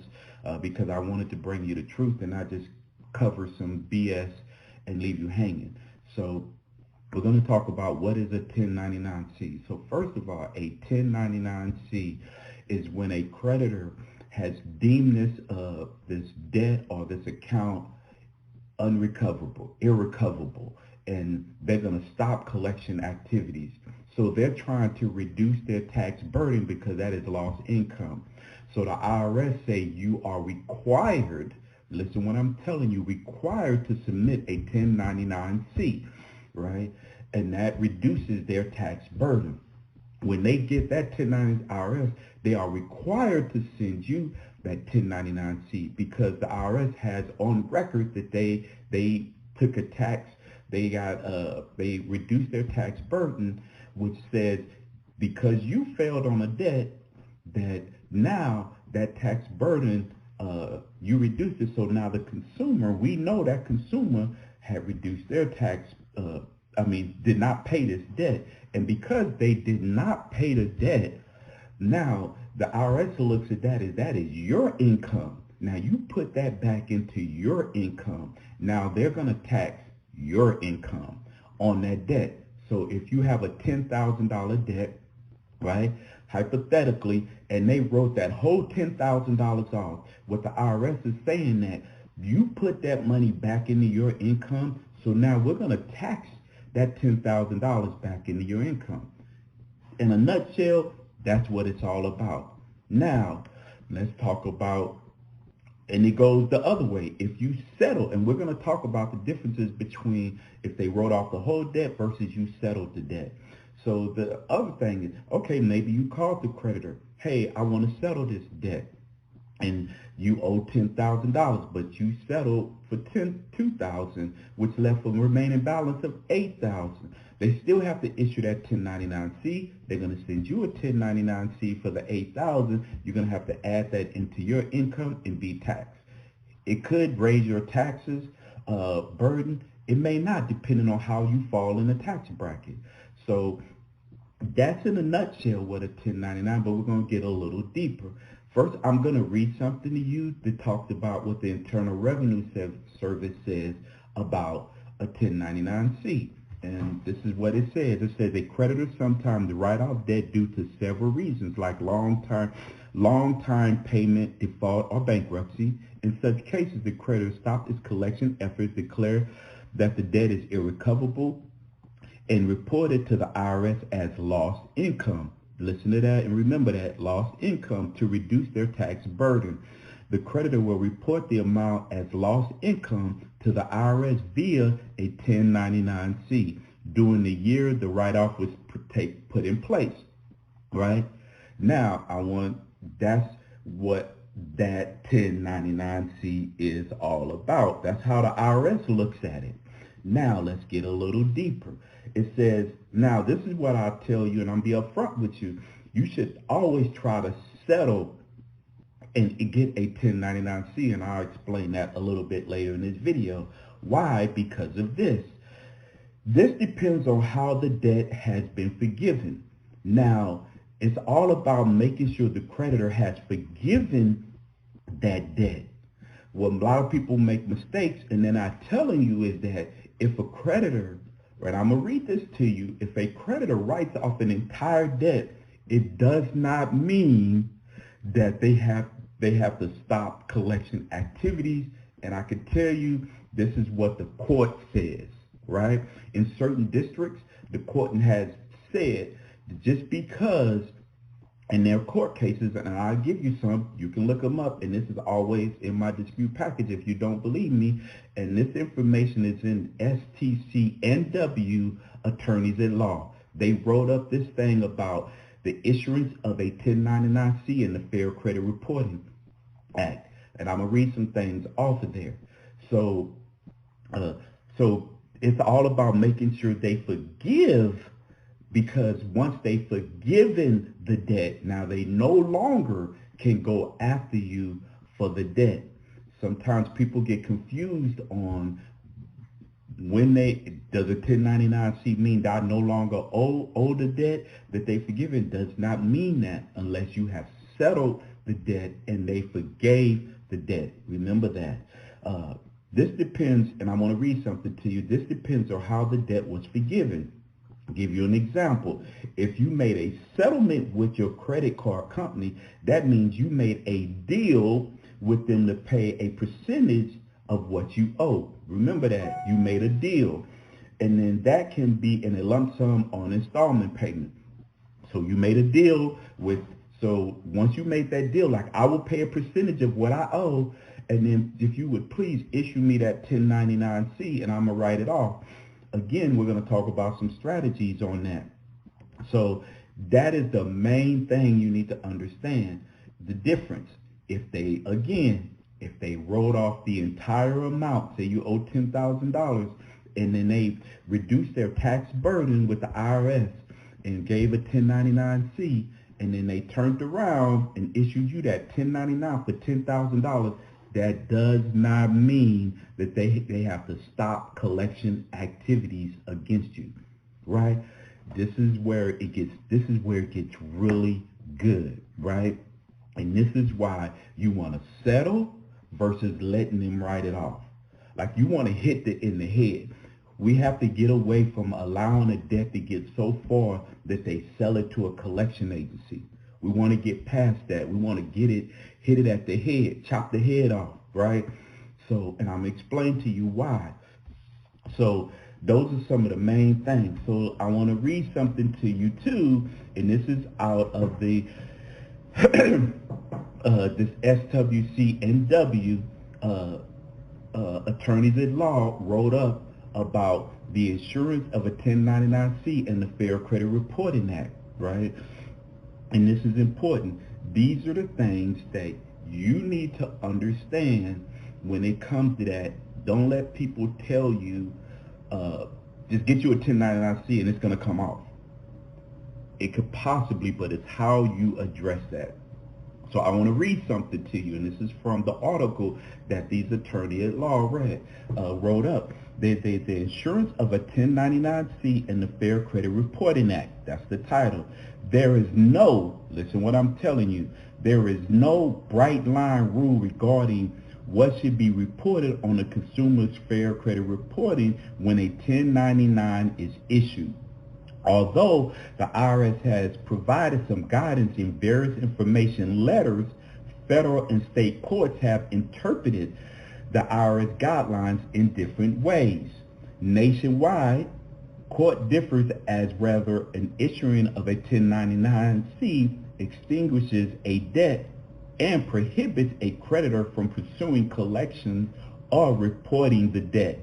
because I wanted to bring you the truth and not just cover some BS and leave you hanging. So we're going to talk about what is a 1099C. So first of all, a 1099C is when a creditor has deemed this debt or this account irrecoverable, and they're going to stop collection activities. So they're trying to reduce their tax burden because that is lost income. So the IRS say you are required, listen what I'm telling you, required to submit a 1099C, right? And that reduces their tax burden. When they get that 1099 IRS, they are required to send you that 1099C, because the IRS has on record that they took a tax, they reduced their tax burden, which says because you failed on a debt, that now that tax burden you reduced it. So now the consumer, we know that consumer had reduced their tax, did not pay this debt, and because they did not pay the debt, now the IRS looks at that is your income. Now you put that back into your income. Now they're going to tax your income on that debt. So if you have a $10,000 debt, right, hypothetically, and they wrote that whole $10,000 off, what the IRS is saying that you put that money back into your income, so now we're going to tax that $10,000 back into your income. In a nutshell, that's what it's all about. Now, let's talk about, and it goes the other way. If you settle, and we're going to talk about the differences between if they wrote off the whole debt versus you settled the debt. So the other thing is, okay, maybe you called the creditor. Hey, I want to settle this debt. And you owe $10,000, but you settled for $2,000, which left a remaining balance of $8,000. They still have to issue that 1099C. They're going to send you a 1099C for the $8,000. You're going to have to add that into your income and be taxed. It could raise your taxes burden. It may not, depending on how you fall in the tax bracket. So that's in a nutshell what a 1099, but we're going to get a little deeper. First, I'm going to read something to you that talks about what the Internal Revenue Service says about a 1099C. And this is what it says. It says a creditor sometimes write off debt due to several reasons, like long time payment, default, or bankruptcy. In such cases, the creditor stops its collection efforts, declare that the debt is irrecoverable, and report it to the IRS as lost income. Listen to that and remember that, lost income, to reduce their tax burden. The creditor will report the amount as lost income to the IRS via a 1099C during the year the write-off was put in place, right? Now, that's what that 1099C is all about. That's how the IRS looks at it. Now, let's get a little deeper. It says, now this is what I'll tell you, and I'm be upfront with you. You should always try to settle and get a 1099C, and I'll explain that a little bit later in this video. Why? Because of this. This depends on how the debt has been forgiven. Now, it's all about making sure the creditor has forgiven that debt. What a lot of people make mistakes, and then I'm telling you, is that if a creditor, right, I'm going to read this to you, if a creditor writes off an entire debt, it does not mean that they have to stop collection activities. And I can tell you, this is what the court says, right? In certain districts, the court has said that just because in their court cases, and I'll give you some, you can look them up, and this is always in my dispute package if you don't believe me, and this information is in STCNW Attorneys at Law. They wrote up this thing about the issuance of a 1099C in the Fair Credit Reporting Act, and I'm going to read some things off of there. So it's all about making sure they forgive, because once they've forgiven the debt, now they no longer can go after you for the debt. Sometimes people get confused on when does a 1099C mean that I no longer owe the debt that they forgiven? Does not mean that unless you have settled the debt and they forgave the debt. Remember that. This depends, and I want to read something to you. This depends on how the debt was forgiven. I'll give you an example. If you made a settlement with your credit card company, that means you made a deal with them to pay a percentage of what you owe. Remember that. You made a deal. And then that can be in a lump sum or an installment payment. So you made a deal with, so once you made that deal, like I will pay a percentage of what I owe, and then if you would please issue me that 1099C and I'm going to write it off. Again, we're going to talk about some strategies on that. So that is the main thing you need to understand. The difference. If they wrote off the entire amount, say you owe $10,000, and then they reduced their tax burden with the IRS and gave a 1099C, and then they turned around and issued you that 1099 for $10,000, that does not mean that they have to stop collection activities against you, right? This is where it gets really good, right? And this is why you want to settle versus letting them write it off. Like you want to hit it in the head. We have to get away from allowing a debt to get so far that they sell it to a collection agency. We want to get past that. We want to hit it at the head, chop the head off, right? So, and I'm explaining to you why. So those are some of the main things. So I want to read something to you too, and this is out of the this SWCNW Attorneys at Law wrote up about the issuance of a 1099C in the Fair Credit Reporting Act, right? And this is important. These are the things that you need to understand when it comes to that. Don't let people tell you, just get you a 1099C and it's going to come off. It could possibly, but it's how you address that. So I want to read something to you, and this is from the article that these attorneys at law wrote up. The issuance of a 1099C in the Fair Credit Reporting Act. That's the title. There is no, listen what I'm telling you, there is no bright line rule regarding what should be reported on the consumer's Fair Credit Reporting when a 1099 is issued. Although the IRS has provided some guidance in various information letters, federal and state courts have interpreted the IRS guidelines in different ways. Nationwide, court differs as whether an issuing of a 1099C extinguishes a debt and prohibits a creditor from pursuing collection or reporting the debt.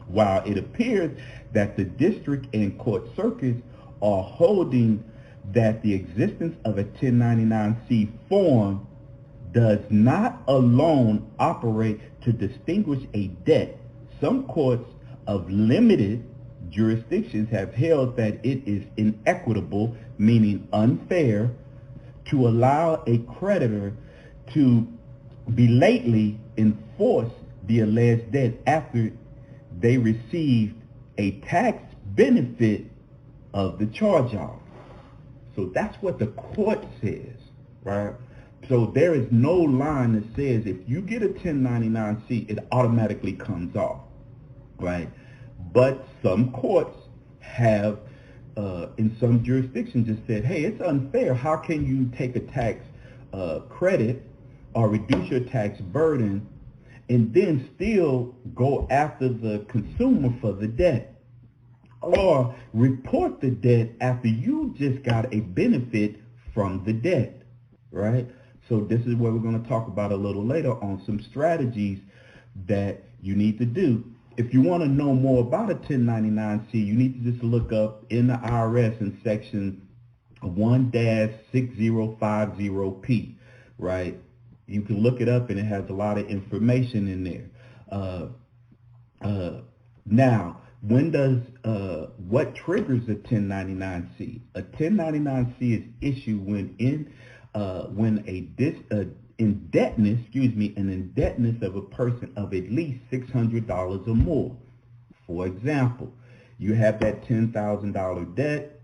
While it appears that the district and court circuits are holding that the existence of a 1099C form does not alone operate to distinguish a debt, some courts of limited jurisdictions have held that it is inequitable, meaning unfair, to allow a creditor to belatedly enforce the alleged debt after they received a tax benefit of the charge-off. So that's what the court says, right? So there is no line that says if you get a 1099C, it automatically comes off, right? But some courts have, in some jurisdictions, just said, hey, it's unfair. How can you take a tax credit or reduce your tax burden and then still go after the consumer for the debt, or report the debt after you just got a benefit from the debt, right? So this is what we're going to talk about a little later on some strategies that you need to do. If you want to know more about a 1099C, you need to just look up in the IRS in section 1-6050P, right? You can look it up and it has a lot of information in there. Now, when does, what triggers a 1099C? A 1099C is issued when an indebtedness of a person of at least $600 or more. For example, you have that $10,000 debt,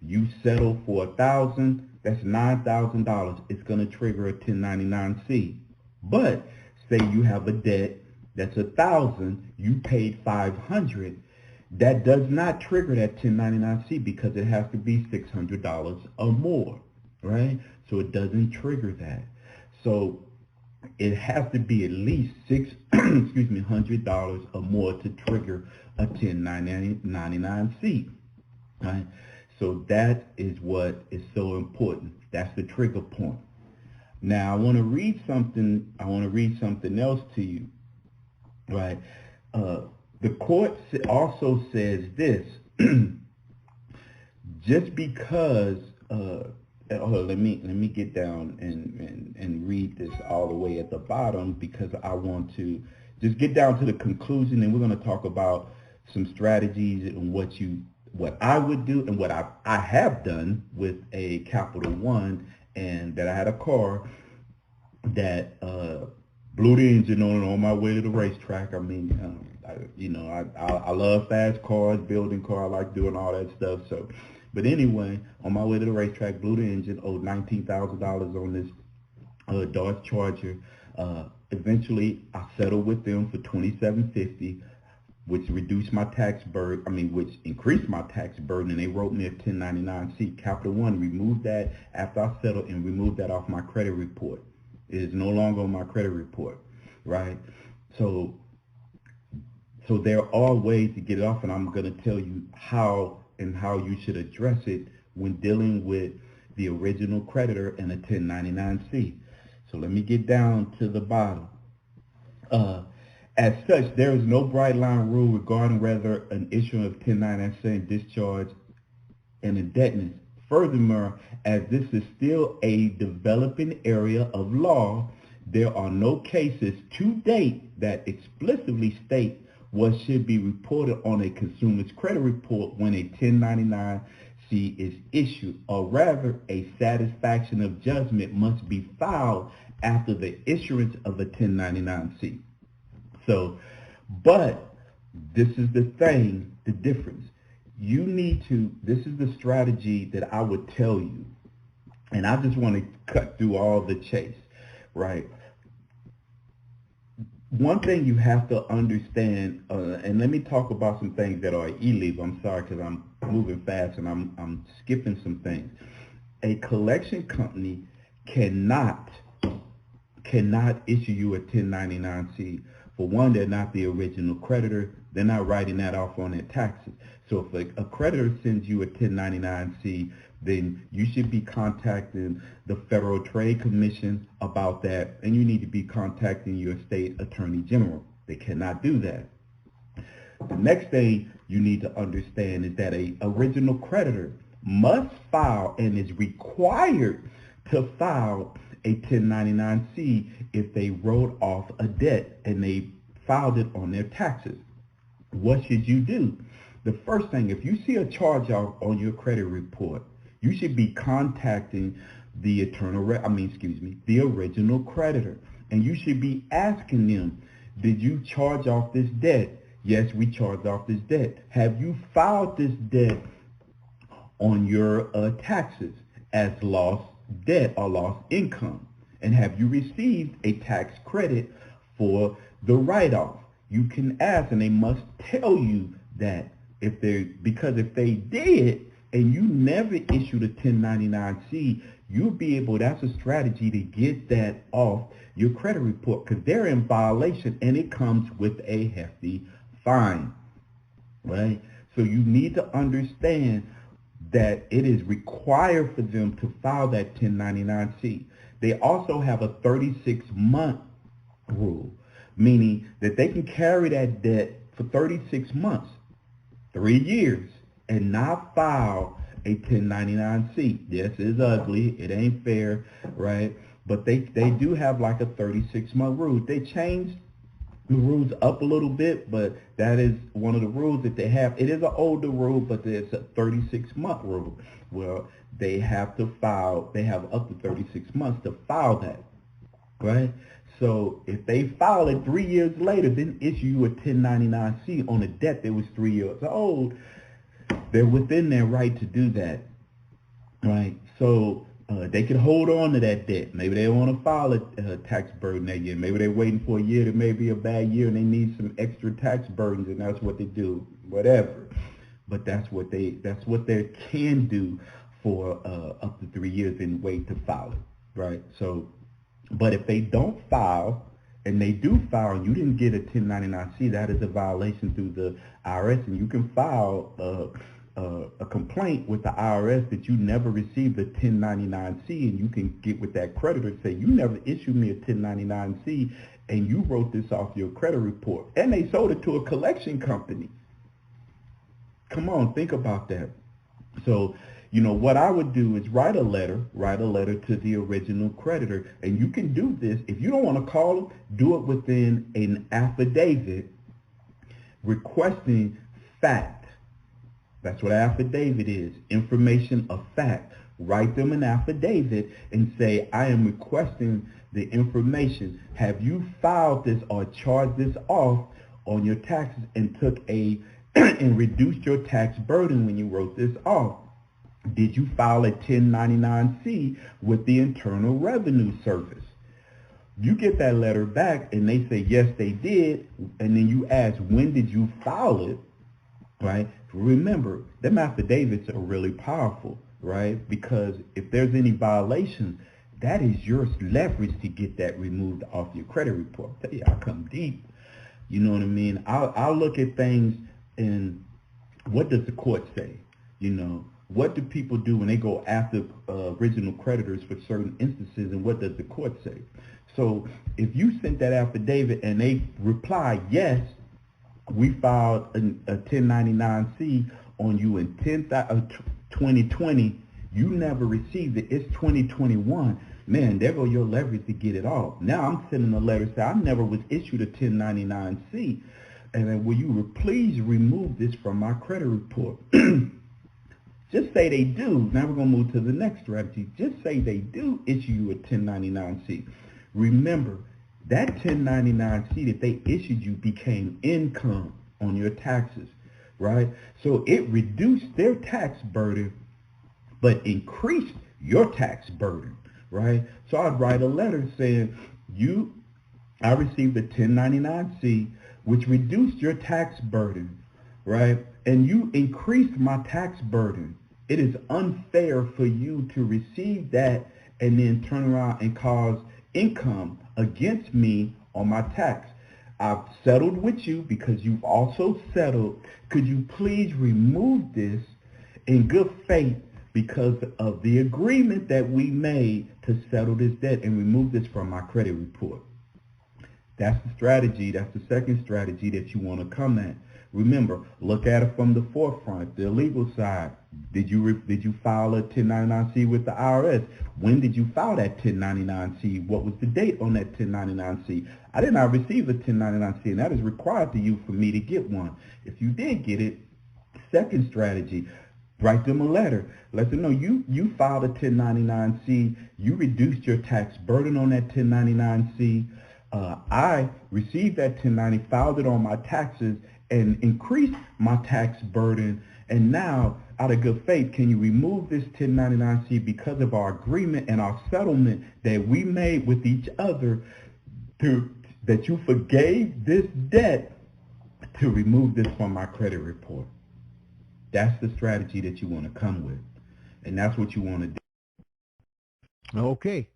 you settle for $1,000, that's $9,000. It's going to trigger a 1099C. But say you have a debt that's $1,000, you paid $500, that does not trigger that 1099C because it has to be $600 or more, right? So it doesn't trigger that. So it has to be at least $100 or more to trigger a 1099C, right? So that is what is so important. That's the trigger point. Now I want to read something else to you, right? The court also says this, just because let me get down and read this all the way at the bottom, because I want to just get down to the conclusion, and we're going to talk about some strategies and what I would do and what I have done with a Capital One, and that I had a car that blew the engine on my way to the racetrack. I mean, I love fast cars, building cars, I like doing all that stuff. So, but anyway, on my way to the racetrack, blew the engine, owed $19,000 on this Dodge Charger. Eventually, I settled with them for $2,750, which reduced my tax burden. Which increased my tax burden, and they wrote me a 1099C. Capital One removed that after I settled and removed that off my credit report. It is no longer on my credit report, right? So there are ways to get it off, and I'm going to tell you how you should address it when dealing with the original creditor and a 1099C. So let me get down to the bottom. As such, there is no bright line rule regarding whether an issuer of 1099C discharge and indebtedness. Furthermore, as this is still a developing area of law, there are no cases to date that explicitly state what should be reported on a consumer's credit report when a 1099C is issued, or rather a satisfaction of judgment must be filed after the issuance of a 1099C. So, but this is the thing, the difference. You need to, this is the strategy that I would tell you, and I just want to cut through all the chase, right? One thing you have to understand, and let me talk about some things that are illegal. I'm sorry because I'm moving fast and I'm skipping some things. A collection company cannot issue you a 1099C. For one, they're not the original creditor. They're not writing that off on their taxes. So if a creditor sends you a 1099C, then you should be contacting the Federal Trade Commission about that, and you need to be contacting your state attorney general. They cannot do that. The next thing you need to understand is that an original creditor must file and is required to file a 1099C if they wrote off a debt and they filed it on their taxes. What should you do? The first thing, if you see a charge-off on your credit report, you should be contacting the the original creditor. And you should be asking them, did you charge off this debt? Yes, we charged off this debt. Have you filed this debt on your taxes as lost debt or lost income? And have you received a tax credit for the write-off? You can ask, and they must tell you that because if they did and you never issued a 1099-C, you'll be able, that's a strategy to get that off your credit report, because they're in violation and it comes with a hefty fine, right? So you need to understand that it is required for them to file that 1099-C. They also have a 36-month rule, meaning that they can carry that debt for 36 months, 3 years, and not file a 1099-C. Yes, it's ugly. It ain't fair, right? But they do have like a 36-month rule. They changed the rules up a little bit, but that is one of the rules that they have. It is an older rule, but it's a 36-month rule. Well, they have to file, they have up to 36 months to file that, right? So if they file it 3 years later, then issue you a 1099-C on a debt that was 3 years old, they're within their right to do that, right? So they could hold on to that debt. Maybe they want to file a tax burden that year. Maybe they're waiting for a year that may be a bad year and they need some extra tax burdens, and that's what they do, whatever. But that's what they can do for up to 3 years and wait to file it, right? So, but if they don't file and they do file and you didn't get a 1099-C, that is a violation through the IRS, and you can file a complaint with the IRS that you never received a 1099-C, and you can get with that creditor and say, you never issued me a 1099-C and you wrote this off your credit report, and they sold it to a collection company. Come on, think about that. So, you know, what I would do is write a letter to the original creditor, and you can do this. If you don't want to call them, do it within an affidavit requesting fact. That's what an affidavit is, information of fact. Write them an affidavit and say, I am requesting the information. Have you filed this or charged this off on your taxes and took and reduced your tax burden when you wrote this off? Did you file a 1099-C with the Internal Revenue Service? You get that letter back and they say, yes, they did. And then you ask, when did you file it? Right? Remember, them affidavits are really powerful, right? Because if there's any violation, that is your leverage to get that removed off your credit report. I tell you, I come deep. You know what I mean? I'll look at things and what does the court say? You know, what do people do when they go after original creditors for certain instances, and what does the court say? So if you sent that affidavit and they reply, yes, we filed a 1099-C on you in 2020, you never received it, it's 2021, man, there go your leverage to get it off. Now I'm sending a letter saying I never was issued a 1099-C, and then will you please remove this from my credit report? Just say they do. Now we're going to move to the next strategy. Just say they do issue you a 1099-C. Remember, that 1099-C that they issued you became income on your taxes, right? So it reduced their tax burden, but increased your tax burden, right? So I'd write a letter saying, I received a 1099-C, which reduced your tax burden, right? And you increased my tax burden. It is unfair for you to receive that and then turn around and cause income against me on my tax. I've settled with you because you've also settled. Could you please remove this in good faith because of the agreement that we made to settle this debt and remove this from my credit report? That's the strategy. That's the second strategy that you want to come at. Remember, look at it from the forefront, the legal side. Did you file a 1099-C with the IRS? When did you file that 1099-C? What was the date on that 1099-C? I did not receive a 1099-C, and that is required to you for me to get one. If you did get it, second strategy, Write them a letter. Let them know you filed a 1099C. You reduced your tax burden on that 1099C. I received that 1090, filed it on my taxes, and increased my tax burden. And now, out of good faith, can you remove this 1099C because of our agreement and our settlement that we made with each other that you forgave this debt to remove this from my credit report? That's the strategy that you want to come with, and that's what you want to do. Okay.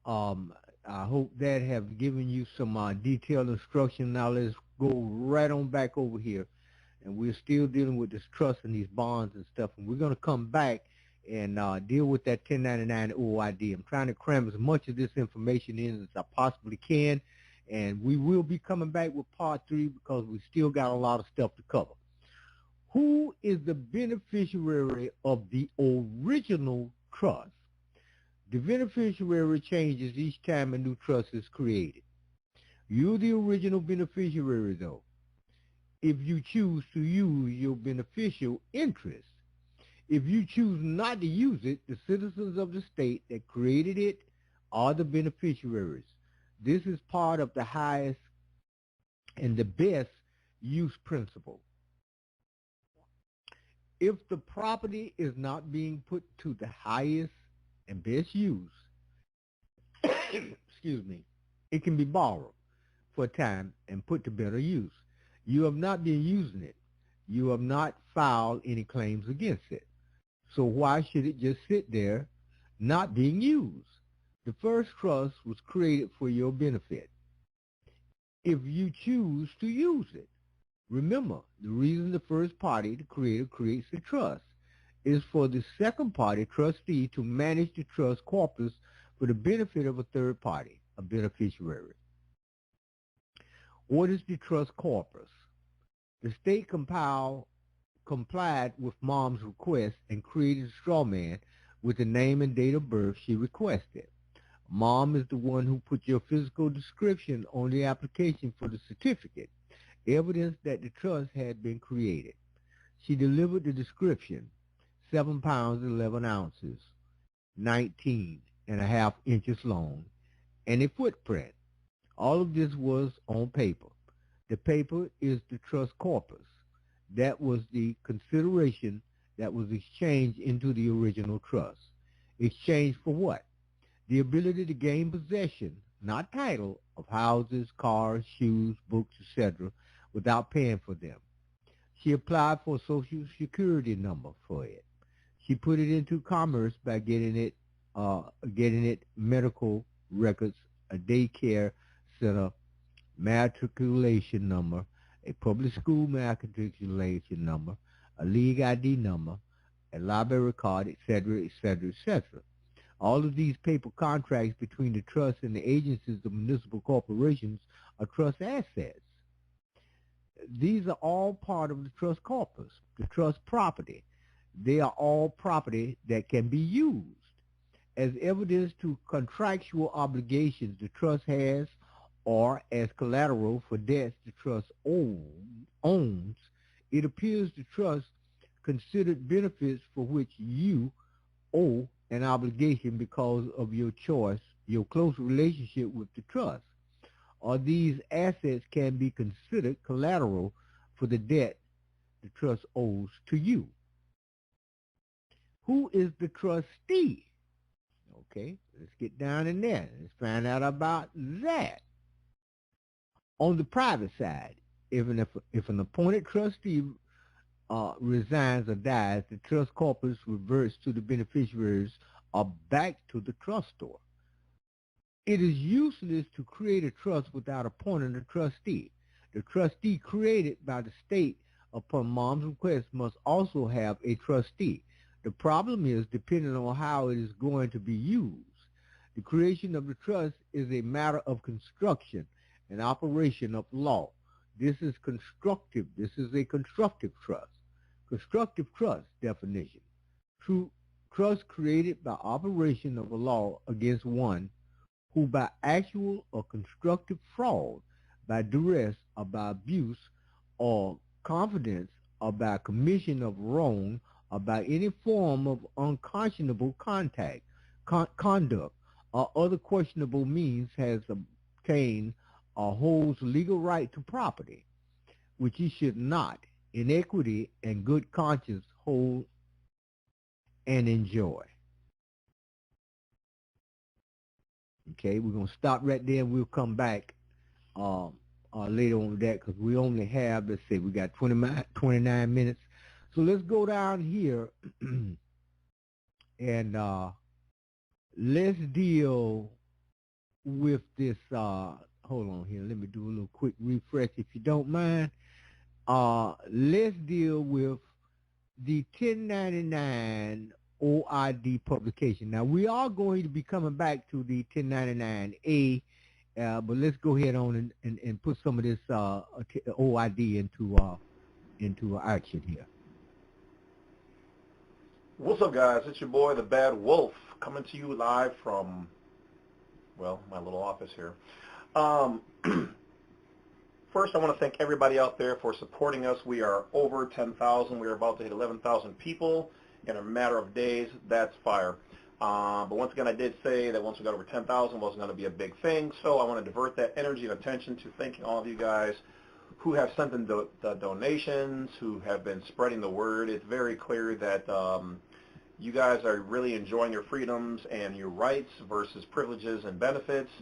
I hope that have given you some detailed instruction. Now let's go right on back over here, and we're still dealing with this trust and these bonds and stuff, and we're going to come back and deal with that 1099 OID. I'm trying to cram as much of this information in as I possibly can, and we will be coming back with part 3 because we still got a lot of stuff to cover. Who is the beneficiary of the original trust? The beneficiary changes each time a new trust is created. You're the original beneficiary, though, if you choose to use your beneficial interest. If you choose not to use it, the citizens of the state that created it are the beneficiaries. This is part of the highest and the best use principle. If the property is not being put to the highest and best use, excuse me, it can be borrowed for a time and put to better use. You have not been using it. You have not filed any claims against it. So why should it just sit there not being used? The first trust was created for your benefit. If you choose to use it, remember, the reason the first party, the creator, creates the trust is for the second party trustee to manage the trust corpus for the benefit of a third party, a beneficiary. What is the trust corpus? The state complied with Mom's request and created a straw man with the name and date of birth she requested. Mom is the one who put your physical description on the application for the certificate, evidence that the trust had been created. She delivered the description, 7 pounds 11 ounces, 19.5 inches long, and a footprint. All of this was on paper. The paper is the trust corpus. That was the consideration that was exchanged into the original trust. Exchanged for what? The ability to gain possession, not title, of houses, cars, shoes, books, etc., without paying for them. She applied for a Social Security number for it. She put it into commerce by getting it medical records, a daycare center, matriculation number, a public school matriculation number, a league ID number, a library card, etc., etc., etc. All of these paper contracts between the trust and the agencies of municipal corporations are trust assets. These are all part of the trust corpus, the trust property. They are all property that can be used as evidence to contractual obligations the trust has or as collateral for debts the trust owns. It appears the trust considered benefits for which you owe an obligation because of your choice, your close relationship with the trust, or these assets can be considered collateral for the debt the trust owes to you. Who is the trustee? Okay, let's get down in there. Let's find out about that. On the private side, if an appointed trustee resigns or dies, the trust corpus reverts to the beneficiaries or back to the trustor. It is useless to create a trust without appointing a trustee. The trustee created by the state upon Mom's request must also have a trustee. The problem is, depending on how it is going to be used, the creation of the trust is a matter of construction and operation of law. This is constructive. This is a constructive trust. Constructive trust definition. Trust created by operation of a law against one who by actual or constructive fraud, by duress or by abuse or confidence or by commission of wrong about any form of unconscionable conduct or other questionable means has obtained or holds legal right to property, which he should not, in equity and good conscience, hold and enjoy. Okay, we're going to stop right there and we'll come back later on that because we only have, let's say, we got 29 minutes. So let's go down here and let's deal with this. Hold on here. Let me do a little quick refresh if you don't mind. Let's deal with the 1099 OID publication. Now, we are going to be coming back to the 1099A, but let's go ahead on and put some of this OID into action here. What's up, guys? It's your boy, the Bad Wolf, coming to you live from, well, my little office here. First, I want to thank everybody out there for supporting us. We are over 10,000. We are about to hit 11,000 people in a matter of days. That's fire. But once again, I did say that once we got over 10,000, it wasn't going to be a big thing. So I want to divert that energy and attention to thanking all of you guys who have sent in the donations, who have been spreading the word. It's very clear that you guys are really enjoying your freedoms and your rights versus privileges and benefits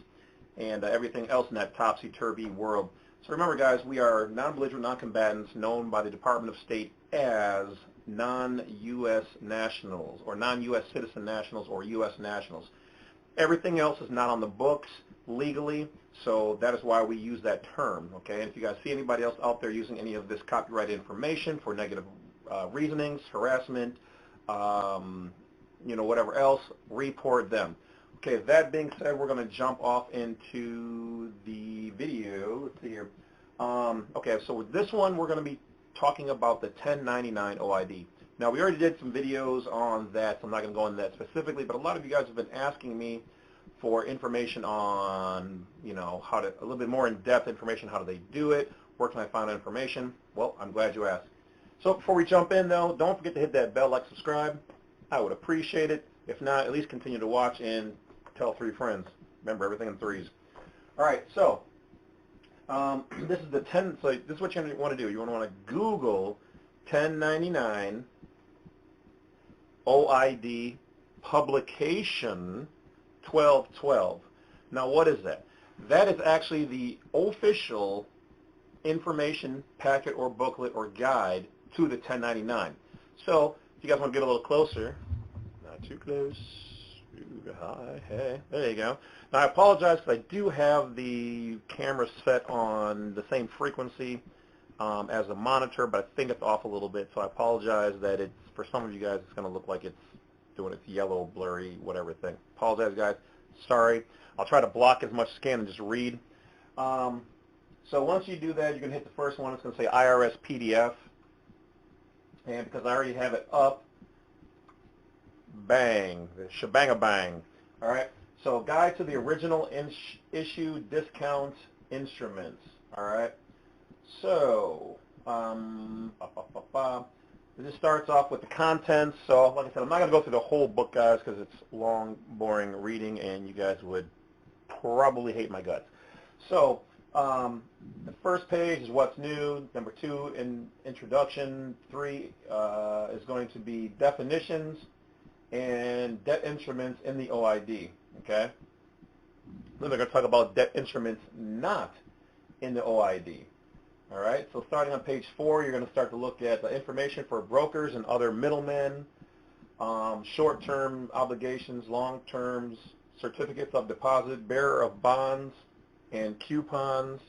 and everything else in that topsy-turvy world. So remember, guys, we are non-belligerent non-combatants known by the Department of State as non-U.S. nationals or non-U.S. citizen nationals or U.S. nationals. Everything else is not on the books legally, so that is why we use that term, okay? And if you guys see anybody else out there using any of this copyrighted information for negative reasonings, harassment, you know, whatever else, report them. Okay, that being said, we're going to jump off into the video. Let's see here. Okay, so with this one, we're going to be talking about the 1099 OID. Now, we already did some videos on that, so I'm not going to go into that specifically, but a lot of you guys have been asking me for information on, you know, how to, a little bit more in-depth information, how do they do it, where can I find that information? Well, I'm glad you asked. So before we jump in, though, don't forget to hit that bell, like, subscribe. I would appreciate it. If not, at least continue to watch and tell 3 friends. Remember, everything in threes. All right, so this is the 10. So this is what you want to do. You want to Google 1099 OID publication 1212. Now, what is that? That is actually the official information packet or booklet or guide to the 1099. So if you guys want to get a little closer, not too close. Hi, hey, there you go. Now I apologize because I do have the camera set on the same frequency as the monitor, but I think it's off a little bit, so I apologize that it's, for some of you guys, it's going to look like it's doing its yellow, blurry, whatever thing. Apologize, guys. Sorry. I'll try to block as much as I can and just read. So once you do that, you're going to hit the first one. It's going to say IRS PDF. And because I already have it up, bang, the shebang-a-bang. All right, so guide to the original issue discount instruments. All right, so it just starts off with the contents. So like I said, I'm not going to go through the whole book, guys, because it's long, boring reading, and you guys would probably hate my guts. So the first page is what's new. Number 2, introduction. 3 is going to be definitions and debt instruments in the OID, okay? Then we're going to talk about debt instruments not in the OID, all right? So starting on page 4, you're going to start to look at the information for brokers and other middlemen, short-term obligations, long-terms, certificates of deposit, bearer of bonds, and coupons,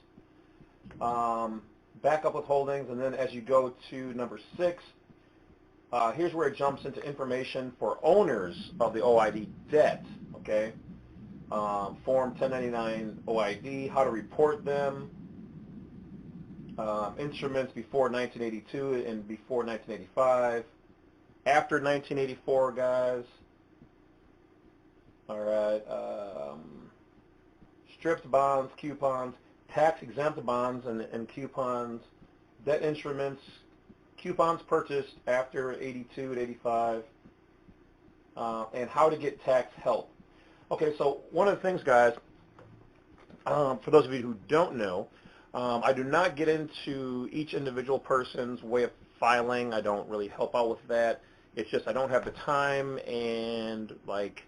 backup withholdings, and then as you go to number 6, here's where it jumps into information for owners of the OID debt, okay? Form 1099 OID, how to report them, instruments before 1982 and before 1985, after 1984, guys. All right, stripped bonds, coupons, tax-exempt bonds and coupons, debt instruments, coupons purchased after 82 to 85, and how to get tax help. Okay, so one of the things, guys, for those of you who don't know, I do not get into each individual person's way of filing. I don't really help out with that. It's just I don't have the time, and like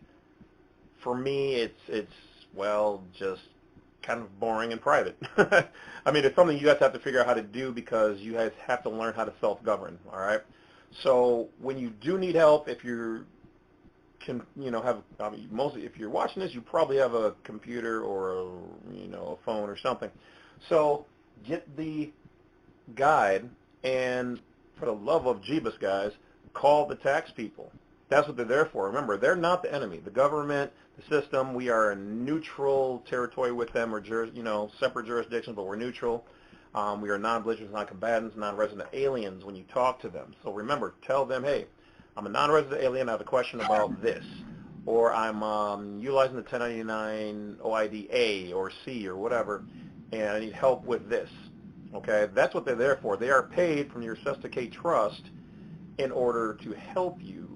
for me, it's well, just kind of boring and private. I mean, it's something you guys have to figure out how to do because you guys have to learn how to self-govern. All right. So when you do need help, if you're mostly if you're watching this, you probably have a computer or a phone or something. So get the guide, and for the love of Jeebus, guys, call the tax people. That's what they're there for. Remember, they're not the enemy. The government, the system, we are in neutral territory with them, or separate jurisdictions, but we're neutral. We are non-belligerents, non-combatants, non-resident aliens when you talk to them. So remember, tell them, hey, I'm a non-resident alien, I have a question about this. Or I'm utilizing the 1099 OID A or C or whatever, and I need help with this. Okay, that's what they're there for. They are paid from your Sesta K Trust in order to help you.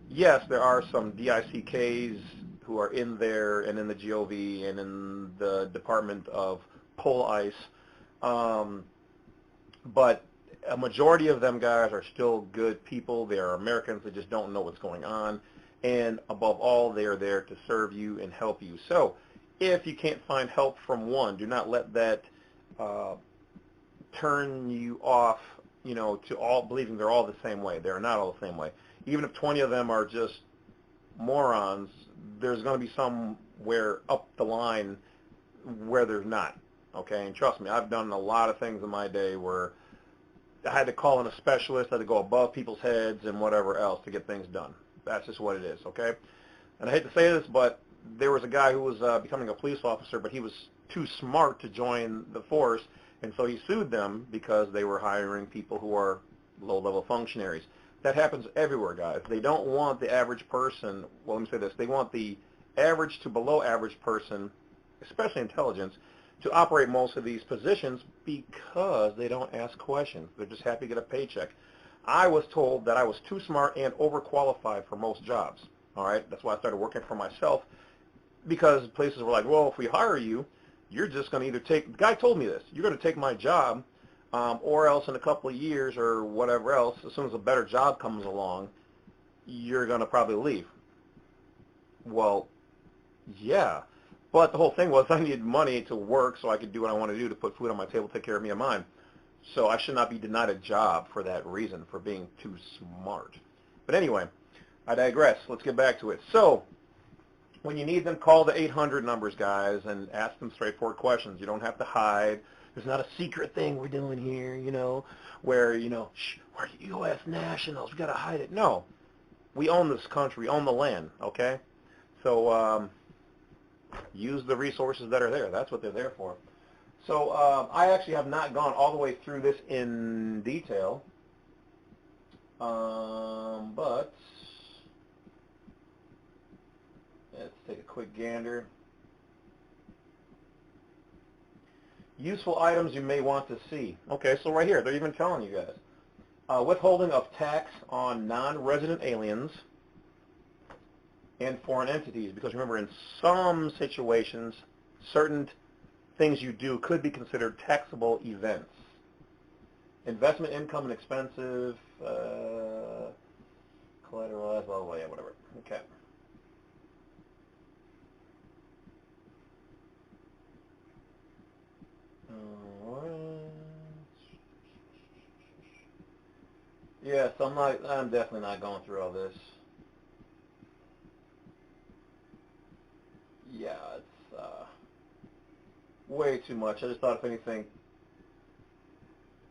Yes, there are some DICKs who are in there and in the GOV and in the Department of Pol Ice, but a majority of them, guys, are still good people. They are Americans. They just don't know what's going on. And above all, they are there to serve you and help you. So if you can't find help from one, do not let that turn you off, to all believing they're all the same way. They're not all the same way. Even if 20 of them are just morons, there's going to be somewhere up the line where there's not. Okay, and trust me, I've done a lot of things in my day where I had to call in a specialist, I had to go above people's heads and whatever else to get things done. That's just what it is, okay? And I hate to say this, but there was a guy who was becoming a police officer, but he was too smart to join the force, and so he sued them because they were hiring people who are low-level functionaries. That happens everywhere, guys. They don't want the average person, well, let me say this, they want the average to below average person, especially intelligence, to operate most of these positions because they don't ask questions. They're just happy to get a paycheck. I was told that I was too smart and overqualified for most jobs. All right, that's why I started working for myself, because places were like, well, if we hire you, you're just going to either take, the guy told me this, you're going to take my job, or else in a couple of years or whatever else, as soon as a better job comes along, you're going to probably leave. Well, yeah. But the whole thing was I needed money to work so I could do what I want to do to put food on my table, take care of me and mine. So I should not be denied a job for that reason, for being too smart. But anyway, I digress. Let's get back to it. So when you need them, call the 800 numbers, guys, and ask them straightforward questions. You don't have to hide. There's not a secret thing we're doing here, where, shh, we're U.S. nationals. We got to hide it. No. We own this country. We own the land, okay? So use the resources that are there. That's what they're there for. So I actually have not gone all the way through this in detail, but let's take a quick gander. Useful items you may want to see. Okay, so right here, they're even telling you guys. Withholding of tax on non-resident aliens and foreign entities, because remember, in some situations, certain things you do could be considered taxable events. Investment income and expensive, collateralized, blah, blah, blah, yeah, whatever. Okay. Yeah, so I'm definitely not going through all this. Yeah, it's way too much. I just thought if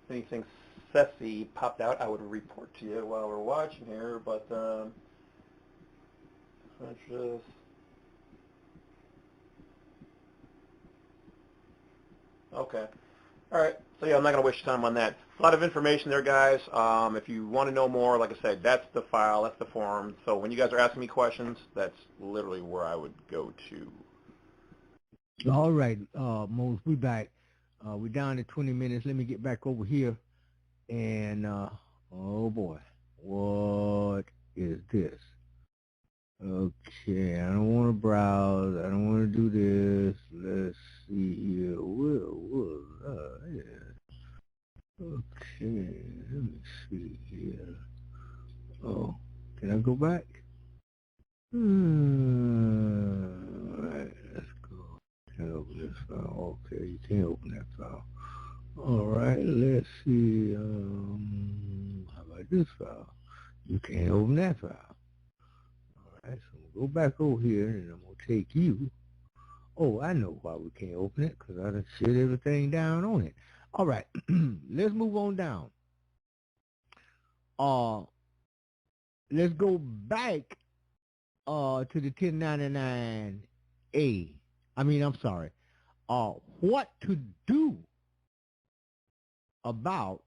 anything sassy popped out, I would report to you while we're watching here, but let's just... Okay. All right. So yeah, I'm not going to waste your time on that. A lot of information there, guys. If you want to know more, like I said, that's the file, that's the form. So when you guys are asking me questions, that's literally where I would go to. All right, Mose, we back. We're down to 20 minutes. Let me get back over here And oh boy, what is this? Okay, I don't want to browse. I don't want to do this. Let's see here. Yeah. Okay, let me see here. Oh, can I go back? Alright, let's go. Can't open this file. Okay, you can't open that file. Alright, let's see. How about this file? You can't open that file. Alright, so we'll go back over here and I'm going to take you. Oh, I know why we can't open it, because I done shut everything down on it. Alright, let's move on down. Let's go back to the 1099A. I'm sorry. What to do about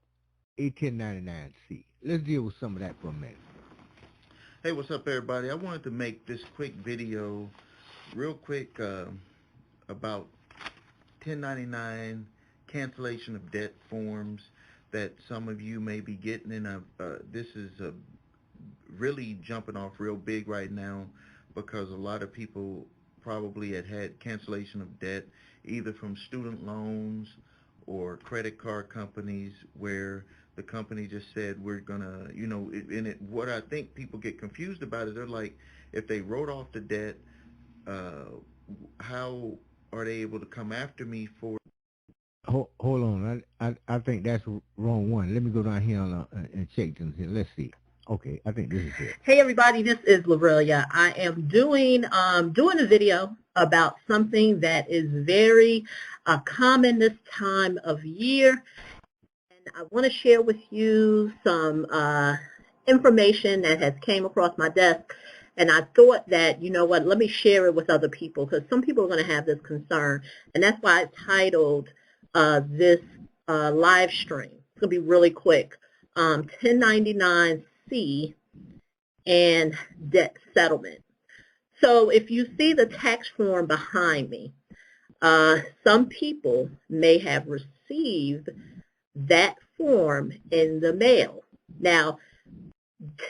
a 1099C. Let's deal with some of that for a minute. Hey, what's up, everybody? I wanted to make this quick video real quick about 1099 cancellation of debt forms that some of you may be getting, and this is really jumping off real big right now because a lot of people probably had cancellation of debt either from student loans or credit card companies where the company just said we're gonna, what I think people get confused about is they're like, if they wrote off the debt, how are they able to come after me for? Hold on, I think that's the wrong one. Let me go down here and check them here. Let's see. Okay, I think this is it. Hey everybody, this is Lavrelia. I am doing a video about something that is very common this time of year, and I want to share with you some information that has came across my desk, and I thought that, you know what, let me share it with other people because some people are going to have this concern, and that's why I titled this live stream. It's going to be really quick. 1099C and debt settlement. So if you see the tax form behind me, some people may have received that form in the mail. Now,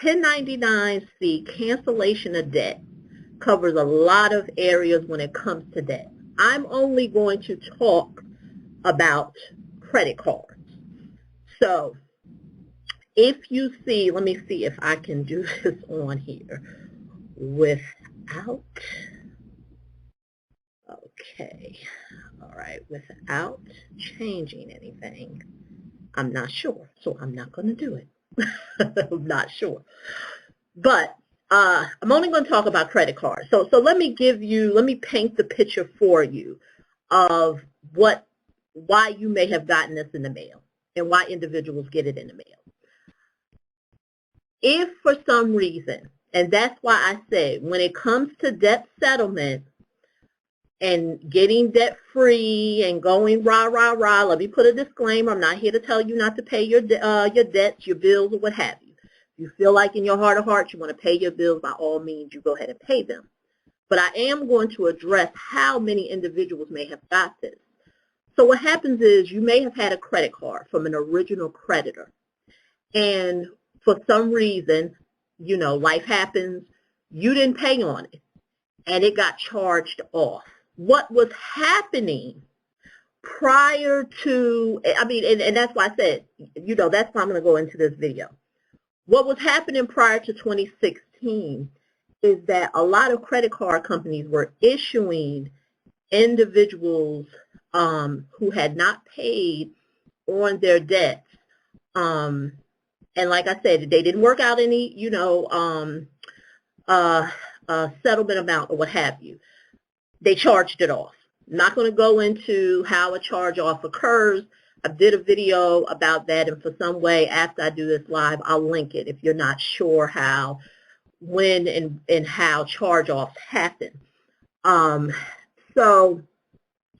1099C, cancellation of debt, covers a lot of areas when it comes to debt. I'm only going to talk about credit cards. So if you see, let me see if I can do this on here without, okay, all right, without changing anything. I'm not sure, so I'm not going to do it. I'm not sure. But I'm only going to talk about credit cards. So let me paint the picture for you of why you may have gotten this in the mail and why individuals get it in the mail. If for some reason, and that's why I say when it comes to debt settlement and getting debt free and going rah, rah, rah, let me put a disclaimer. I'm not here to tell you not to pay your debts, your bills, or what have you. If you feel like in your heart of hearts you want to pay your bills, by all means, you go ahead and pay them. But I am going to address how many individuals may have got this. So what happens is you may have had a credit card from an original creditor, and for some reason, life happens, you didn't pay on it, and it got charged off. What was happening prior to, and that's why I said, that's why I'm going to go into this video. What was happening prior to 2016 is that a lot of credit card companies were issuing individuals who had not paid on their debts, and like I said, they didn't work out any, settlement amount or what have you. They charged it off. I'm not going to go into how a charge off occurs. I did a video about that, and for some way, after I do this live, I'll link it if you're not sure how, when, and how charge offs happen. So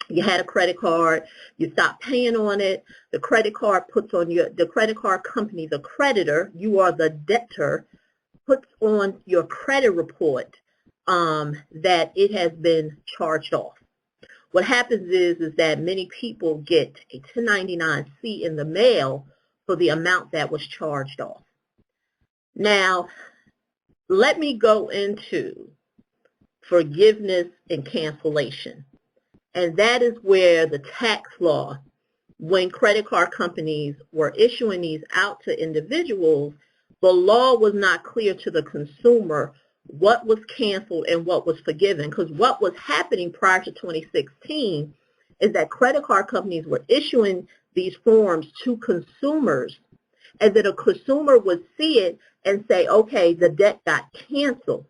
you had a credit card, you stopped paying on it, the credit card puts on the credit card company, the creditor, you are the debtor, puts on your credit report that it has been charged off. What happens is that many people get a 1099-C in the mail for the amount that was charged off. Now, let me go into forgiveness and cancellation. And that is where the tax law, when credit card companies were issuing these out to individuals, the law was not clear to the consumer what was canceled and what was forgiven. Because what was happening prior to 2016 is that credit card companies were issuing these forms to consumers, and then a consumer would see it and say, okay, the debt got canceled.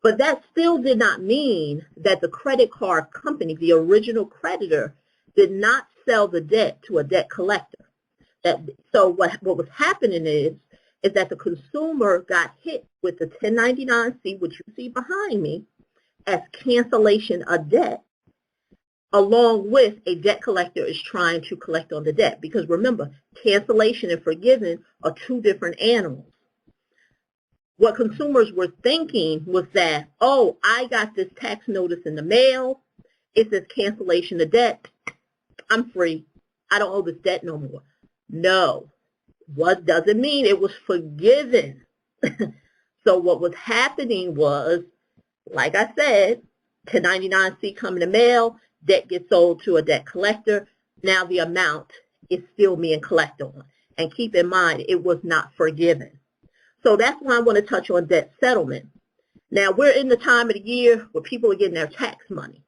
But that still did not mean that the credit card company, the original creditor, did not sell the debt to a debt collector. So what was happening is that the consumer got hit with the 1099C, which you see behind me, as cancellation of debt, along with a debt collector is trying to collect on the debt. Because remember, cancellation and forgiven are two different animals. What consumers were thinking was that, oh, I got this tax notice in the mail. It says cancellation of debt. I'm free. I don't owe this debt no more. No. What doesn't mean it was forgiven. So what was happening was, like I said, 1099C come in the mail, debt gets sold to a debt collector. Now the amount is still being collected on. And keep in mind, it was not forgiven. So that's why I want to touch on debt settlement. Now, we're in the time of the year where people are getting their tax money.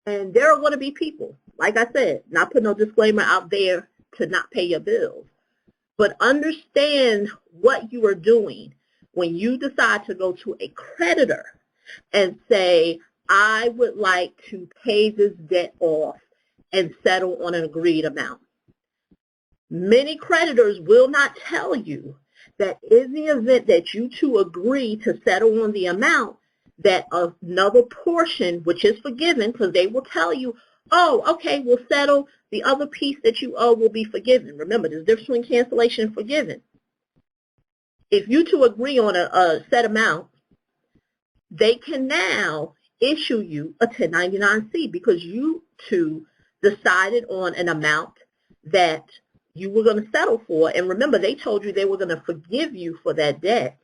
And there are going to be people, like I said, not put no disclaimer out there to not pay your bills. But understand what you are doing when you decide to go to a creditor and say, I would like to pay this debt off and settle on an agreed amount. Many creditors will not tell you that in the event that you two agree to settle on the amount, that another portion, which is forgiven, because they will tell you, oh, okay, we'll settle, the other piece that you owe will be forgiven. Remember, there's a difference between cancellation and forgiven. If you two agree on a set amount, they can now issue you a 1099C because you two decided on an amount that you were going to settle for. And remember, they told you they were going to forgive you for that debt.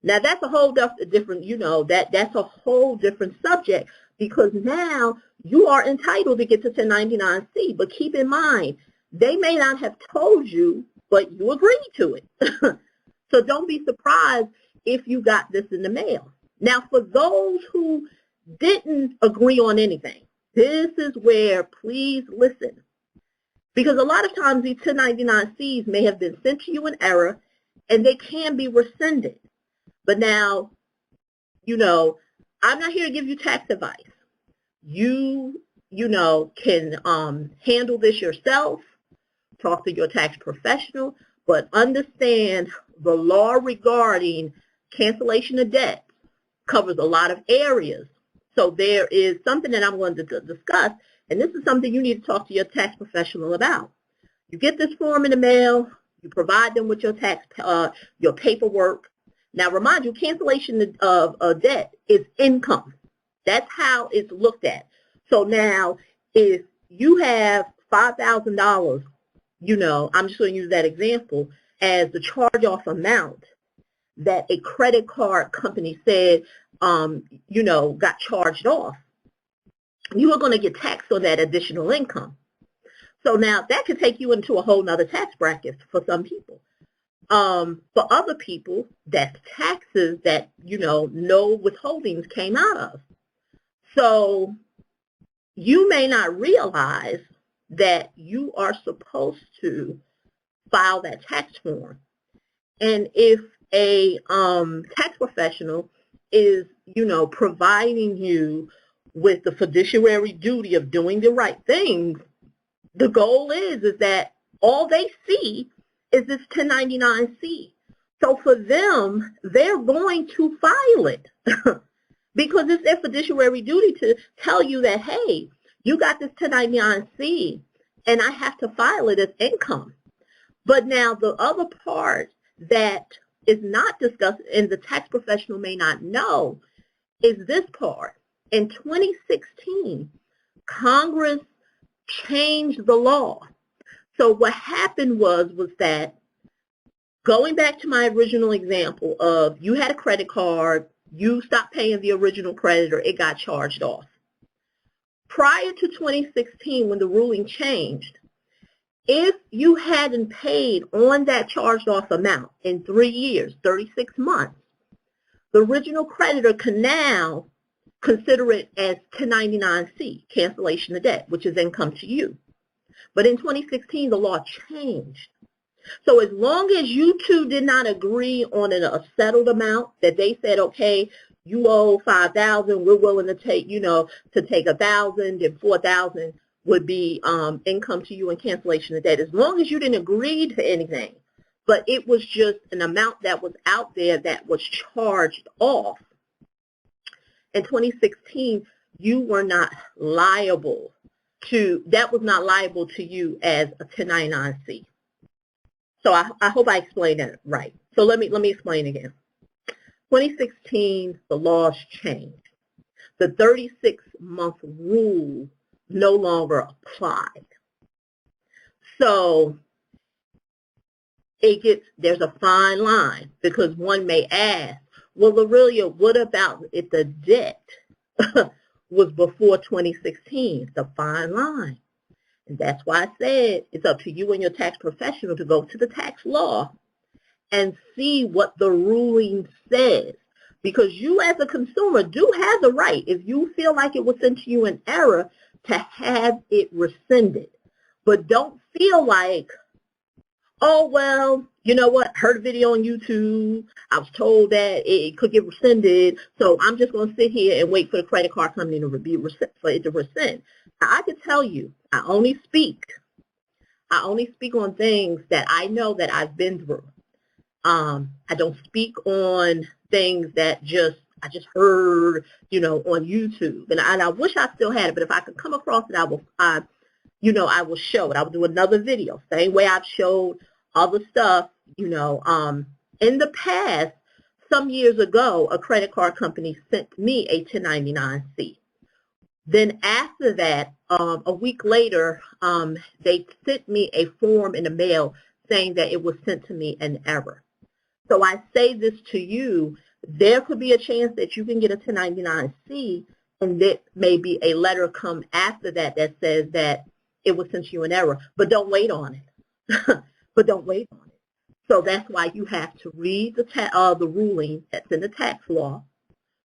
Now, that's a whole different, that's a whole different subject, because now you are entitled to get to 1099C. But keep in mind, they may not have told you, but you agreed to it. So don't be surprised if you got this in the mail. Now, for those who didn't agree on anything, this is where, please listen. Because a lot of times these 1099Cs may have been sent to you in error, and they can be rescinded. But now, I'm not here to give you tax advice. You can handle this yourself, talk to your tax professional, but understand the law regarding cancellation of debt covers a lot of areas. So there is something that I'm going to discuss, and this is something you need to talk to your tax professional about. You get this form in the mail, you provide them with your your paperwork. Now, remind you, cancellation of debt is income. That's how it's looked at. So now, if you have $5,000, I'm just going to use that example as the charge-off amount that a credit card company said, got charged off, you are going to get taxed on that additional income. So now that could take you into a whole nother tax bracket for some people. For other people, that's taxes that, no withholdings came out of. So you may not realize that you are supposed to file that tax form. And if a tax professional is, providing you with the fiduciary duty of doing the right things, the goal is that all they see is this 1099C. So for them, they're going to file it because it's their fiduciary duty to tell you that, hey, you got this 1099C and I have to file it as income. But now the other part that is not discussed and the tax professional may not know is this part. In 2016, Congress changed the law So what happened was that, going back to my original example of you had a credit card, you stopped paying the original creditor, it got charged off. Prior to 2016, when the ruling changed, if you hadn't paid on that charged off amount in 3 years, 36 months, the original creditor can now consider it as 1099C, cancellation of debt, which is income to you. But in 2016, the law changed. So as long as you two did not agree on a settled amount, that they said, okay, you owe $5,000, we're willing to take, to take $1,000, and $4,000 would be income to you and cancellation of debt. As long as you didn't agree to anything, but it was just an amount that was out there that was charged off. In 2016, you were not liable to, that was not liable to you as a 1099C. So I hope I explained that right. So let me explain again. 2016, the laws changed. The 36-month rule no longer applied. So there's a fine line, because one may ask, well, Aurelia, what about if the debt was before 2016? It's a fine line. And that's why I said it's up to you and your tax professional to go to the tax law and see what the ruling says. Because you as a consumer do have the right, if you feel like it was sent to you in error, to have it rescinded. But don't feel like, oh, well, you know what, heard a video on YouTube, I was told that it could get rescinded, so I'm just going to sit here and wait for the credit card company for it to rescind. Now, I can tell you, I only speak on things that I know that I've been through. I don't speak on things that I just heard, on YouTube. And I wish I still had it, but if I could come across it, I will show it. I will do another video, same way I've showed other stuff, in the past, some years ago, a credit card company sent me a 1099C. Then after that, a week later, they sent me a form in the mail saying that it was sent to me in error. So I say this to you, there could be a chance that you can get a 1099C, and that maybe a letter come after that that says that it was sent to you in error, but don't wait on it. But don't wait on it. So that's why you have to read the ruling that's in the tax law,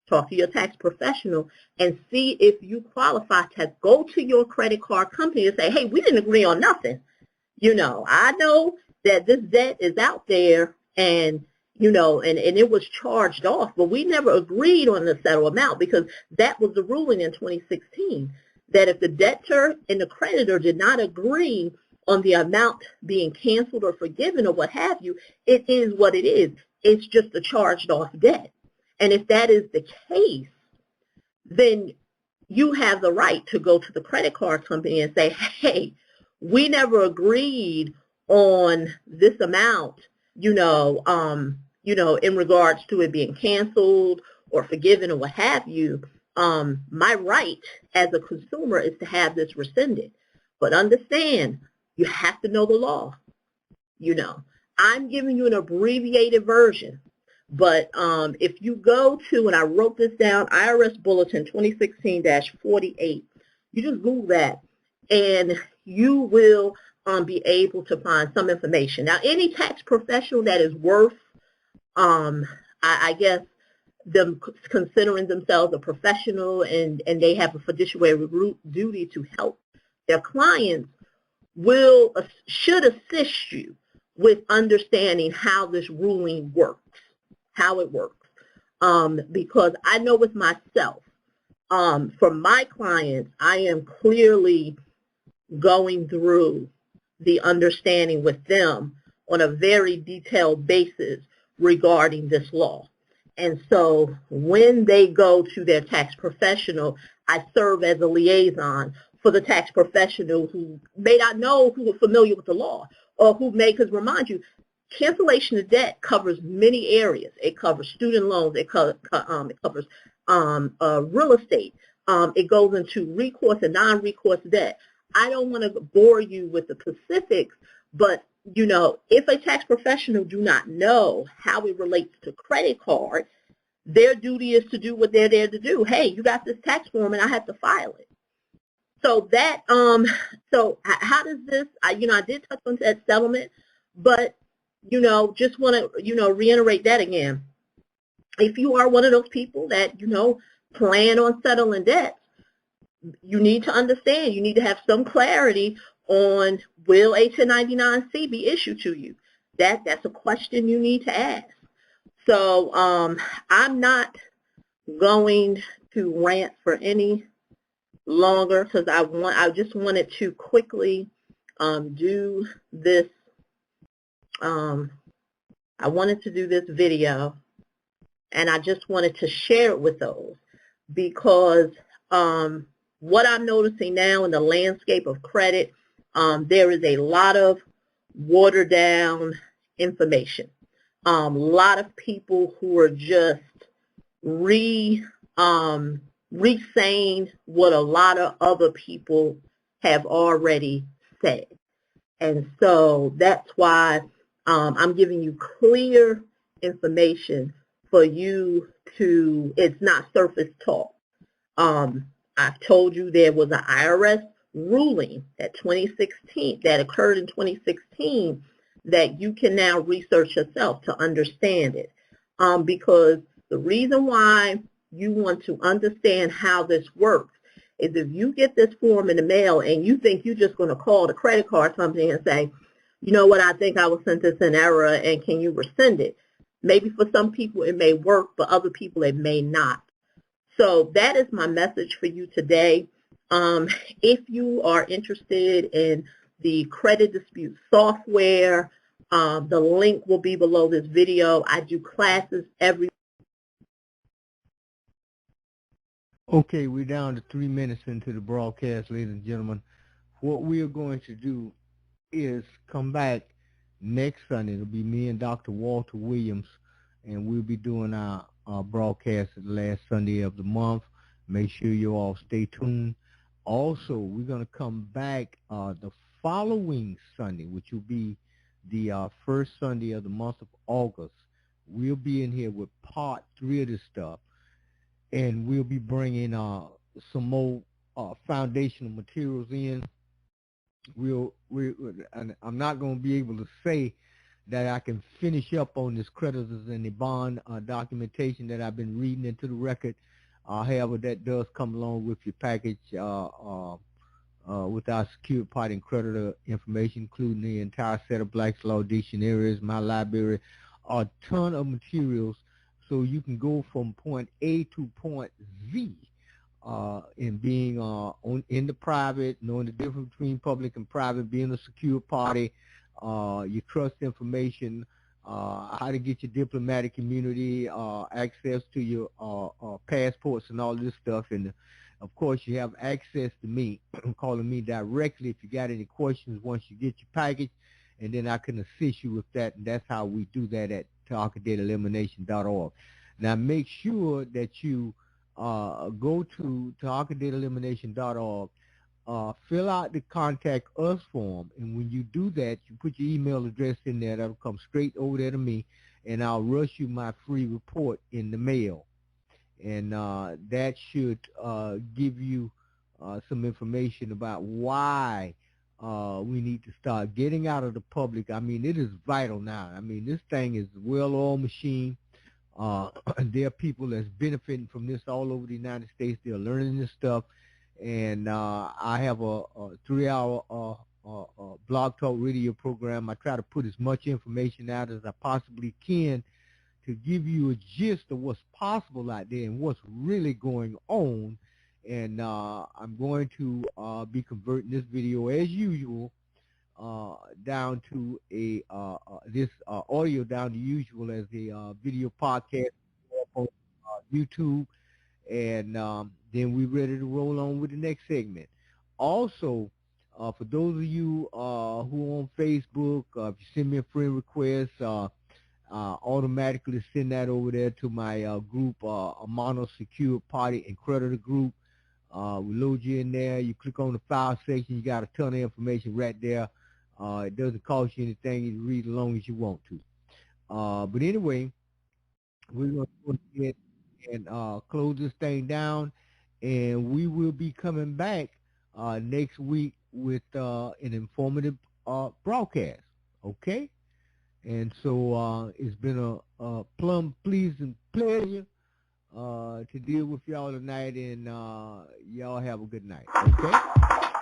talk to your tax professional, and see if you qualify to go to your credit card company and say, hey, we didn't agree on nothing. I know that this debt is out there, and and it was charged off, but we never agreed on the settled amount, because that was the ruling in 2016, that if the debtor and the creditor did not agree on the amount being canceled or forgiven or what have you, it is what it is. It's just a charged off debt. And if that is the case, then you have the right to go to the credit card company and say, hey, we never agreed on this amount, in regards to it being canceled or forgiven or what have you. My right as a consumer is to have this rescinded. But understand, you have to know the law. I'm giving you an abbreviated version. But if you go to, and I wrote this down, IRS Bulletin 2016-48, you just Google that, and you will be able to find some information. Now, any tax professional that is worth, I guess, them considering themselves a professional and they have a fiduciary duty to help their clients should assist you with understanding how this ruling works. How it works, because I know with myself, for my clients, I am clearly going through the understanding with them on a very detailed basis regarding this law. And so when they go to their tax professional, I serve as a liaison for the tax professional who may not know, who are familiar with the law, or who may, because remind you, cancellation of debt covers many areas. It covers student loans. It covers real estate. It goes into recourse and non-recourse debt. I don't want to bore you with the specifics, but, you know, if a tax professional do not know how it relates to credit card, their duty is to do what they're there to do. Hey, you got this tax form and I have to file it. So that, so how does this, I did touch on that settlement, but, you know, just want to, you know, reiterate that again. If you are one of those people that, you know, plan on settling debt, you need to understand, you need to have some clarity on, will a 1099C be issued to you? That's a question you need to ask. So I'm not going to rant for any longer because I just wanted to quickly do this. I wanted to do this video, and I just wanted to share it with those because what I'm noticing now in the landscape of credit, there is a lot of watered down information. A lot of people who are just re-saying what a lot of other people have already said. And so that's why I'm giving you clear information for you to, it's not surface talk. I've told you there was an IRS ruling that occurred in 2016 that you can now research yourself to understand it. Because the reason why you want to understand how this works is if you get this form in the mail and you think you're just going to call the credit card company and say, you know what, I think I was sent this in error and can you rescind it? Maybe for some people it may work, but other people it may not. So that is my message for you today. If you are interested in the credit dispute software, the link will be below this video. I do classes every. Okay, we're down to 3 minutes into the broadcast, ladies and gentlemen. What we are going to do is come back next Sunday. It'll be me and Dr. Walter Williams, and we'll be doing our broadcast the last Sunday of the month. Make sure you all stay tuned. Also, we're going to come back the following Sunday, which will be the first Sunday of the month of August. We'll be in here with part 3 of this stuff, and we'll be bringing some more foundational materials in. And I'm not going to be able to say that I can finish up on this creditors and the bond documentation that I've been reading into the record. However, that does come along with your package with our secured party and creditor information, including the entire set of Black's Law dictionaries, my library, a ton of materials, so you can go from point A to point Z in being in the private, knowing the difference between public and private, being a secure party, your trust information, how to get your diplomatic immunity, access to your passports and all this stuff. And of course, you have access to me, calling me directly if you got any questions once you get your package, and then I can assist you with that. And that's how we do that at tarhakadataelimination.org. Now, make sure that you go to tarhakadataelimination.org, fill out the contact us form, and when you do that, you put your email address in there. That'll come straight over there to me, and I'll rush you my free report in the mail. And that should give you some information about why we need to start getting out of the public. I mean, it is vital now. I mean, this thing is a well-oiled machine. There are people that's benefiting from this all over the United States. They're learning this stuff. And I have a 3-hour blog talk radio program. I try to put as much information out as I possibly can to give you a gist of what's possible out there and what's really going on. And I'm going to be converting this video as usual down to this audio down to usual as a video podcast on YouTube. And then we're ready to roll on with the next segment. Also, for those of you who are on Facebook, if you send me a friend request, automatically send that over there to my group, Amano Secure Party and Creditor Group. We load you in there. You click on the file section. You got a ton of information right there. It doesn't cost you anything. You read as long as you want to. But anyway, we're going to go ahead and close this thing down, and we will be coming back next week with an informative broadcast. Okay? And so it's been a plum pleasing pleasure to deal with y'all tonight, and y'all have a good night. Okay?